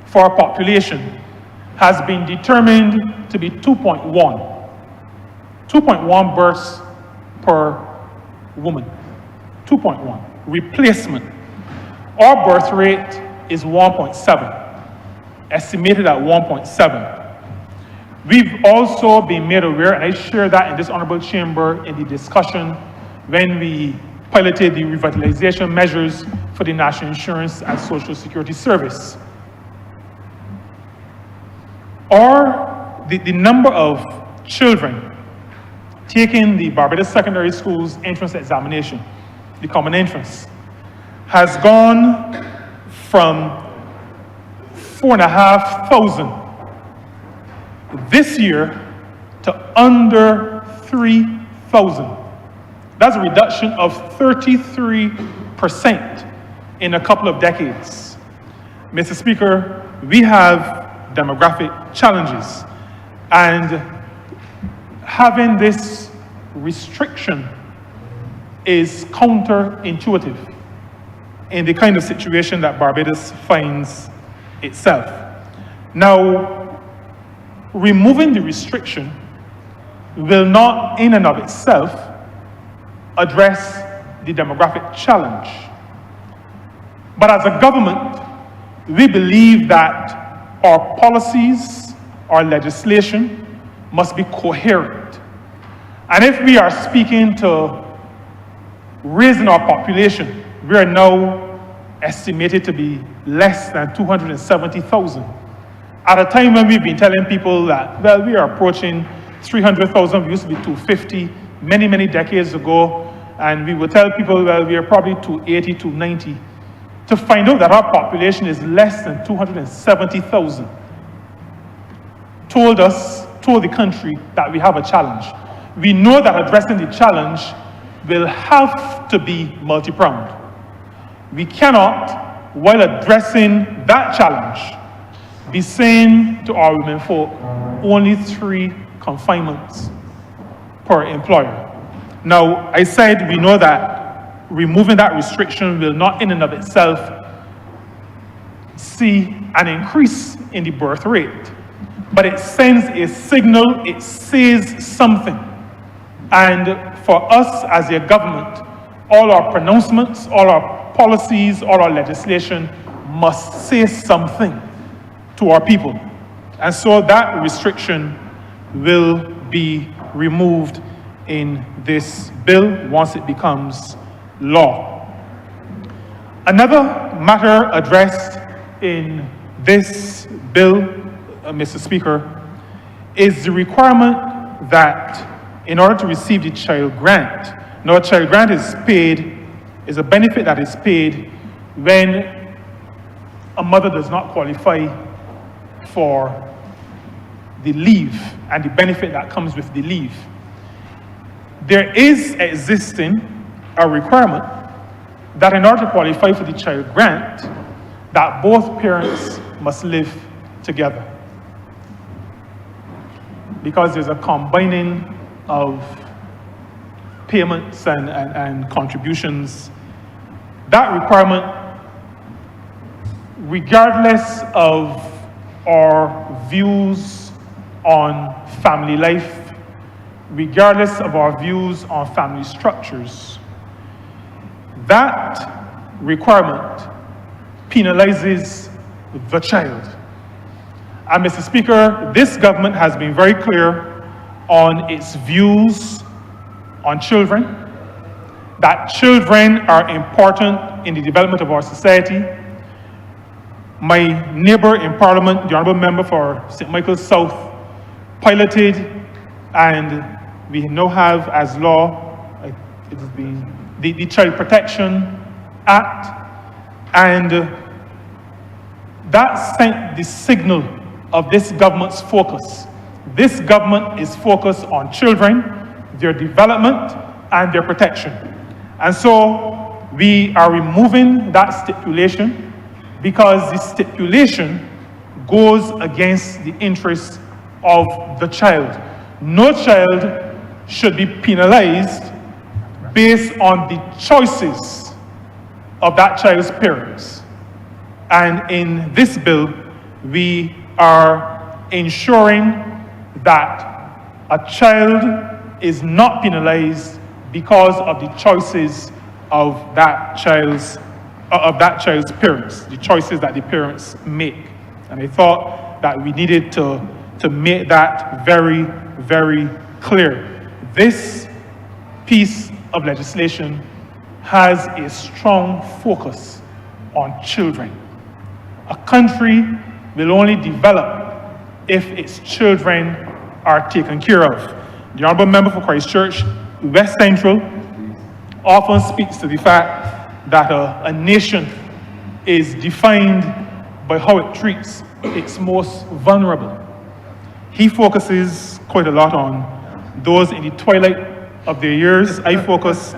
for our population has been determined to be 2.1. 2.1 births per woman. 2.1. Replacement. Our birth rate is 1.7. Estimated at 1.7. We've also been made aware, and I share that in this honorable chamber in the discussion when we piloted the revitalization measures for the National Insurance and Social Security Service. The number of children taking the Barbados Secondary School's entrance examination, the common entrance, has gone from 4,500 this year to under 3,000. That's a reduction of 33% in a couple of decades. Mr. Speaker, we have demographic challenges, and having this restriction is counterintuitive in the kind of situation that Barbados finds itself. Now, removing the restriction will not in and of itself address the demographic challenge. But as a government, we believe that our policies, our legislation must be coherent. And if we are speaking to raising our population, we are now estimated to be less than 270,000. At a time when we've been telling people that, well, we are approaching 300,000, we used to be 250 many, many decades ago, and we would tell people, well, we are probably 280, 290, to find out that our population is less than 270,000, told the country that we have a challenge. We know that addressing the challenge will have to be multi-pronged. We cannot, while addressing that challenge, be saying to our women folk, only 3 confinements per employer. Now, I said we know that removing that restriction will not in and of itself see an increase in the birth rate, but it sends a signal, it says something. And for us as a government, all our pronouncements, all our policies, all our legislation must say something to our people. And so that restriction will be removed in this bill once it becomes law. Another matter addressed in this bill, Mr. Speaker, is the requirement that in order to receive the child grant, now a child grant is a benefit that is paid when a mother does not qualify for the leave and the benefit that comes with the leave. There is existing a requirement that in order to qualify for the child grant, that both parents must live together, because there's a combining of payments and contributions. That requirement, regardless of our views on family life, regardless of our views on family structures, that requirement penalizes the child. And Mr. Speaker, this government has been very clear on its views on children, that children are important in the development of our society. My neighbor in Parliament, the Honourable Member for St. Michael's South, piloted, and we now have as law, it has been the Child Protection Act, and that sent the signal of this government's focus. This government is focused on children, their development, and their protection. And so we are removing that stipulation because the stipulation goes against the interests of the child. No child should be penalized based on the choices of that child's parents. And in this bill, we are ensuring that a child is not penalized because of the choices of that child's parents, the choices that the parents make. And I thought that we needed to make that very, very clear. This piece of legislation has a strong focus on children. A country will only develop if its children are taken care of. The Honourable Member for Christchurch, West Central, often speaks to the fact that a nation is defined by how it treats its most vulnerable. He focuses quite a lot on those in the twilight of their years. I focus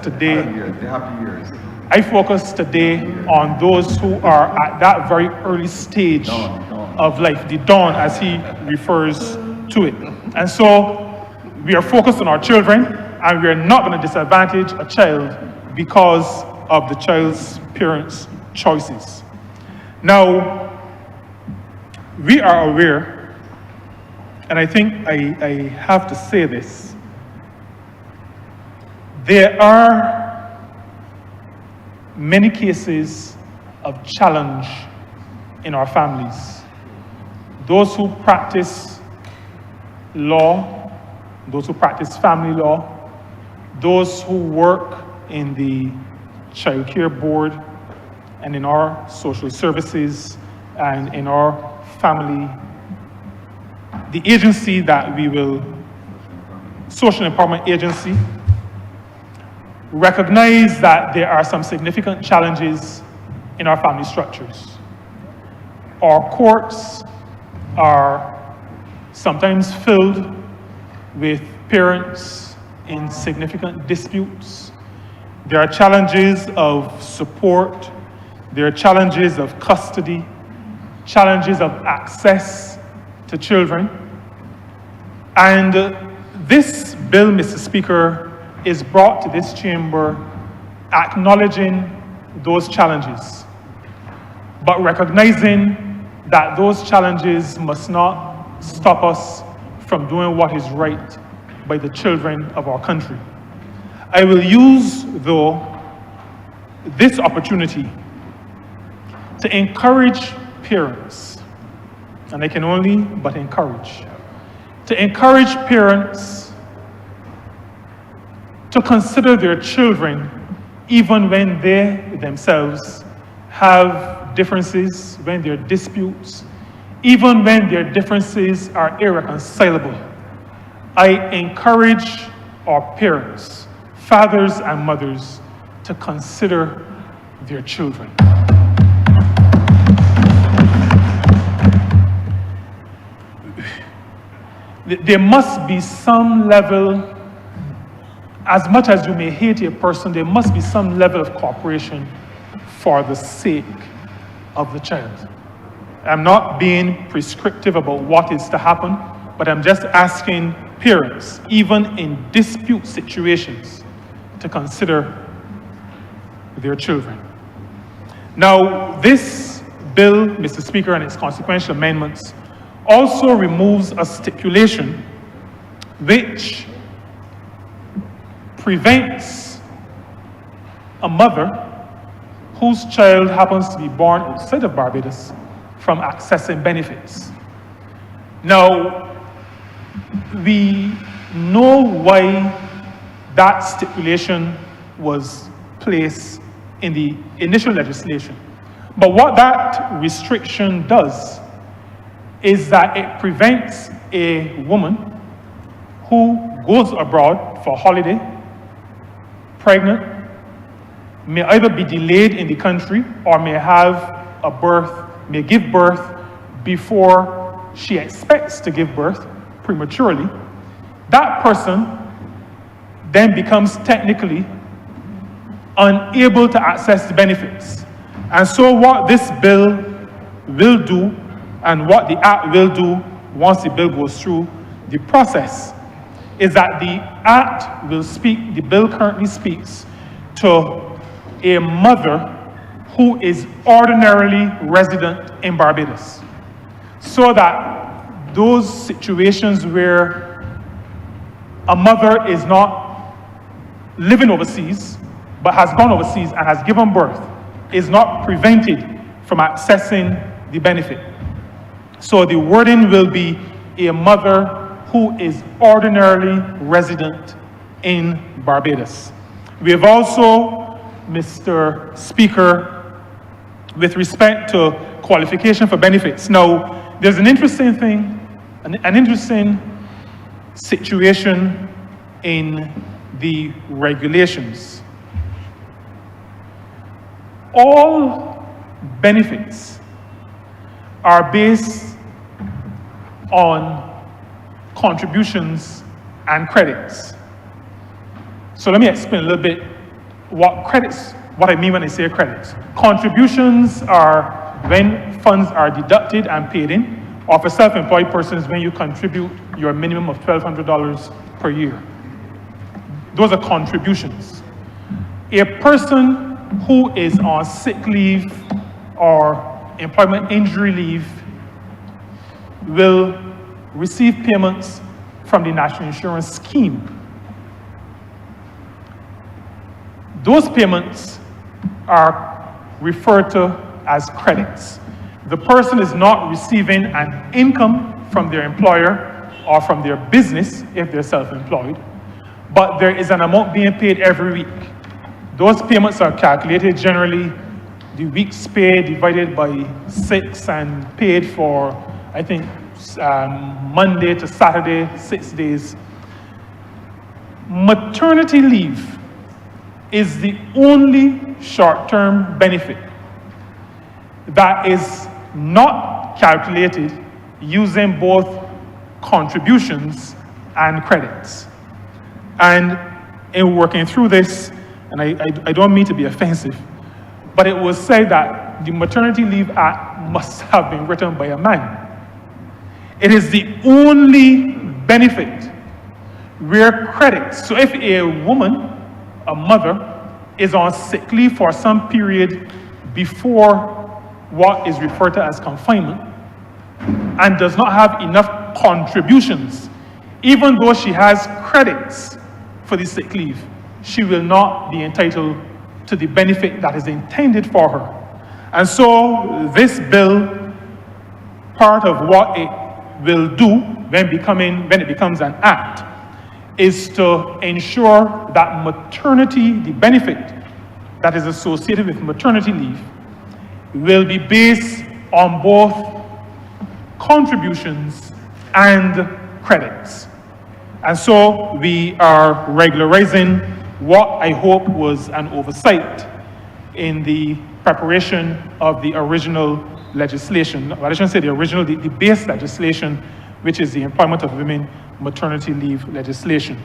today on those who are at that very early stage of life, the dawn as he refers to it. And so we are focused on our children, and we are not going to disadvantage a child because of the child's parents' choices. Now, we are aware, and I think I have to say this, there are many cases of challenge in our families. Those who practice law, those who practice family law, those who work in the child care board and in our social services and in our family, the agency that we will, social empowerment agency, recognize that there are some significant challenges in our family structures. Our courts are sometimes filled with parents in significant disputes. There are challenges of support, there are challenges of custody, challenges of access to children. And this bill, Mr. Speaker, is brought to this chamber acknowledging those challenges, but recognizing that those challenges must not stop us from doing what is right by the children of our country. I will use, though, this opportunity to encourage parents, and I can only but encourage, to encourage parents to consider their children even when they themselves have differences, when there are disputes, even when their differences are irreconcilable. I encourage our parents, fathers and mothers, to consider their children. There must be some level, as much as you may hate a person, there must be some level of cooperation for the sake of the child. I'm not being prescriptive about what is to happen, but I'm just asking parents, even in dispute situations, to consider their children. Now, this bill, Mr. Speaker, and its consequential amendments also removes a stipulation which prevents a mother whose child happens to be born outside of Barbados from accessing benefits. Now, we know why that stipulation was placed in the initial legislation. But what that restriction does is that it prevents a woman who goes abroad for holiday, pregnant, may either be delayed in the country or may have a birth, may give birth before she expects to give birth prematurely. That person then becomes technically unable to access the benefits. And so what this bill will do, and what the Act will do once the bill goes through the process, is that the Act will speak, the bill currently speaks to a mother who is ordinarily resident in Barbados, so that those situations where a mother is not living overseas, but has gone overseas and has given birth, is not prevented from accessing the benefit. So the wording will be a mother who is ordinarily resident in Barbados. We have also, Mr. Speaker, with respect to qualification for benefits. Now, there's an interesting thing, an interesting situation in the regulations. All benefits are based on contributions and credits. So let me explain a little bit what I mean when I say credits. Contributions are when funds are deducted and paid in, or for self-employed persons when you contribute your minimum of $1,200 per year. Those are contributions. A person who is on sick leave or employment injury leave will receive payments from the National Insurance Scheme. Those payments are referred to as credits. The person is not receiving an income from their employer or from their business if they're self-employed, but there is an amount being paid every week. Those payments are calculated generally the week's pay divided by 6 and paid for, I think, Monday to Saturday, 6 days. Maternity leave is the only short-term benefit that is not calculated using both contributions and credits. And in working through this, and I don't mean to be offensive, but it was said that the Maternity Leave Act must have been written by a man. It is the only benefit where credits, so if a woman, a mother, is on sick leave for some period before what is referred to as confinement and does not have enough contributions, even though she has credits for the sick leave, she will not be entitled to the benefit that is intended for her. And so this bill, part of what it will do when it becomes an act, is to ensure that maternity, the benefit that is associated with maternity leave, will be based on both contributions and credits. And so we are regularizing what I hope was an oversight in the preparation of the original legislation. Well, I shouldn't say the original, the base legislation, which is the Employment of Women Maternity Leave legislation.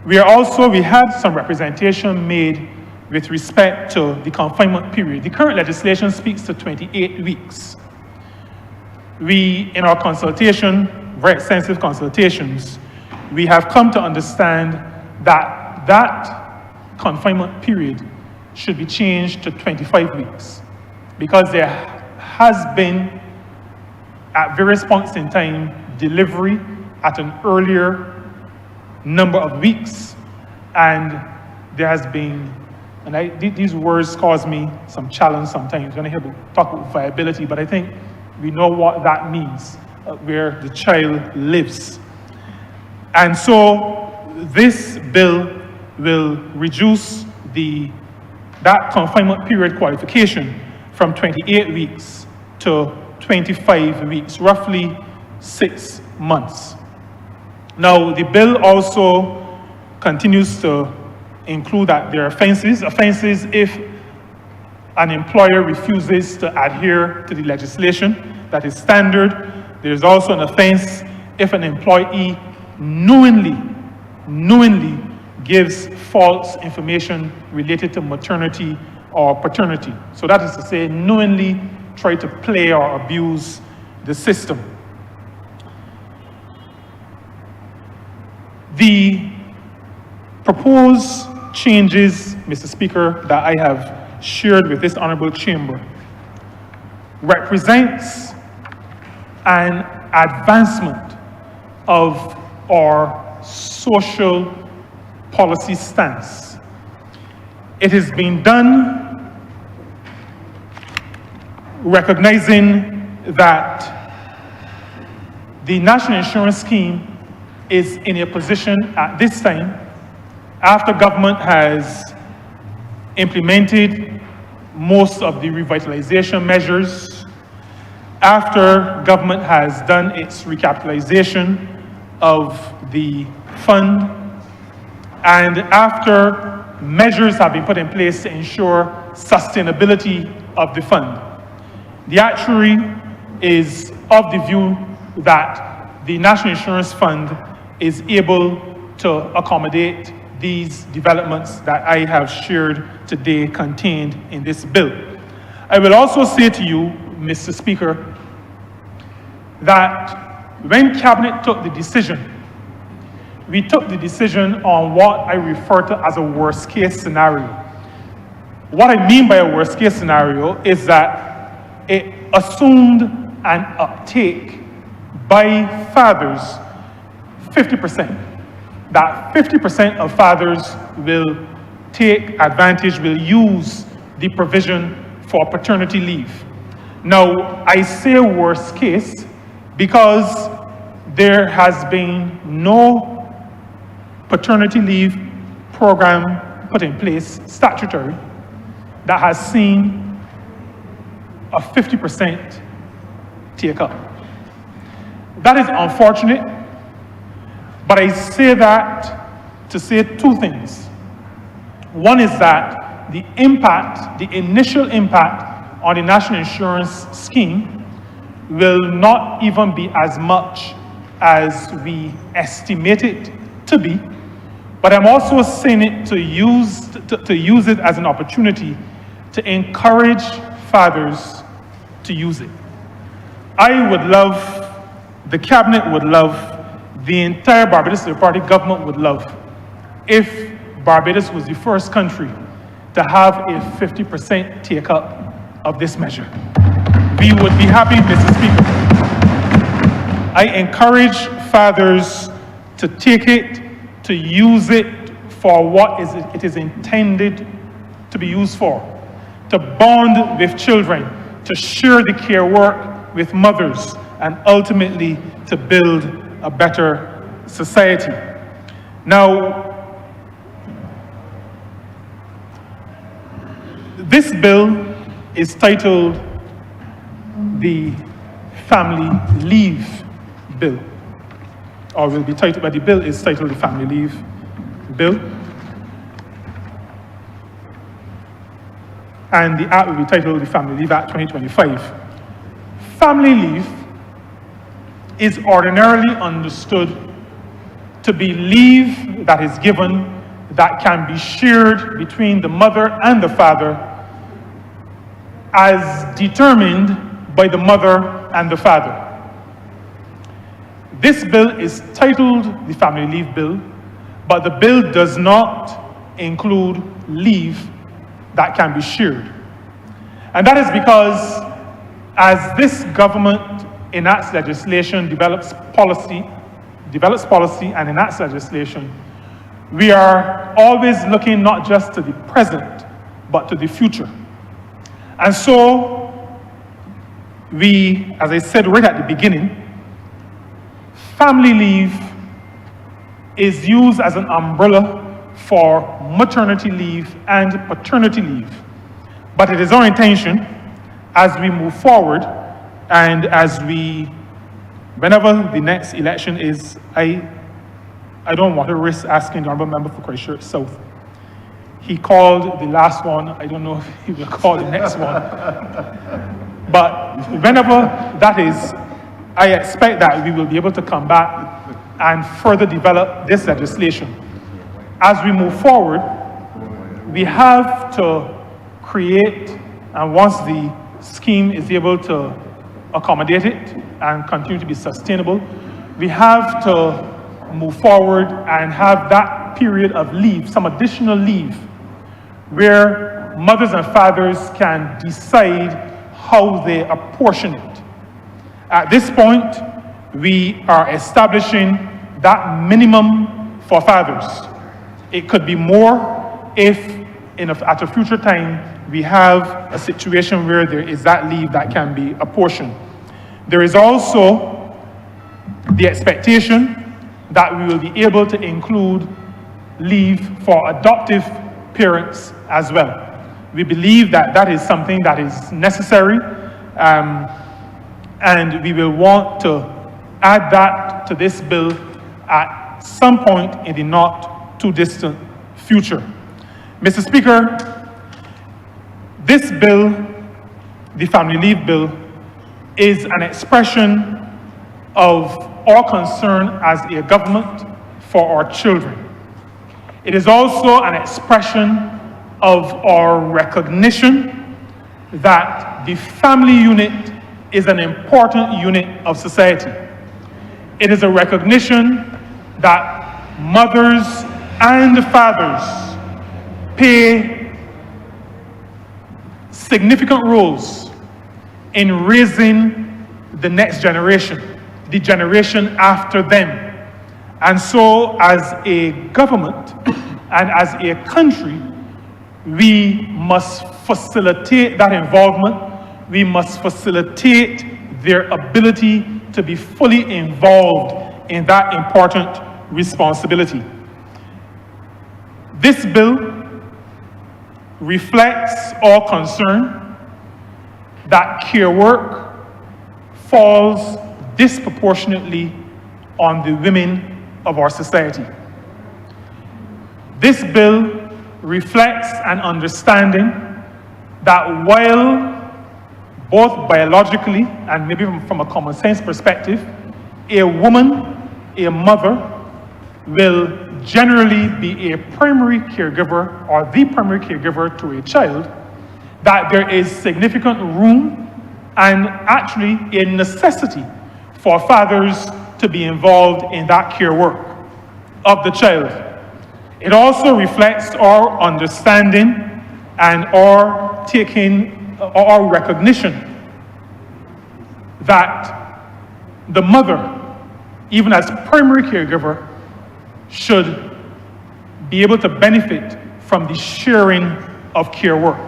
We had some representation made with respect to the confinement period. The current legislation speaks to 28 weeks. We, in our consultation, very extensive consultations, we have come to understand that that confinement period should be changed to 25 weeks because there has been, at various points in time, delivery at an earlier number of weeks, and there has been, and these words cause me some challenge sometimes when I hear talk about viability, but I think we know what that means, where the child lives. And so this bill will reduce that confinement period qualification from 28 weeks to 25 weeks, roughly 6 months. Now, the bill also continues to include that there are offenses if an employer refuses to adhere to the legislation that is standard. There's also an offense if an employee knowingly gives false information related to maternity or paternity. So that is to say, knowingly try to play or abuse the system. The proposed changes, Mr. Speaker, that I have shared with this honorable chamber represents an advancement of our social policy stance. It has been done recognizing that the National Insurance Scheme is in a position at this time, after government has implemented most of the revitalization measures, after government has done its recapitalization of the fund, and after measures have been put in place to ensure sustainability of the fund. The actuary is of the view that the National Insurance Fund is able to accommodate these developments that I have shared today contained in this bill. I will also say to you, Mr. Speaker, that when Cabinet took the decision, we took the decision on what I refer to as a worst case scenario. What I mean by a worst case scenario is that it assumed an uptake by fathers 50%. That 50% of fathers will take advantage, will use the provision for paternity leave. Now, I say worst case because there has been no paternity leave program put in place, statutory, that has seen a 50% take up. That is unfortunate, but I say that to say two things. One is that the impact, the initial impact on the National Insurance Scheme will not even be as much as we estimate it to be, but I'm also saying it to use it as an opportunity to encourage fathers to use it. I would love, the Cabinet would love, the entire Barbados Party government would love if Barbados was the first country to have a 50% take-up of this measure. We would be happy, Mr. Speaker. I encourage fathers to take it, to use it for what it is intended to be used for, to bond with children, to share the care work with mothers, and ultimately to build a better society. Now, this bill is titled the Family Leave Bill, or will be titled, but the bill is titled the Family Leave Bill. And the act will be titled the Family Leave Act 2025. Family leave is ordinarily understood to be leave that is given that can be shared between the mother and the father as determined by the mother and the father. This bill is titled the Family Leave Bill, but the bill does not include leave that can be shared. And that is because as this government enacts legislation, develops policy and enacts legislation, we are always looking not just to the present, but to the future. And so we, as I said right at the beginning, family leave is used as an umbrella for maternity leave and paternity leave. But it is our intention as we move forward and as whenever the next election is, I don't want to risk asking the Honourable Member for Christchurch South. He called the last one, I don't know if he will call the next one. But whenever that is, I expect that we will be able to come back and further develop this legislation. As we move forward, we have to create, and once the scheme is able to accommodate it and continue to be sustainable, we have to move forward and have that period of leave, some additional leave, where mothers and fathers can decide how they apportion it. At this point, we are establishing that minimum for fathers. It could be more if at a future time we have a situation where there is that leave that can be apportioned. There is also the expectation that we will be able to include leave for adoptive parents as well. We believe that that is something that is necessary, and we will want to add that to this bill at some point in the not too distant future. Mr. Speaker, this bill, the Family Leave Bill, is an expression of our concern as a government for our children. It is also an expression of our recognition that the family unit is an important unit of society. It is a recognition that mothers and fathers play significant roles in raising the next generation, the generation after them. And so as a government and as a country, we must facilitate that involvement. We must facilitate their ability to be fully involved in that important responsibility. This bill reflects our concern that care work falls disproportionately on the women of our society. This bill reflects an understanding that while both biologically and maybe from a common sense perspective, a woman, a mother, will generally be a primary caregiver or the primary caregiver to a child, that there is significant room and actually a necessity for fathers to be involved in that care work of the child. It also reflects our understanding and our our recognition that the mother, even as primary caregiver, should be able to benefit from the sharing of care work.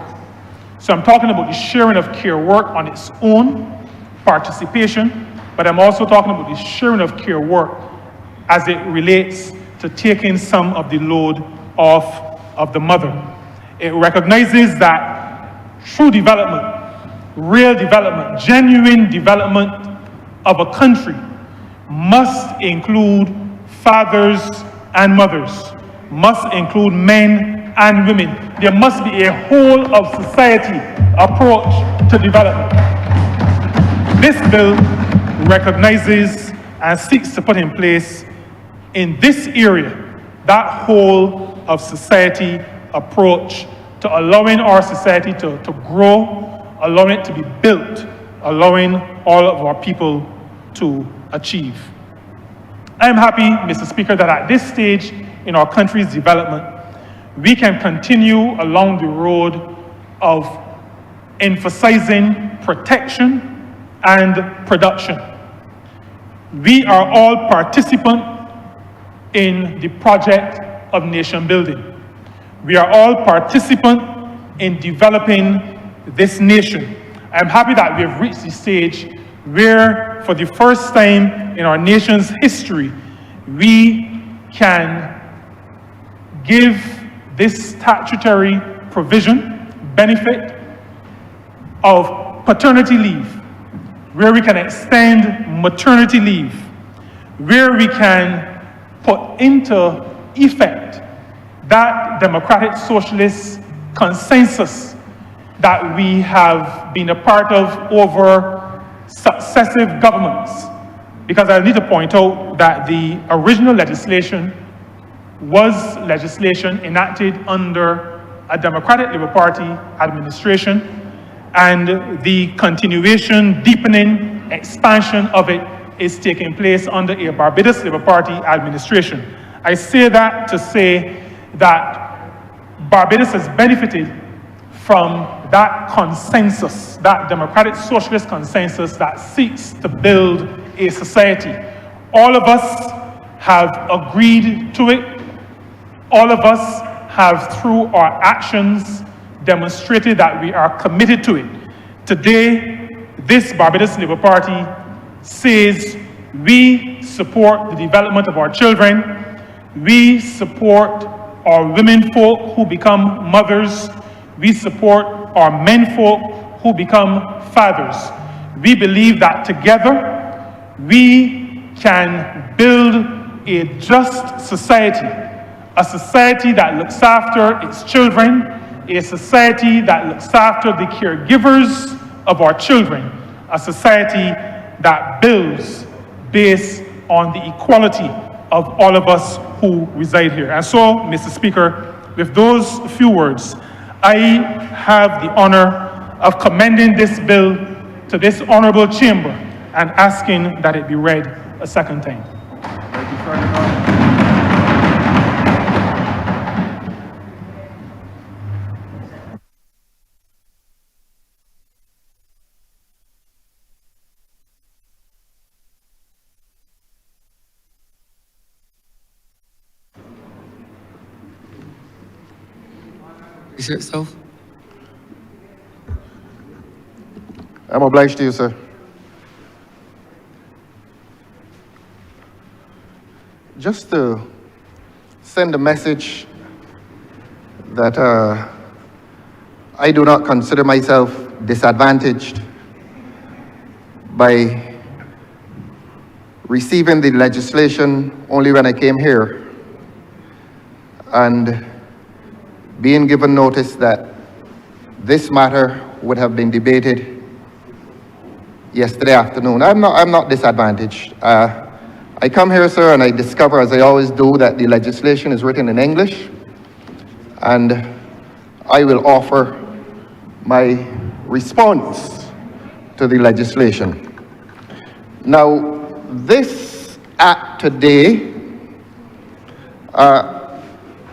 So I'm talking about the sharing of care work on its own, participation, but I'm also talking about the sharing of care work as it relates to taking some of the load off of the mother. It recognizes that true development, real development, genuine development of a country must include fathers and mothers, must include men and women. There must be a whole of society approach to development. This bill recognizes and seeks to put in place in this area that whole of society approach to allowing our society to grow, allowing it to be built, allowing all of our people to achieve. I am happy, Mr. Speaker, that at this stage in our country's development, we can continue along the road of emphasizing protection and production. We are all participants in the project of nation building. We are all participants in developing this nation. I'm happy that we have reached the stage where, for the first time in our nation's history, we can give this statutory provision, benefit of paternity leave, where we can extend maternity leave, where we can put into effect that democratic socialist consensus that we have been a part of over successive governments. Because I need to point out that the original legislation was legislation enacted under a Democratic Labour Party administration, and the continuation, deepening, expansion of it is taking place under a Barbados Labour Party administration. I say that to say that Barbados has benefited from that consensus, that democratic socialist consensus that seeks to build a society. All of us have agreed to it. All of us have, through our actions, demonstrated that we are committed to it. Today, this Barbados Labour Party says we support the development of our children, we support our women folk who become mothers, we support our men folk who become fathers. We believe that together we can build a just society, a society that looks after its children, a society that looks after the caregivers of our children, a society that builds based on the equality of all of us who reside here. And so, Mr. Speaker, with those few words, I have the honor of commending this bill to this honourable chamber and asking that it be read a second time. Thank you, Ferdinand. Yourself. I'm obliged to you, sir. Just to send a message that I do not consider myself disadvantaged by receiving the legislation only when I came here and being given notice that this matter would have been debated yesterday afternoon. I'm not disadvantaged. I come here, sir, and I discover, as I always do, that the legislation is written in English, and I will offer my response to the legislation. Now, this act today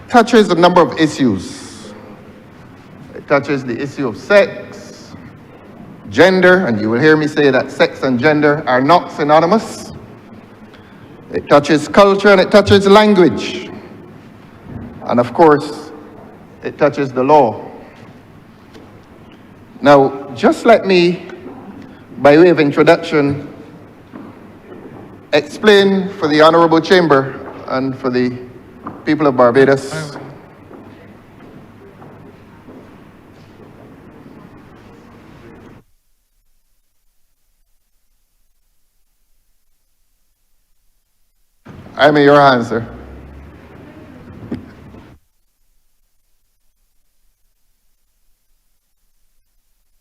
touches a number of issues. It touches the issue of sex, gender, and you will hear me say that sex and gender are not synonymous. It touches culture and it touches language. And of course, it touches the law. Now, just let me, by way of introduction, explain for the Honourable Chamber and for the people of Barbados I'm in your hands, sir.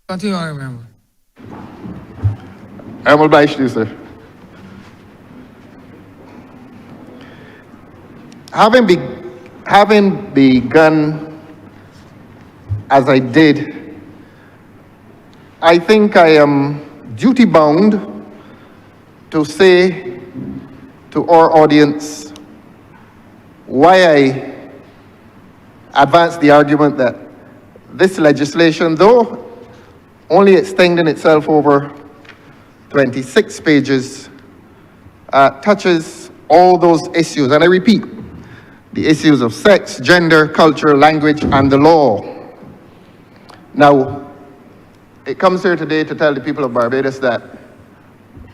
Continue, Honourable. I'm obliged to you, sir. Having begun as I did, I think I am duty-bound to say to our audience why I advance the argument that this legislation, though only extending itself over 26 pages, touches all those issues. And I repeat, the issues of sex, gender, culture, language, and the law. Now, it comes here today to tell the people of Barbados that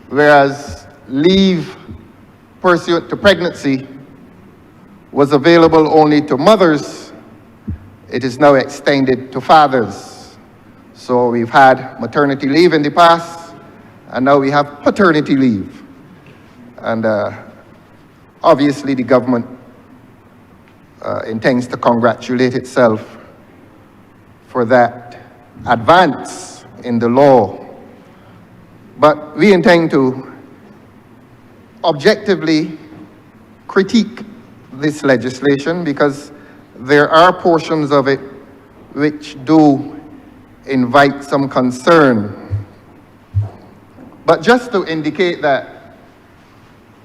whereas leave pursuant to pregnancy was available only to mothers, it is now extended to fathers. So we've had maternity leave in the past, and now we have paternity leave. And obviously the government intends to congratulate itself for that advance in the law. But we intend to objectively critique this legislation because there are portions of it which do invite some concern. But just to indicate that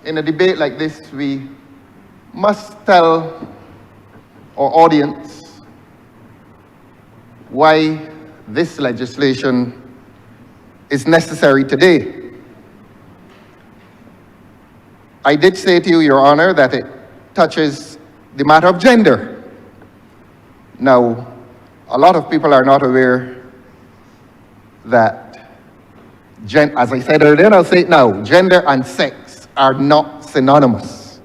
in a debate like this, we must tell our audience why this legislation is necessary today. I did say to you, Your Honor, that it touches the matter of gender. Now, a lot of people are not aware that, as I said earlier, and I'll say it now, gender and sex are not synonymous.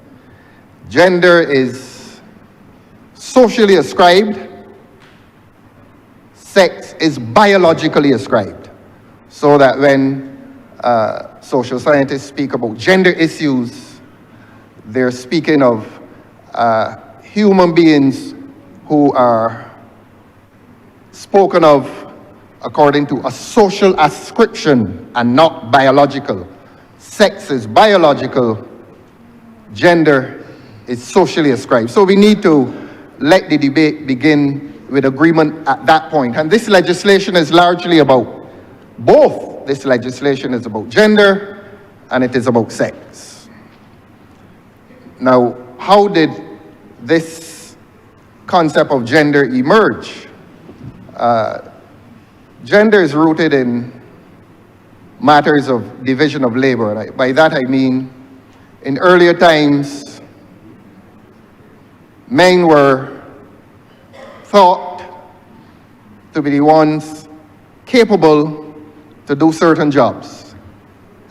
Gender is socially ascribed, sex is biologically ascribed. So that when social scientists speak about gender issues, they're speaking of human beings who are spoken of according to a social ascription and not biological. Sex is biological, gender is socially ascribed. So we need to let the debate begin with agreement at that point. And this legislation is largely about both. This legislation is about gender and it is about sex. Now, how did this concept of gender emerge? Gender is rooted in matters of division of labor. And by that I mean, in earlier times, men were thought to be the ones capable to do certain jobs,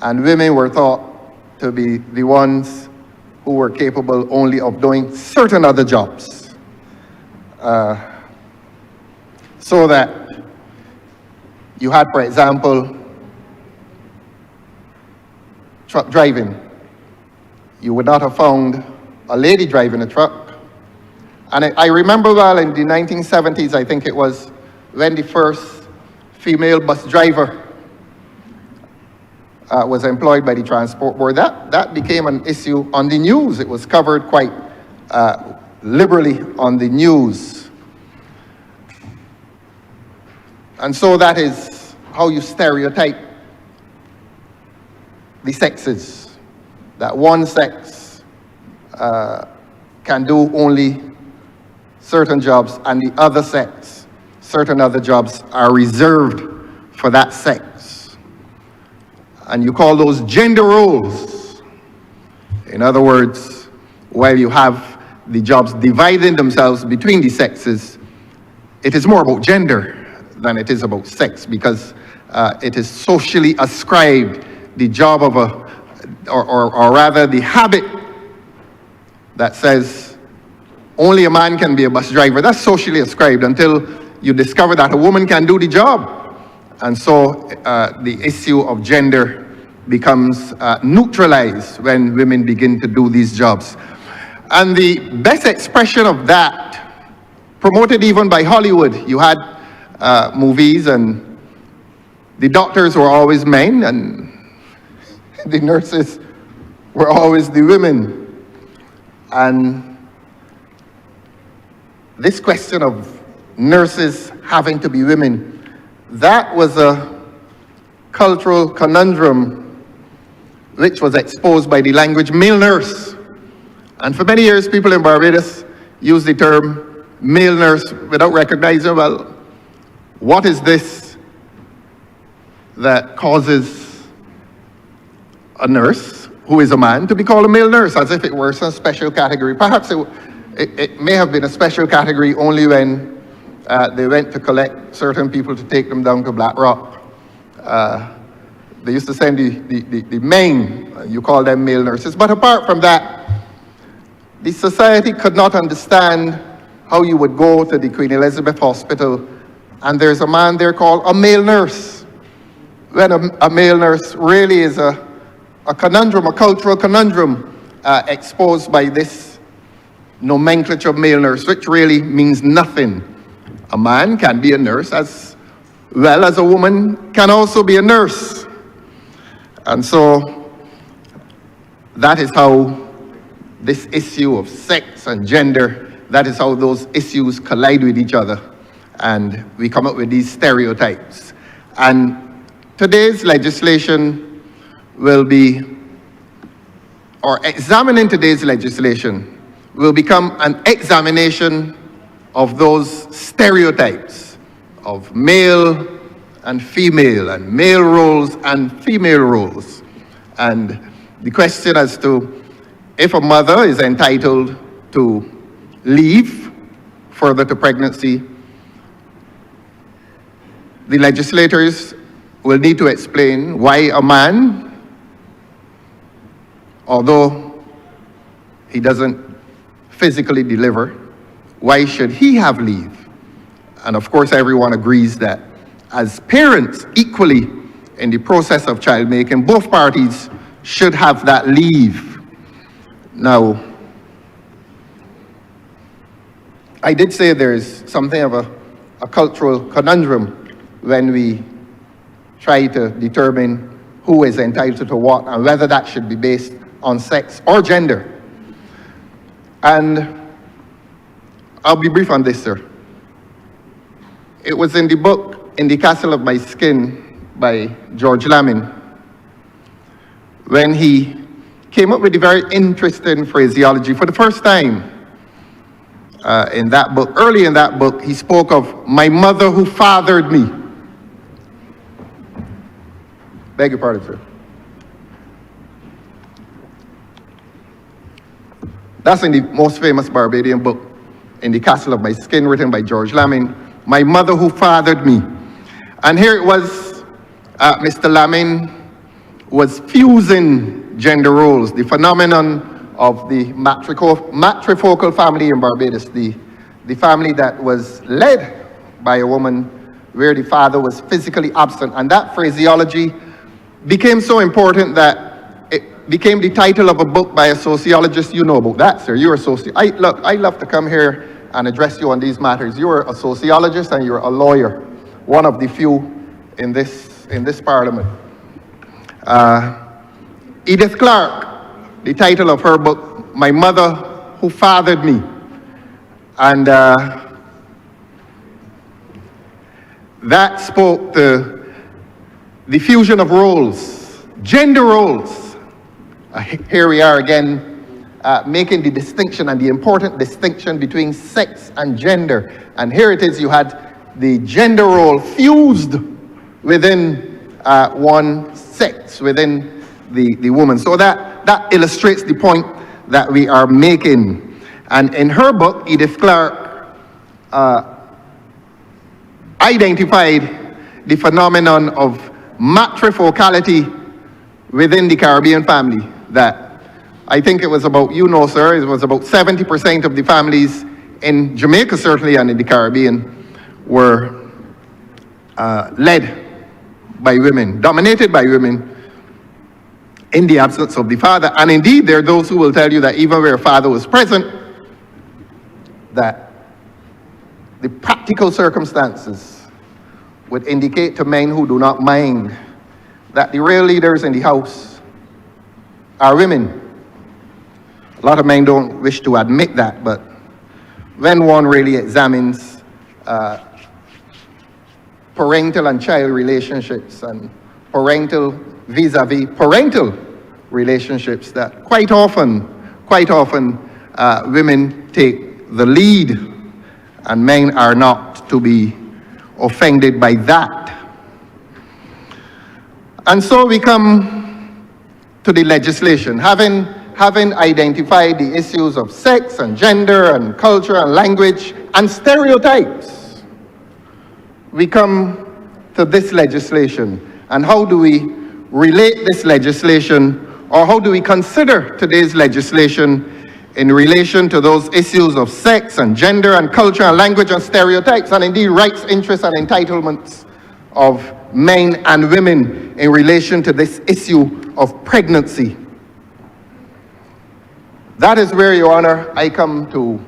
and women were thought to be the ones who were capable only of doing certain other jobs. So that you had, for example, truck driving. You would not have found a lady driving a truck. And I remember well in the 1970s, I think it was, when the first female bus driver was employed by the Transport Board. That became an issue on the news. It was covered quite liberally on the news. And so that is how you stereotype the sexes, that one sex can do only certain jobs, and the other sex, certain other jobs are reserved for that sex. And you call those gender roles. In other words, while you have the jobs dividing themselves between the sexes, it is more about gender than it is about sex, because it is socially ascribed. The job of or rather the habit that says only a man can be a bus driver, that's socially ascribed until you discover that a woman can do the job. And so the issue of gender becomes neutralized when women begin to do these jobs. And the best expression of that, promoted even by Hollywood, you had movies and the doctors were always men and the nurses were always the women. And this question of nurses having to be women, that was a cultural conundrum which was exposed by the language male nurse. And for many years, people in Barbados used the term male nurse without recognizing, well, what is this that causes a nurse who is a man to be called a male nurse, as if it were some special category. Perhaps it may have been a special category only when they went to collect certain people to take them down to Black Rock. They used to send the men, you call them male nurses. But apart from that, the society could not understand how you would go to the Queen Elizabeth Hospital and there's a man there called a male nurse, when a male nurse really is a conundrum, a cultural conundrum exposed by this nomenclature of male nurse, which really means nothing. A man can be a nurse as well as a woman can also be a nurse. And so that is how this issue of sex and gender, that is how those issues collide with each other. And we come up with these stereotypes. And today's legislation will be, or examining today's legislation, will become an examination of those stereotypes of male and male roles and female roles. And the question as to if a mother is entitled to leave further to pregnancy, the legislators will need to explain why a man, although he doesn't physically deliver, why should he have leave? And of course, everyone agrees that as parents, equally in the process of child making, both parties should have that leave. Now, I did say there's something of a cultural conundrum when we try to determine who is entitled to what and whether that should be based on sex or gender. And I'll be brief on this, sir. It was in the book, In the Castle of My Skin by George Lamin, when he came up with a very interesting phraseology for the first time in that book. Early in that book, he spoke of my mother who fathered me. Beg your pardon, sir. That's in the most famous Barbadian book, In the Castle of My Skin, written by George Lamin, my mother who fathered me. And here it was, Mr. Lamin was fusing gender roles, the phenomenon of the matrifocal family in Barbados, the family that was led by a woman where the father was physically absent. And that phraseology became so important that it became the title of a book by a sociologist. You know about that, sir. You're a sociologist. Look, I love to come here and address you on these matters. You're a sociologist and you're a lawyer, one of the few in this parliament. Edith Clark, the title of her book, My Mother Who Fathered Me. And that spoke to the fusion of roles, gender roles. Here we are again making the distinction and the important distinction between sex and gender. And here it is, you had the gender role fused within one sex, within the woman. So that illustrates the point that we are making. And in her book, Edith Clark identified the phenomenon of matrifocality within the Caribbean family. That I think it was about, you know, sir, it was about 70% of the families in Jamaica, certainly, and in the Caribbean, were led by women, dominated by women, in the absence of the father. And indeed, there are those who will tell you that even where a father was present, that the practical circumstances would indicate to men who do not mind that the real leaders in the house are women. A lot of men don't wish to admit that, but when one really examines parental and child relationships and parental vis-a-vis parental relationships, that quite often women take the lead and men are not to be offended by that. And so we come to the legislation. Having identified the issues of sex and gender and culture and language and stereotypes, we come to this legislation. And how do we relate this legislation, or how do we consider today's legislation in relation to those issues of sex and gender and culture and language and stereotypes, and indeed rights, interests, and entitlements of men and women in relation to this issue of pregnancy? That is where, Your Honor, I come to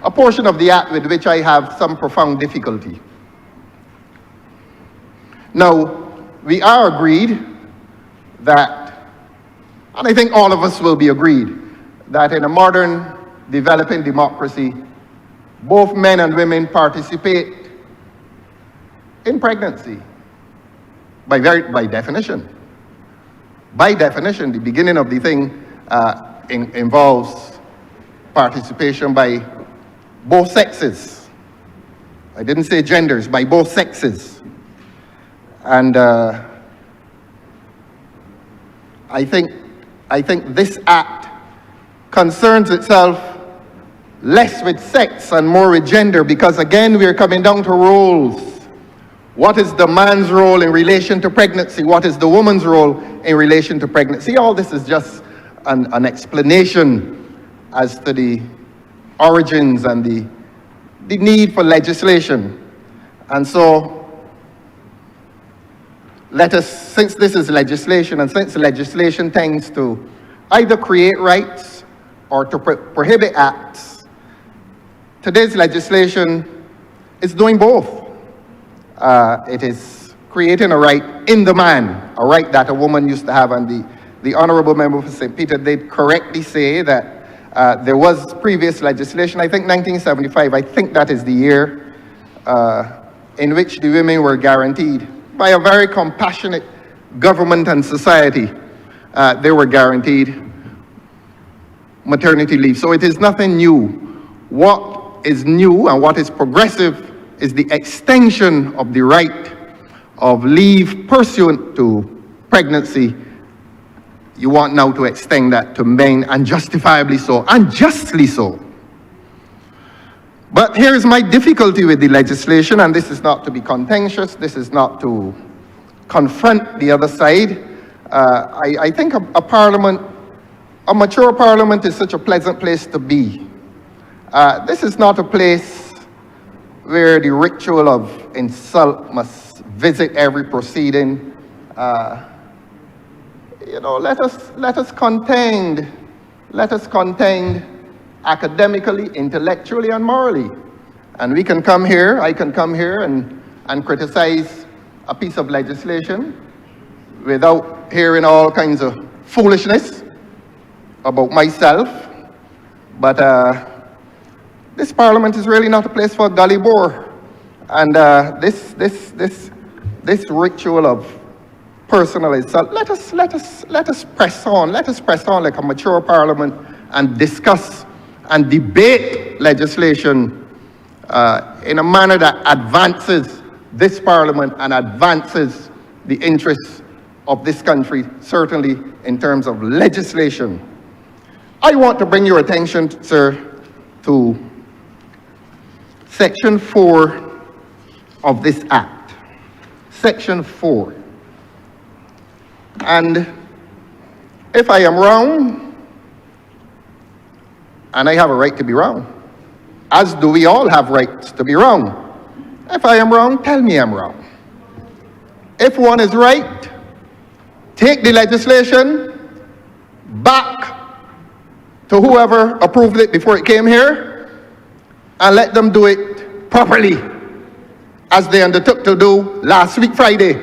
a portion of the Act with which I have some profound difficulty. Now, we are agreed that, and I think all of us will be agreed, that in a modern developing democracy, both men and women participate in pregnancy by definition. By definition, the beginning of the thing involves participation by both sexes. I didn't say genders, by both sexes. And I think this act concerns itself less with sex and more with gender, because again, we're coming down to roles. What is the man's role in relation to pregnancy? What is the woman's role in relation to pregnancy? All this is just an explanation as to the origins and the need for legislation. And so, let us, since this is legislation, and since legislation tends to either create rights or to prohibit acts, today's legislation is doing both. It is creating a right in the man, a right that a woman used to have, and the Honourable Member for St. Peter did correctly say that there was previous legislation, I think 1975, I think that is the year, in which the women were guaranteed by a very compassionate government and society. They were guaranteed maternity leave. So it is nothing new. What is new and what is progressive is the extension of the right of leave pursuant to pregnancy. You want now to extend that to men, and justifiably so, and justly so. But here's my difficulty with the legislation, and this is not to be contentious, this is not to confront the other side. I think a mature parliament is such a pleasant place to be. This is not a place where the ritual of insult must visit every proceeding. You know, let us contend academically, intellectually, and morally. And we can come here, I can come here and criticize a piece of legislation without hearing all kinds of foolishness about myself. But this parliament is really not a place for gully bore. And this ritual of personal insult, let us press on like a mature parliament and discuss and debate legislation in a manner that advances this Parliament and advances the interests of this country, certainly in terms of legislation. I want to bring your attention, sir, to Section 4 of this Act. Section 4. And if I am wrong, and I have a right to be wrong, as do we all have rights to be wrong. If I am wrong, tell me I'm wrong. If one is right, take the legislation back to whoever approved it before it came here and let them do it properly, as they undertook to do last week Friday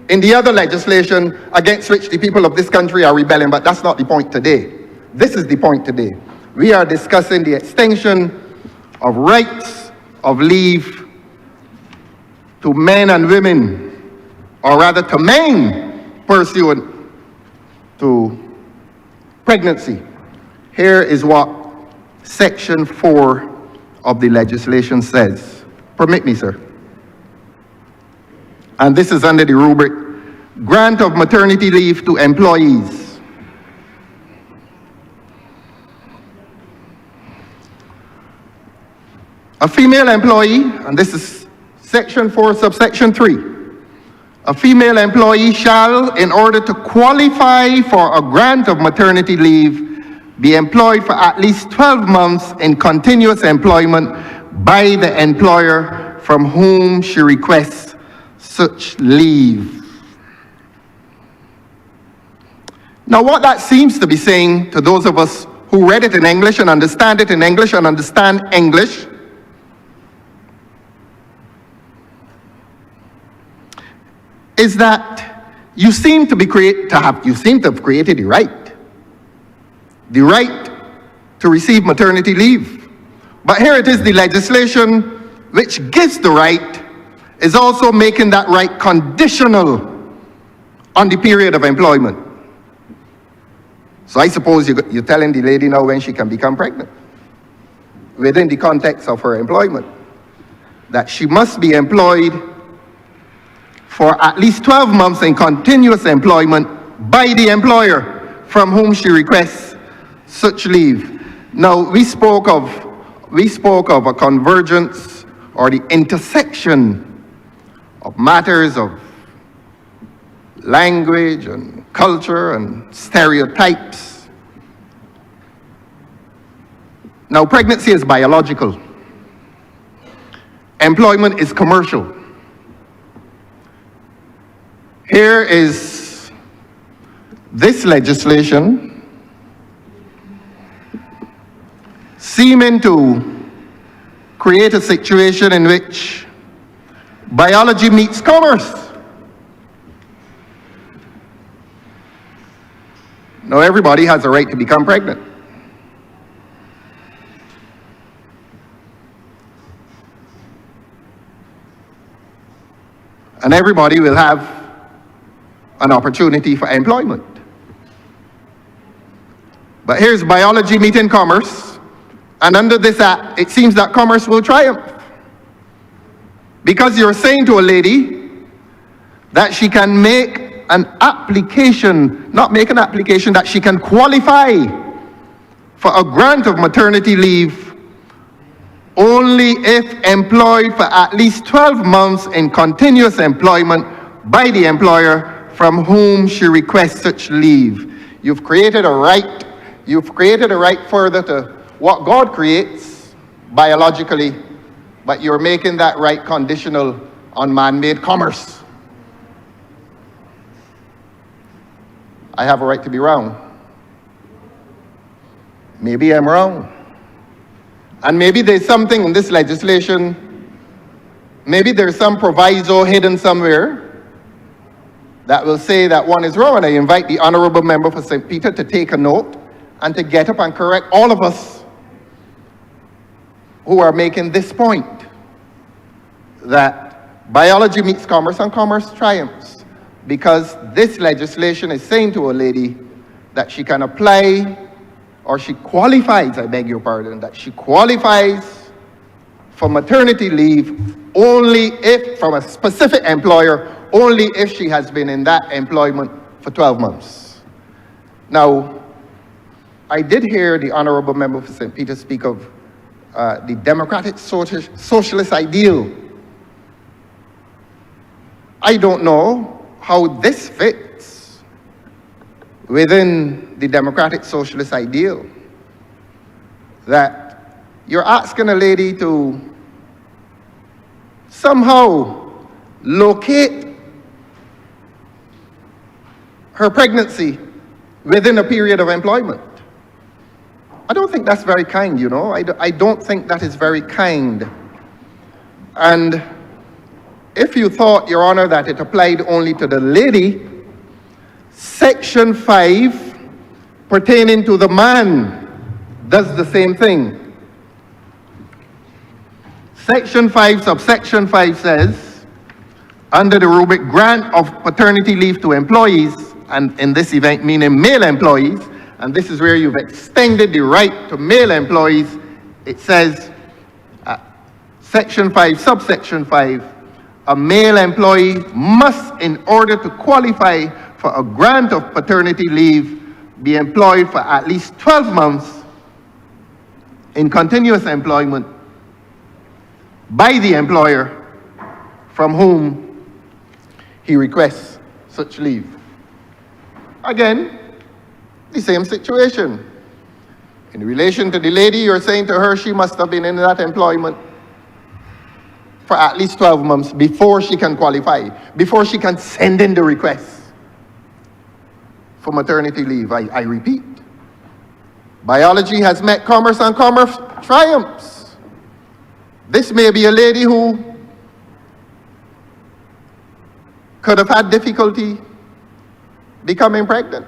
in the other legislation against which the people of this country are rebelling. But that's not the point today. This is the point today. We are discussing the extension of rights of leave to men and women, or rather to men pursuant to pregnancy. Here is what Section 4 of the legislation says. Permit me, sir. And this is under the rubric, grant of maternity leave to employees. A female employee, and this is Section 4, subsection 3. A female employee shall, in order to qualify for a grant of maternity leave, be employed for at least 12 months in continuous employment by the employer from whom she requests such leave. Now, what that seems to be saying to those of us who read it in English and understand it in English and understand English, is that you seem to have created the right to receive maternity leave. But here it is, the legislation which gives the right is also making that right conditional on the period of employment. So I suppose you're telling the lady now when she can become pregnant, within the context of her employment, that she must be employed for at least 12 months in continuous employment by the employer from whom she requests such leave. Now, we spoke of a convergence or the intersection of matters of language and culture and stereotypes. Now, pregnancy is biological. Employment is commercial. Here is this legislation seeming to create a situation in which biology meets commerce. Now, everybody has a right to become pregnant. And everybody will have an opportunity for employment. But here's biology meeting commerce, and under this act, it seems that commerce will triumph. Because you're saying to a lady that she can make an application, that she can qualify for a grant of maternity leave only if employed for at least 12 months in continuous employment by the employer from whom she requests such leave. You've created a right. You've created a right further to what God creates biologically, but you're making that right conditional on man-made commerce. I have a right to be wrong. Maybe I'm wrong. And maybe there's something in this legislation, maybe there's some proviso hidden somewhere that will say that one is wrong. And I invite the Honourable Member for St. Peter to take a note and to get up and correct all of us who are making this point, that biology meets commerce and commerce triumphs, because this legislation is saying to a lady that she can apply or she qualifies, I beg your pardon, that she qualifies for maternity leave only if, from a specific employer, only if she has been in that employment for 12 months. Now, I did hear the Honourable Member for St. Peter speak of the democratic socialist ideal. I don't know how this fits within the democratic socialist ideal, that you're asking a lady to somehow locate her pregnancy within a period of employment. I don't think that's very kind, you know. I don't think that is very kind. And if you thought, Your Honor, that it applied only to the lady, Section 5 pertaining to the man does the same thing. Section 5, subsection 5 says, under the rubric grant of paternity leave to employees, and in this event meaning male employees, and this is where you've extended the right to male employees, it says, Section 5, subsection 5, a male employee must, in order to qualify for a grant of paternity leave, be employed for at least 12 months in continuous employment by the employer from whom he requests such leave. Again, the same situation. In relation to the lady, you're saying to her she must have been in that employment for at least 12 months before she can qualify, before she can send in the request for maternity leave. I repeat, biology has met commerce and commerce triumphs. This may be a lady who could have had difficulty becoming pregnant.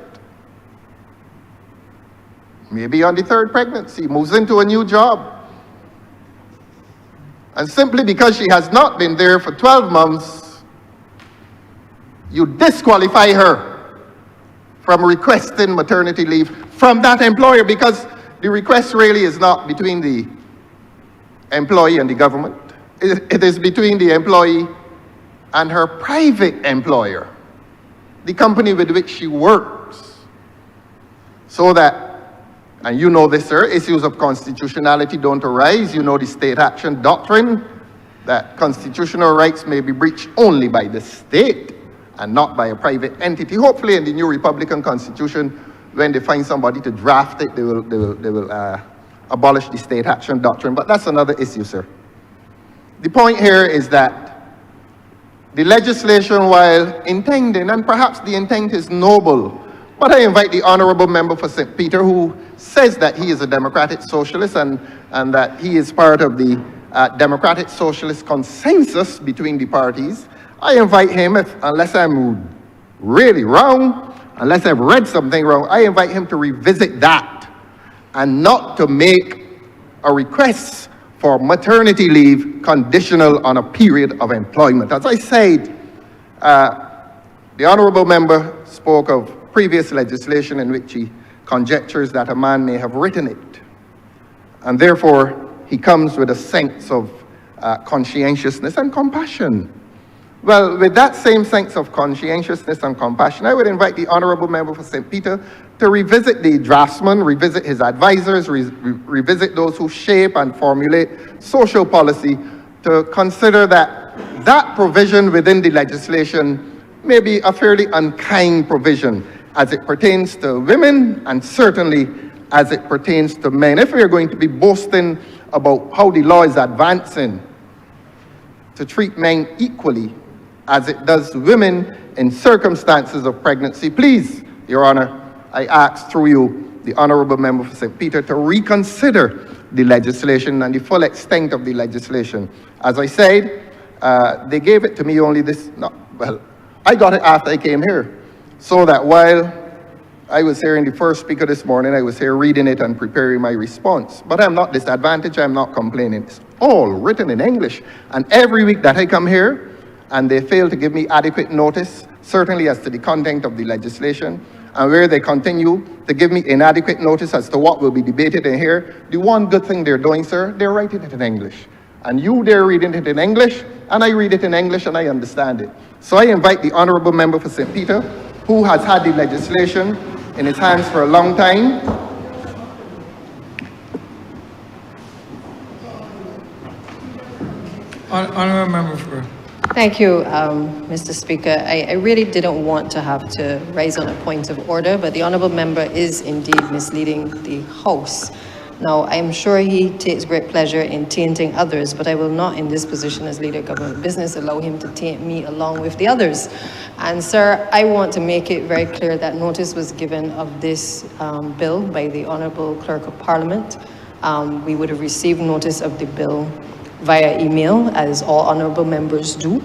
Maybe on the third pregnancy, moves into a new job. And simply because she has not been there for 12 months, you disqualify her from requesting maternity leave from that employer, because the request really is not between the employee and the government. It is between the employee and her private employer, the company with which she works. So that, and you know this, sir, issues of constitutionality don't arise. You know the state action doctrine, that constitutional rights may be breached only by the state and not by a private entity. Hopefully in the new Republican Constitution, when they find somebody to draft it, they will abolish the state action doctrine. But that's another issue, sir. The point here is that the legislation, while intending, and perhaps the intent is noble, but I invite the Honourable Member for St. Peter, who says that he is a democratic socialist and that he is part of the democratic socialist consensus between the parties. I invite him, unless I'm really wrong, unless I've read something wrong, I invite him to revisit that and not to make a request for maternity leave conditional on a period of employment. As I said, the Honourable Member spoke of previous legislation in which he conjectures that a man may have written it, and therefore he comes with a sense of conscientiousness and compassion. Well, with that same sense of conscientiousness and compassion, I would invite the Honourable Member for St. Peter to revisit the draftsman, revisit his advisors, revisit those who shape and formulate social policy, to consider that that provision within the legislation may be a fairly unkind provision as it pertains to women, and certainly as it pertains to men. If we are going to be boasting about how the law is advancing to treat men equally as it does women in circumstances of pregnancy, please, Your Honor, I ask through you, the Honourable Member for St. Peter, to reconsider the legislation and the full extent of the legislation. As I said, they gave it to me only I got it after I came here. So that while I was hearing the first speaker this morning, I was here reading it and preparing my response. But I'm not disadvantaged, I'm not complaining. It's all written in English. And every week that I come here and they fail to give me adequate notice, certainly as to the content of the legislation, and where they continue to give me inadequate notice as to what will be debated in here, the one good thing they're doing, sir, they're writing it in English. And you, they're reading it in English, and I read it in English, and I understand it. So I invite the Honourable Member for St. Peter, who has had the legislation in his hands for a long time. Honourable Member for... Thank you, Mr. Speaker. I really didn't want to have to raise on a point of order, but the honourable member is indeed misleading the House. Now, I'm sure he takes great pleasure in tainting others, but I will not, in this position as Leader of Government Business, allow him to taint me along with the others. And, sir, I want to make it very clear that notice was given of this bill by the Honourable Clerk of Parliament. We would have received notice of the bill via email, as all honourable members do.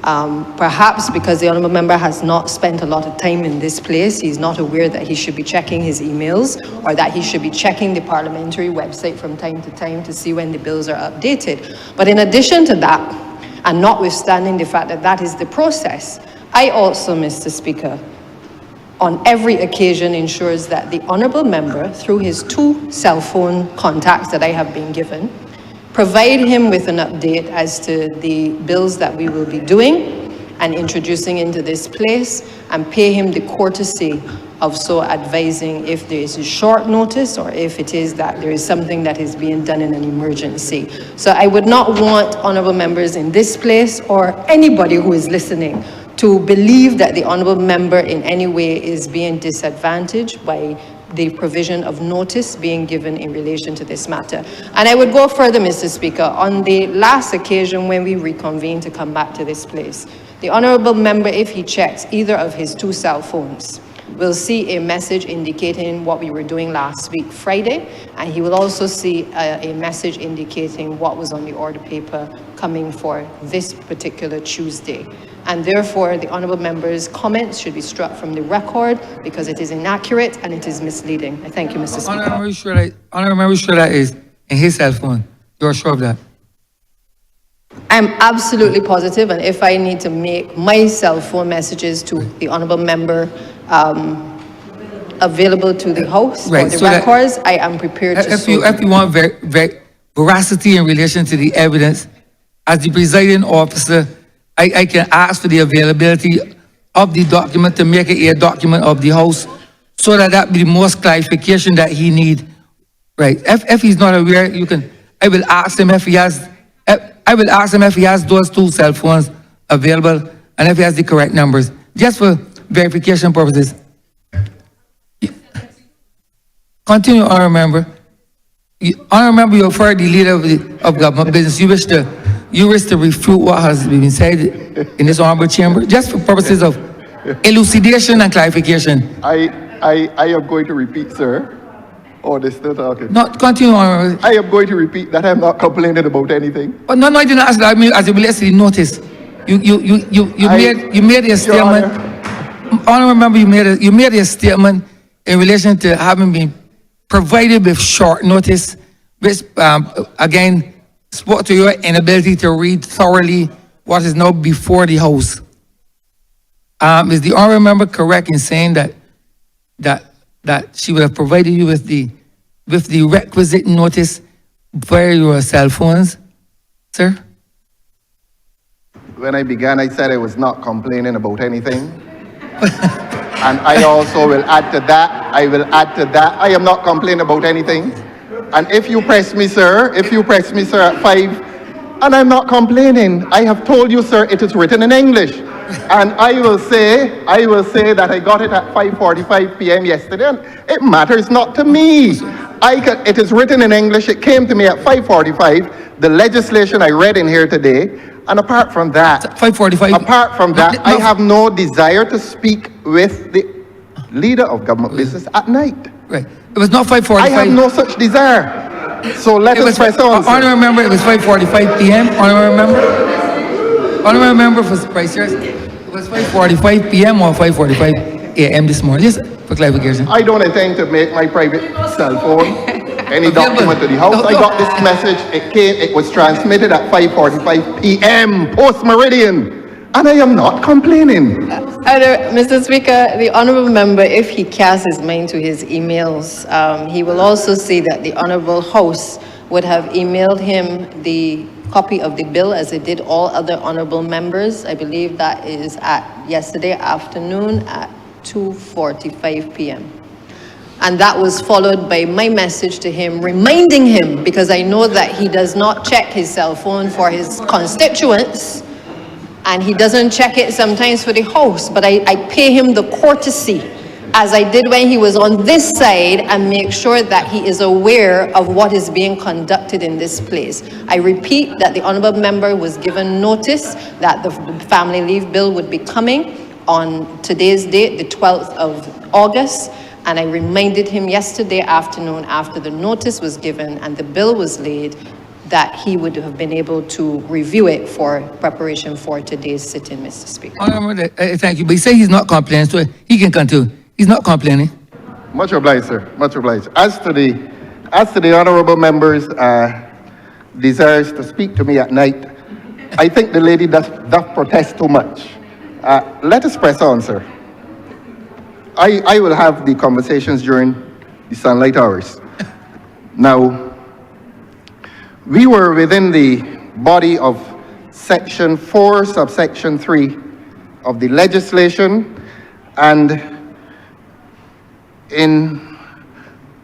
Perhaps because the honourable member has not spent a lot of time in this place, he's not aware that he should be checking his emails or that he should be checking the parliamentary website from time to time to see when the bills are updated. But in addition to that, and notwithstanding the fact that that is the process, I also, Mr. Speaker, on every occasion ensures that the honourable member, through his 2 cell phone contacts that I have been given, provide him with an update as to the bills that we will be doing and introducing into this place, and pay him the courtesy of so advising if there is a short notice or if it is that there is something that is being done in an emergency. So I would not want honourable members in this place or anybody who is listening to believe that the honourable member in any way is being disadvantaged by the provision of notice being given in relation to this matter. And I would go further, Mr. Speaker. On the last occasion when we reconvened to come back to this place, the honourable member, if he checks either of his 2 cell phones, will see a message indicating what we were doing last week, Friday, and he will also see a message indicating what was on the order paper coming for this particular Tuesday. And therefore, the honourable member's comments should be struck from the record because it is inaccurate and it is misleading. I thank you, Mr. Speaker. Honourable member, sure that is in his cell phone. You're sure of that? I'm absolutely positive, and if I need to make my cell phone messages to the honourable member available to the House Right, for the so that- records, I am prepared to If you so do. want veracity in relation to the evidence, as the presiding officer, I can ask for the availability of the document to make it a document of the House so that that be the most clarification that he need. Right. If he's not aware, I will ask him if he has those 2 cell phones available and if he has the correct numbers, just for verification purposes. Continue, honourable member. Honourable member, you refer the Leader of Government Business. You wish to refute what has been said in this honourable chamber, just for purposes of elucidation and clarification. I am going to repeat, sir. Oh, they're still talking. No, continue, honourable. I am going to repeat that I'm not complaining about anything. Oh, no, I didn't ask that. I mean, as it relates to the notice, you made a statement. Honourable member, you made a statement in relation to having been provided with short notice, which again spoke to your inability to read thoroughly what is now before the House. Is the honourable member correct in saying that she would have provided you with the requisite notice via your cell phones, sir? When I began, I said I was not complaining about anything. And I also will add to that, I am not complaining about anything. And if you press me, sir, at 5, and I'm not complaining, I have told you, sir, it is written in English. And I will say that I got it at 5:45 p.m. yesterday, and it matters not to me. It is written in English, it came to me at 5:45, the legislation I read in here today, and apart from that, 5:45. apart from that, I have no desire to speak with the Leader of Government Business at night. Right. It was not 5:45. I have no such desire. So let us press on. Honourable member, it was 5:45 p.m. Honourable member for Christchurch, it was 5:45 p.m. or 5:45 a.m. this morning. Just for clarification. I don't intend to make my private cell phone any document to the House. I got this message. It was transmitted at 5:45 p.m. post-meridian. And I am not complaining. Mr. Speaker, the honourable member, if he casts his mind to his emails, he will also see that the honourable House would have emailed him the copy of the bill, as it did all other honourable members. I believe that is at yesterday afternoon at 2:45 p.m. And that was followed by my message to him, reminding him, because I know that he does not check his cell phone for his constituents, and he doesn't check it sometimes for the House, but I pay him the courtesy, as I did when he was on this side, and make sure that he is aware of what is being conducted in this place. I repeat that the honourable member was given notice that the family leave bill would be coming on today's date, the 12th of August, and I reminded him yesterday afternoon, after the notice was given and the bill was laid, that he would have been able to review it for preparation for today's sitting, Mr. Speaker. Honourable, thank you. But he said he's not complaining, so he can continue. He's not complaining. Much obliged, sir. Much obliged. As to the honourable member's desires to speak to me at night, I think the lady doth protest too much. Let us press on, sir. I will have the conversations during the sunlight hours. Now, we were within the body of Section 4, subsection 3 of the legislation, and in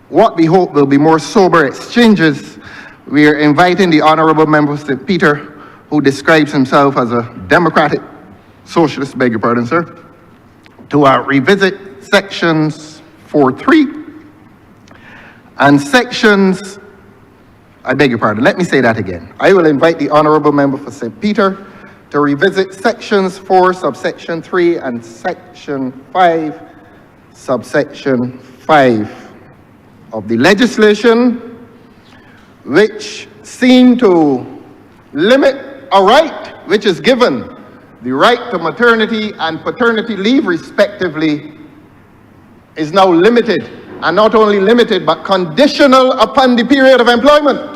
what we hope will be more sober exchanges, we are inviting the Honourable Member of St. Peter, who describes himself as a democratic socialist, beg your pardon, sir, to revisit sections 4.3 and sections, I beg your pardon, let me say that again. I will invite the Honourable Member for St. Peter to revisit sections 4, subsection 3 and section 5, subsection 5 of the legislation, which seem to limit a right which is given, the right to maternity and paternity leave respectively, is now limited, and not only limited but conditional upon the period of employment.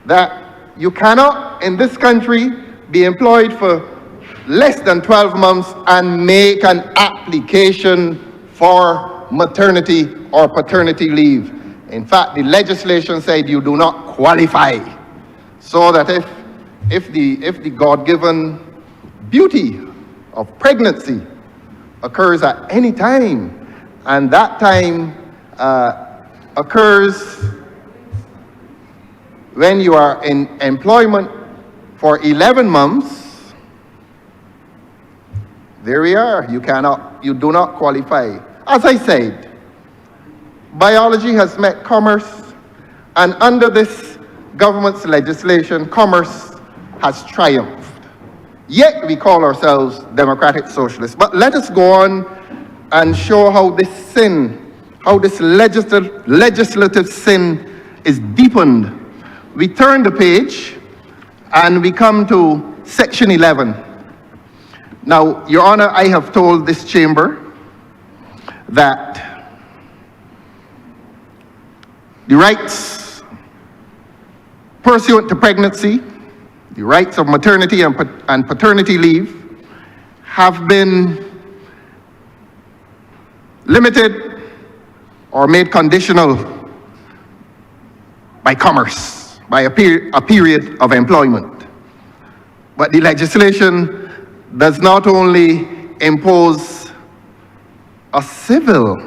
That you cannot in this country be employed for less than 12 months and make an application for maternity or paternity leave. In fact, the legislation said you do not qualify. So that if the God-given beauty of pregnancy occurs at any time, and that time occurs when you are in employment for 11 months, there we are. You do not qualify. As I said, biology has met commerce, and under this government's legislation, commerce has triumphed. Yet we call ourselves democratic socialists. But let us go on and show how this sin, how this legislative sin is deepened. We turn the page and we come to section 11. Now, Your Honor, I have told this chamber that the rights pursuant to pregnancy, the rights of maternity and paternity leave have been limited or made conditional by commerce, by a period of employment. But the legislation does not only impose a civil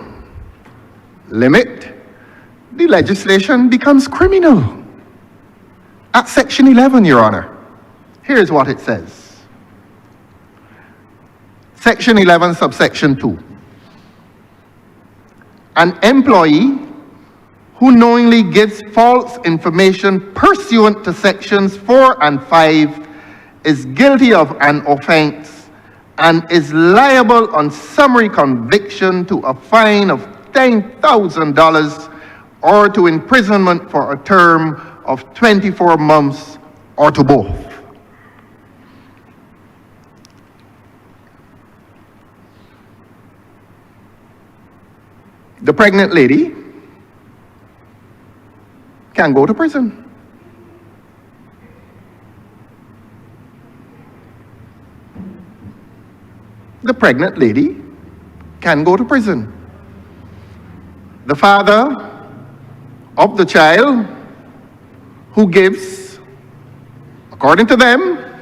limit, the legislation becomes criminal. At section 11, Your Honor, here's what it says. Section 11, subsection 2. An employee who knowingly gives false information pursuant to sections 4 and 5 is guilty of an offense and is liable on summary conviction to a fine of $10,000 or to imprisonment for a term of 24 months or to both. The pregnant lady can go to prison. the pregnant lady can go to prison. The father of the child who gives, according to them,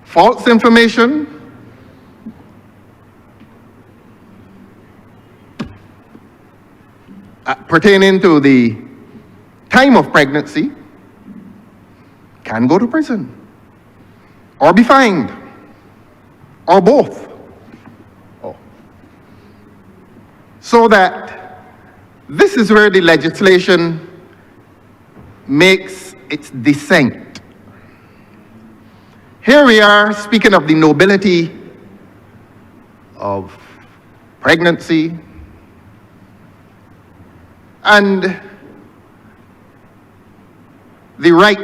false information pertaining to the time of pregnancy can go to prison or be fined or both. So that this is where the legislation makes its descent. Here we are speaking of the nobility of pregnancy and the right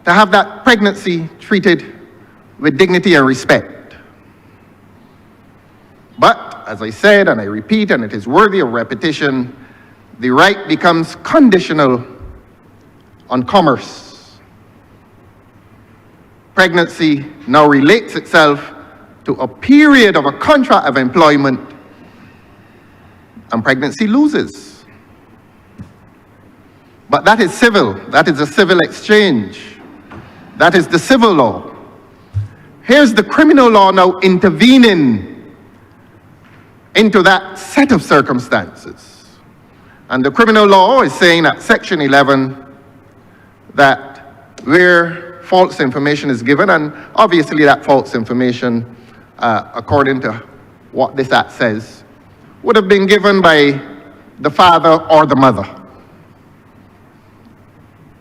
to have that pregnancy treated with dignity and respect. But, as I said, and I repeat, and it is worthy of repetition, the right becomes conditional on commerce. Pregnancy now relates itself to a period of a contract of employment, and pregnancy loses. But that is civil. That is a civil exchange. That is the civil law. Here's the criminal law now intervening into that set of circumstances. And the criminal law is saying at Section 11 that where false information is given, and obviously that false information, according to what this act says, would have been given by the father or the mother.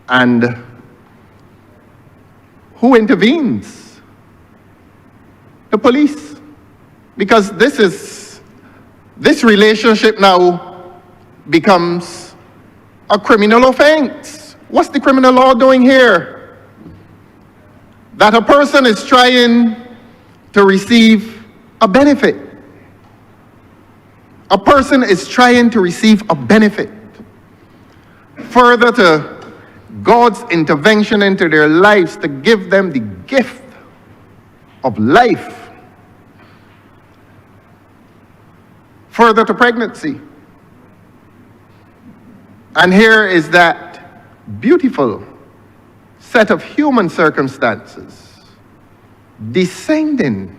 And who intervenes? The police. Because this relationship now becomes a criminal offense. What's the criminal law doing here? That a person is trying to receive a benefit. A person is trying to receive a benefit. Further to God's intervention into their lives to give them the gift of life. Further to pregnancy. And here is that beautiful set of human circumstances descending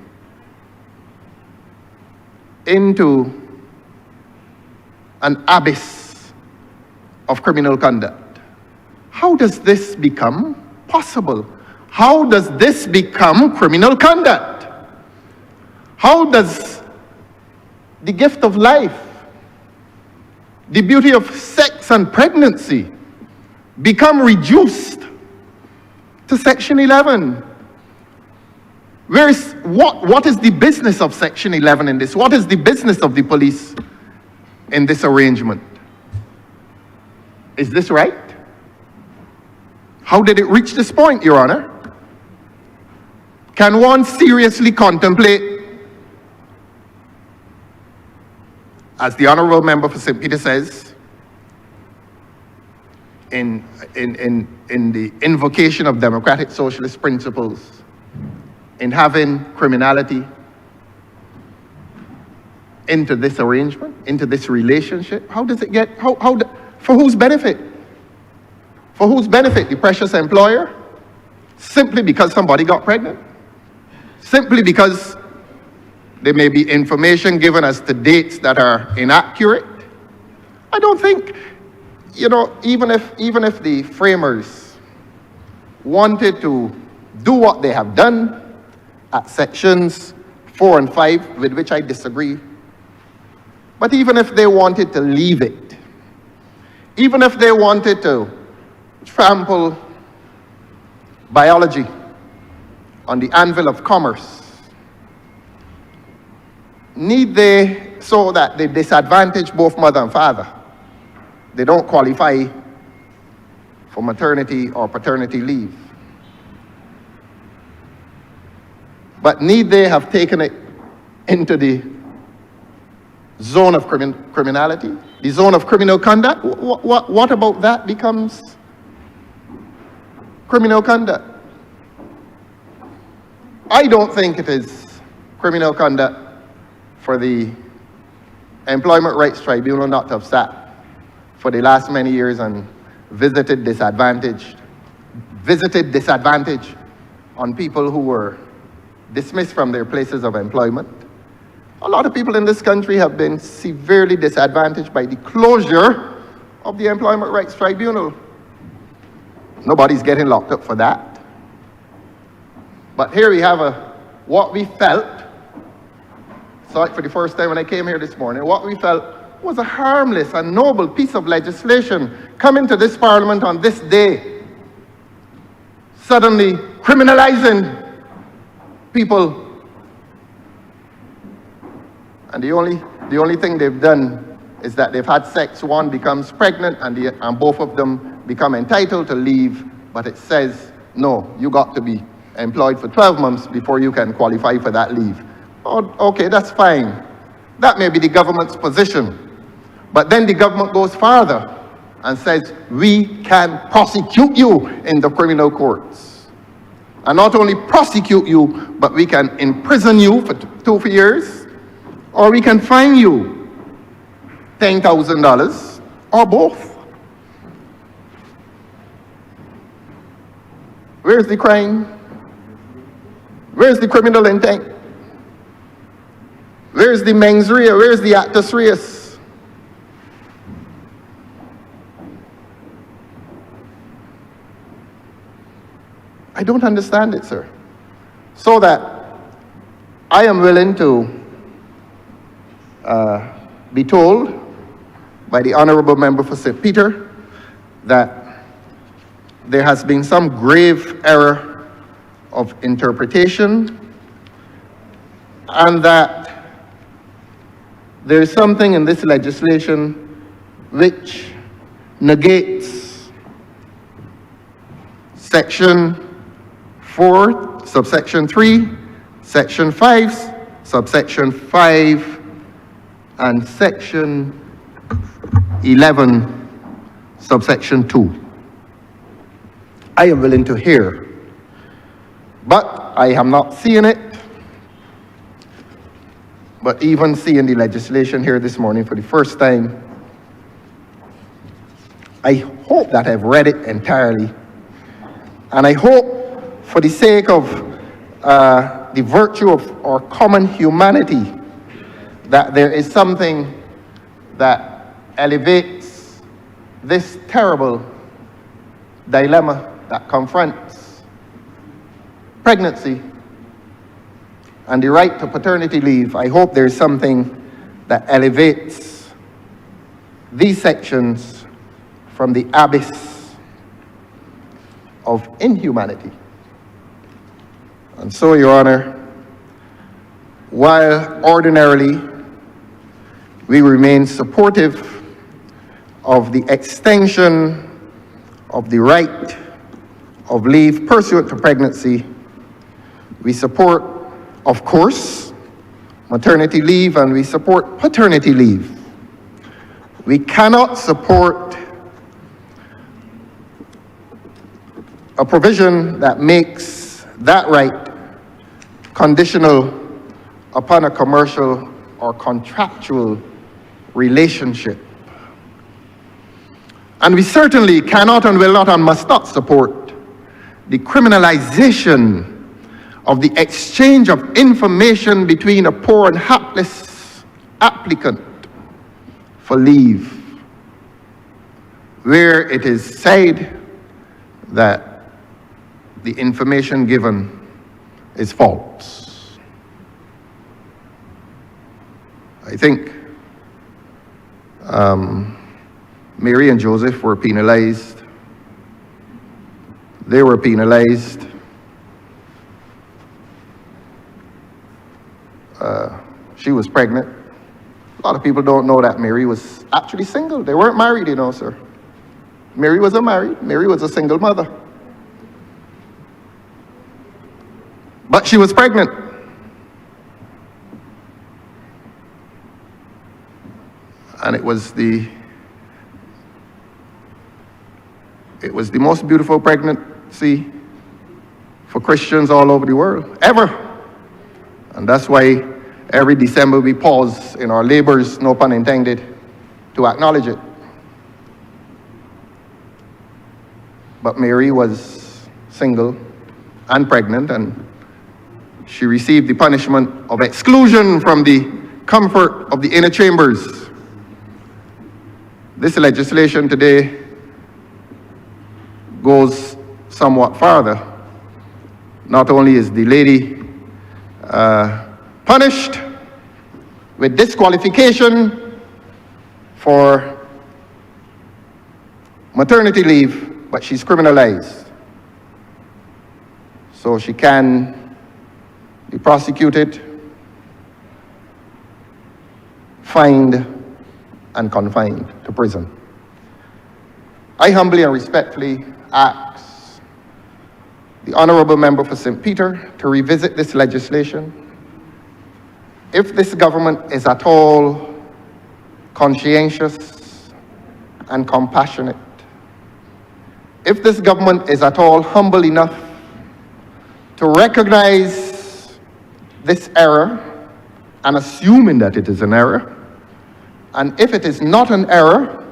into an abyss of criminal conduct. How does this become possible? How does this become criminal conduct? How does the gift of life, the beauty of sex and pregnancy become reduced to Section 11? What is the business of Section 11 in this? What is the business of the police in this arrangement? Is this right? How did it reach this point, Your Honor? Can one seriously contemplate, as the Honourable Member for St. Peter says, in the invocation of democratic socialist principles, in having criminality into this arrangement, into this relationship? How does it get, for whose benefit? For whose benefit? The precious employer? Simply because somebody got pregnant? Simply because there may be information given as to dates that are inaccurate? I don't think, even if the framers wanted to do what they have done at sections 4 and 5, with which I disagree, but even if they wanted to leave it, even if they wanted to trample biology on the anvil of commerce, need they, so that they disadvantage both mother and father? They don't qualify for maternity or paternity leave. But need they have taken it into the zone of criminality, the zone of criminal conduct? What about that becomes criminal conduct? I don't think it is criminal conduct for the Employment Rights Tribunal not to have sat for the last many years and visited disadvantage on people who were dismissed from their places of employment. A lot of people in this country have been severely disadvantaged by the closure of the Employment Rights Tribunal. Nobody's getting locked up for that. But here we have what we felt, saw it for the first time when I came here this morning, what we felt was a harmless and noble piece of legislation coming to this Parliament on this day, suddenly criminalizing people. And the only thing they've done is that they've had sex, one becomes pregnant, and both of them become entitled to leave, but it says, no, you got to be employed for 12 months before you can qualify for that leave. Oh, okay, that's fine. That may be the government's position. But then the government goes farther and says, we can prosecute you in the criminal courts. And not only prosecute you, but we can imprison you for 2 years, or we can fine you $10,000, or both. Where's the crime? Where's the criminal intent? Where's the mens rea? Where's the actus reus? I don't understand it, sir. So that I am willing to be told by the Honourable Member for St. Peter that there has been some grave error of interpretation, and that there is something in this legislation which negates Section 4, subsection 3, Section 5, subsection 5, and Section 11, subsection 2. I am willing to hear, but I am not seeing it. But even seeing the legislation here this morning for the first time, I hope that I've read it entirely. And I hope, for the sake of the virtue of our common humanity, that there is something that elevates this terrible dilemma that confronts pregnancy and the right to paternity leave. I hope there's something that elevates these sections from the abyss of inhumanity. And so, Your Honor, while ordinarily we remain supportive of the extension of the right of leave pursuant to pregnancy, we support, of course, maternity leave, and we support paternity leave. We cannot support a provision that makes that right conditional upon a commercial or contractual relationship. And we certainly cannot and will not and must not support the criminalization of the exchange of information between a poor and hapless applicant for leave, where it is said that the information given is false. I think Mary and Joseph were penalized. They were penalized. She was pregnant. A lot of people don't know that Mary was actually single. They weren't married, you know, sir. Mary was a single mother. But she was pregnant. And it was the most beautiful pregnancy for Christians all over the world, ever. And that's why every December we pause in our labors, no pun intended, to acknowledge it. But Mary was single and pregnant, and she received the punishment of exclusion from the comfort of the inner chambers. This legislation today goes somewhat farther. Not only is the lady punished with disqualification for maternity leave, but she's criminalized. So she can be prosecuted, fined, and confined to prison. I humbly and respectfully ask the Honourable Member for St. Peter to revisit this legislation. If this government is at all conscientious and compassionate, if this government is at all humble enough to recognize this error and assuming that it is an error, and if it is not an error,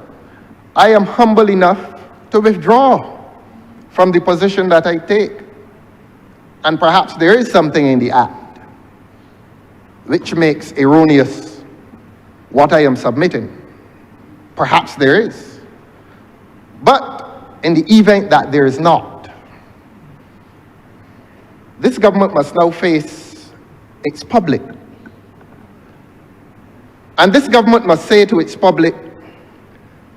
I am humble enough to withdraw from the position that I take. And perhaps there is something in the act which makes erroneous what I am submitting. Perhaps there is. But in the event that there is not, this government must now face its public. And this government must say to its public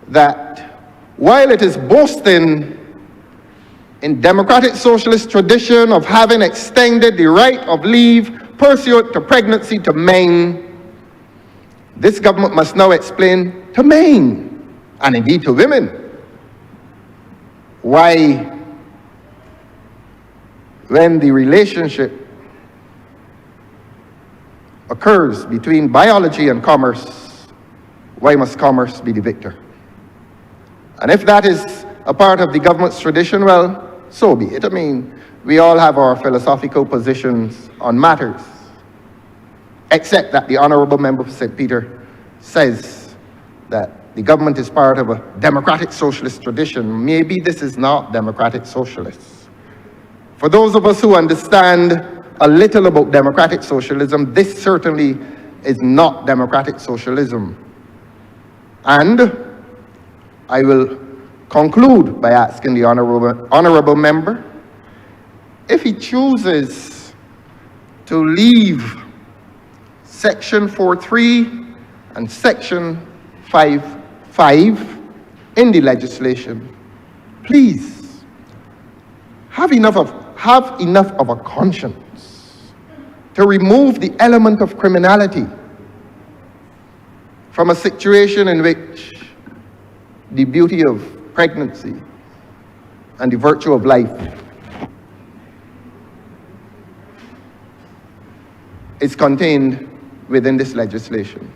that while it is boasting in democratic socialist tradition of having extended the right of leave pursuant to pregnancy to men, this government must now explain to men, and indeed to women, why when the relationship occurs between biology and commerce, why must commerce be the victor? And if that is a part of the government's tradition, well, so be it. I mean, we all have our philosophical positions on matters, except that the Honourable Member for St. Peter says that the government is part of a democratic socialist tradition. Maybe this is not democratic socialist. For those of us who understand a little about democratic socialism, this certainly is not democratic socialism. And I will conclude by asking the honourable member if he chooses to leave Section 4.3 and Section 5.5 in the legislation, please have enough of a conscience to remove the element of criminality from a situation in which the beauty of pregnancy and the virtue of life is contained within this legislation.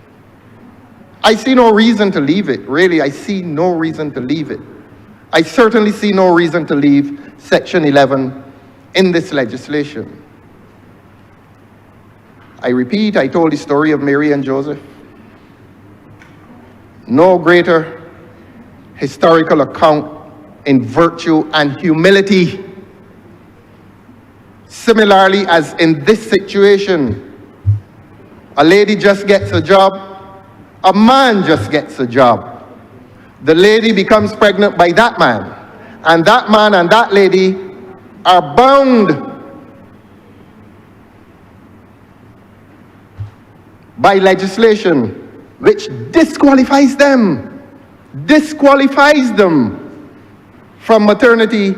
I see no reason to leave it. Really, I see no reason to leave it. I certainly see no reason to leave Section 11 in this legislation. I repeat, I told the story of Mary and Joseph. No greater historical account in virtue and humility. Similarly, as in this situation, a lady just gets a job, a man just gets a job. The lady becomes pregnant by that man, and that lady are bound by legislation which disqualifies them from maternity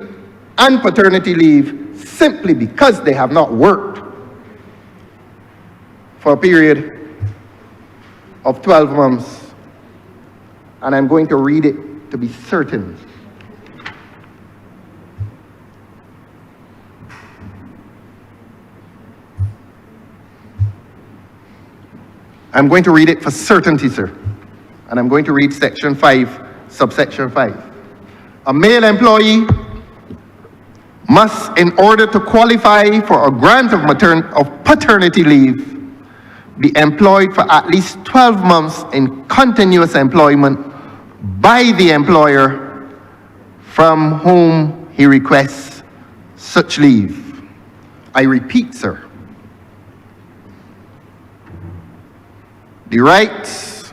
and paternity leave simply because they have not worked for a period of 12 months. And I'm going to read it to be certain. I'm going to read it for certainty, sir. And I'm going to read Section 5, subsection 5. A male employee must, in order to qualify for a grant of paternity leave, be employed for at least 12 months in continuous employment by the employer from whom he requests such leave. I repeat, sir, the rights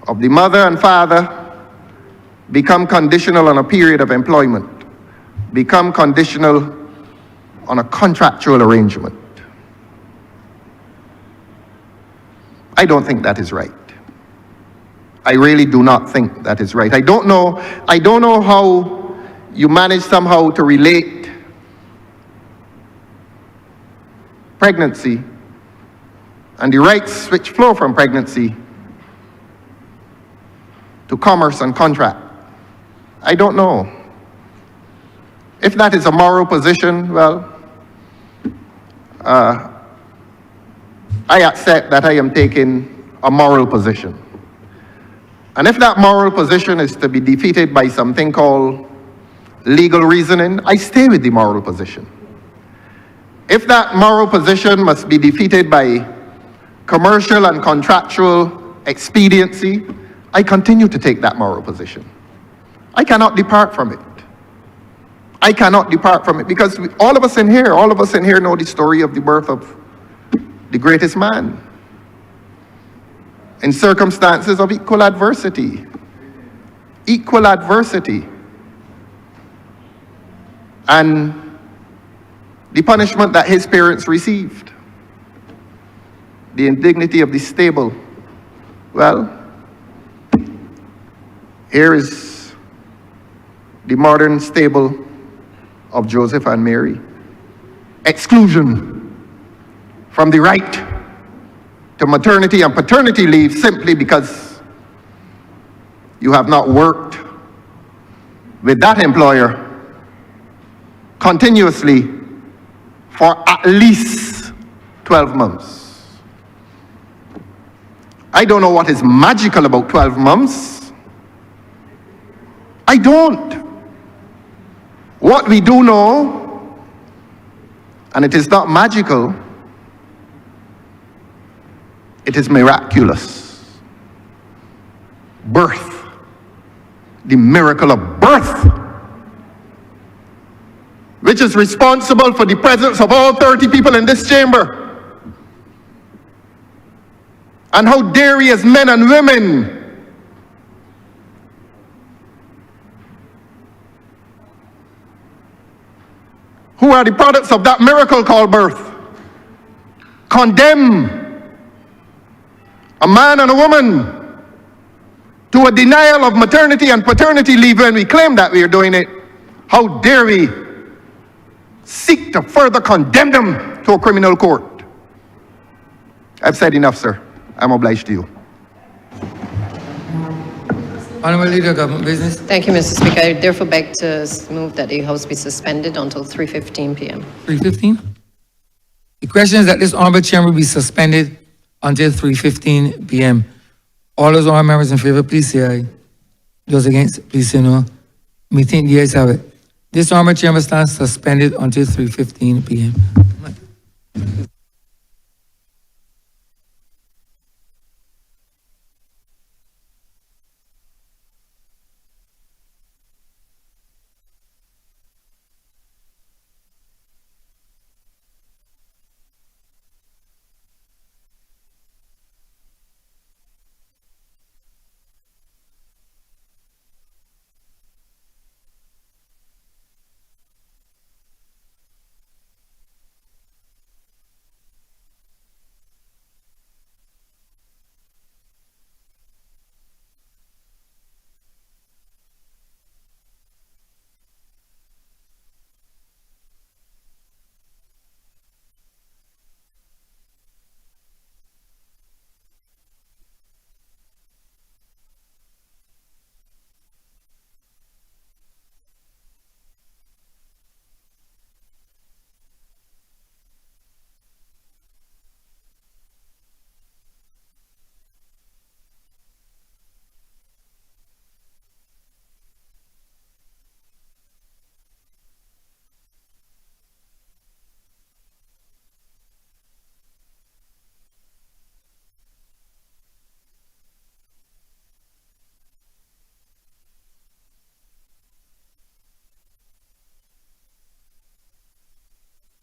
of the mother and father become conditional on a period of employment, become conditional on a contractual arrangement. I don't think that is right. I really do not think that is right. I don't know how you manage somehow to relate pregnancy and the rights which flow from pregnancy to commerce and contract. I don't know. If that is a moral position, well, I accept that I am taking a moral position. And if that moral position is to be defeated by something called legal reasoning, I stay with the moral position. If that moral position must be defeated by commercial and contractual expediency, I continue to take that moral position. I cannot depart from it. I cannot depart from it because all of us in here know the story of the birth of the greatest man in circumstances of equal adversity. Equal adversity. And the punishment that his parents received, the indignity of the stable. Well, here is the modern stable of Joseph and Mary. Exclusion from the right to maternity and paternity leave simply because you have not worked with that employer continuously for at least 12 months. I don't know what is magical about 12 months. I don't. What we do know, and it is not magical, it is miraculous. Birth, the miracle of birth, which is responsible for the presence of all 30 people in this chamber. And how dare we as men and women who are the products of that miracle called birth condemn a man and a woman to a denial of maternity and paternity leave when we claim that we are doing it. How dare we seek to further condemn them to a criminal court? I've said enough, sir. I'm obliged to you. Honourable Leader of Government Business. Thank you, Mr. Speaker. I therefore beg to move that the House be suspended until 3:15 p.m. 3:15. The question is that this honourable chamber be suspended until 3:15 p.m. All those honourable members in favour, please say aye. Those against, please say no. Meeting the ayes have it. This honourable chamber stands suspended until 3:15 p.m.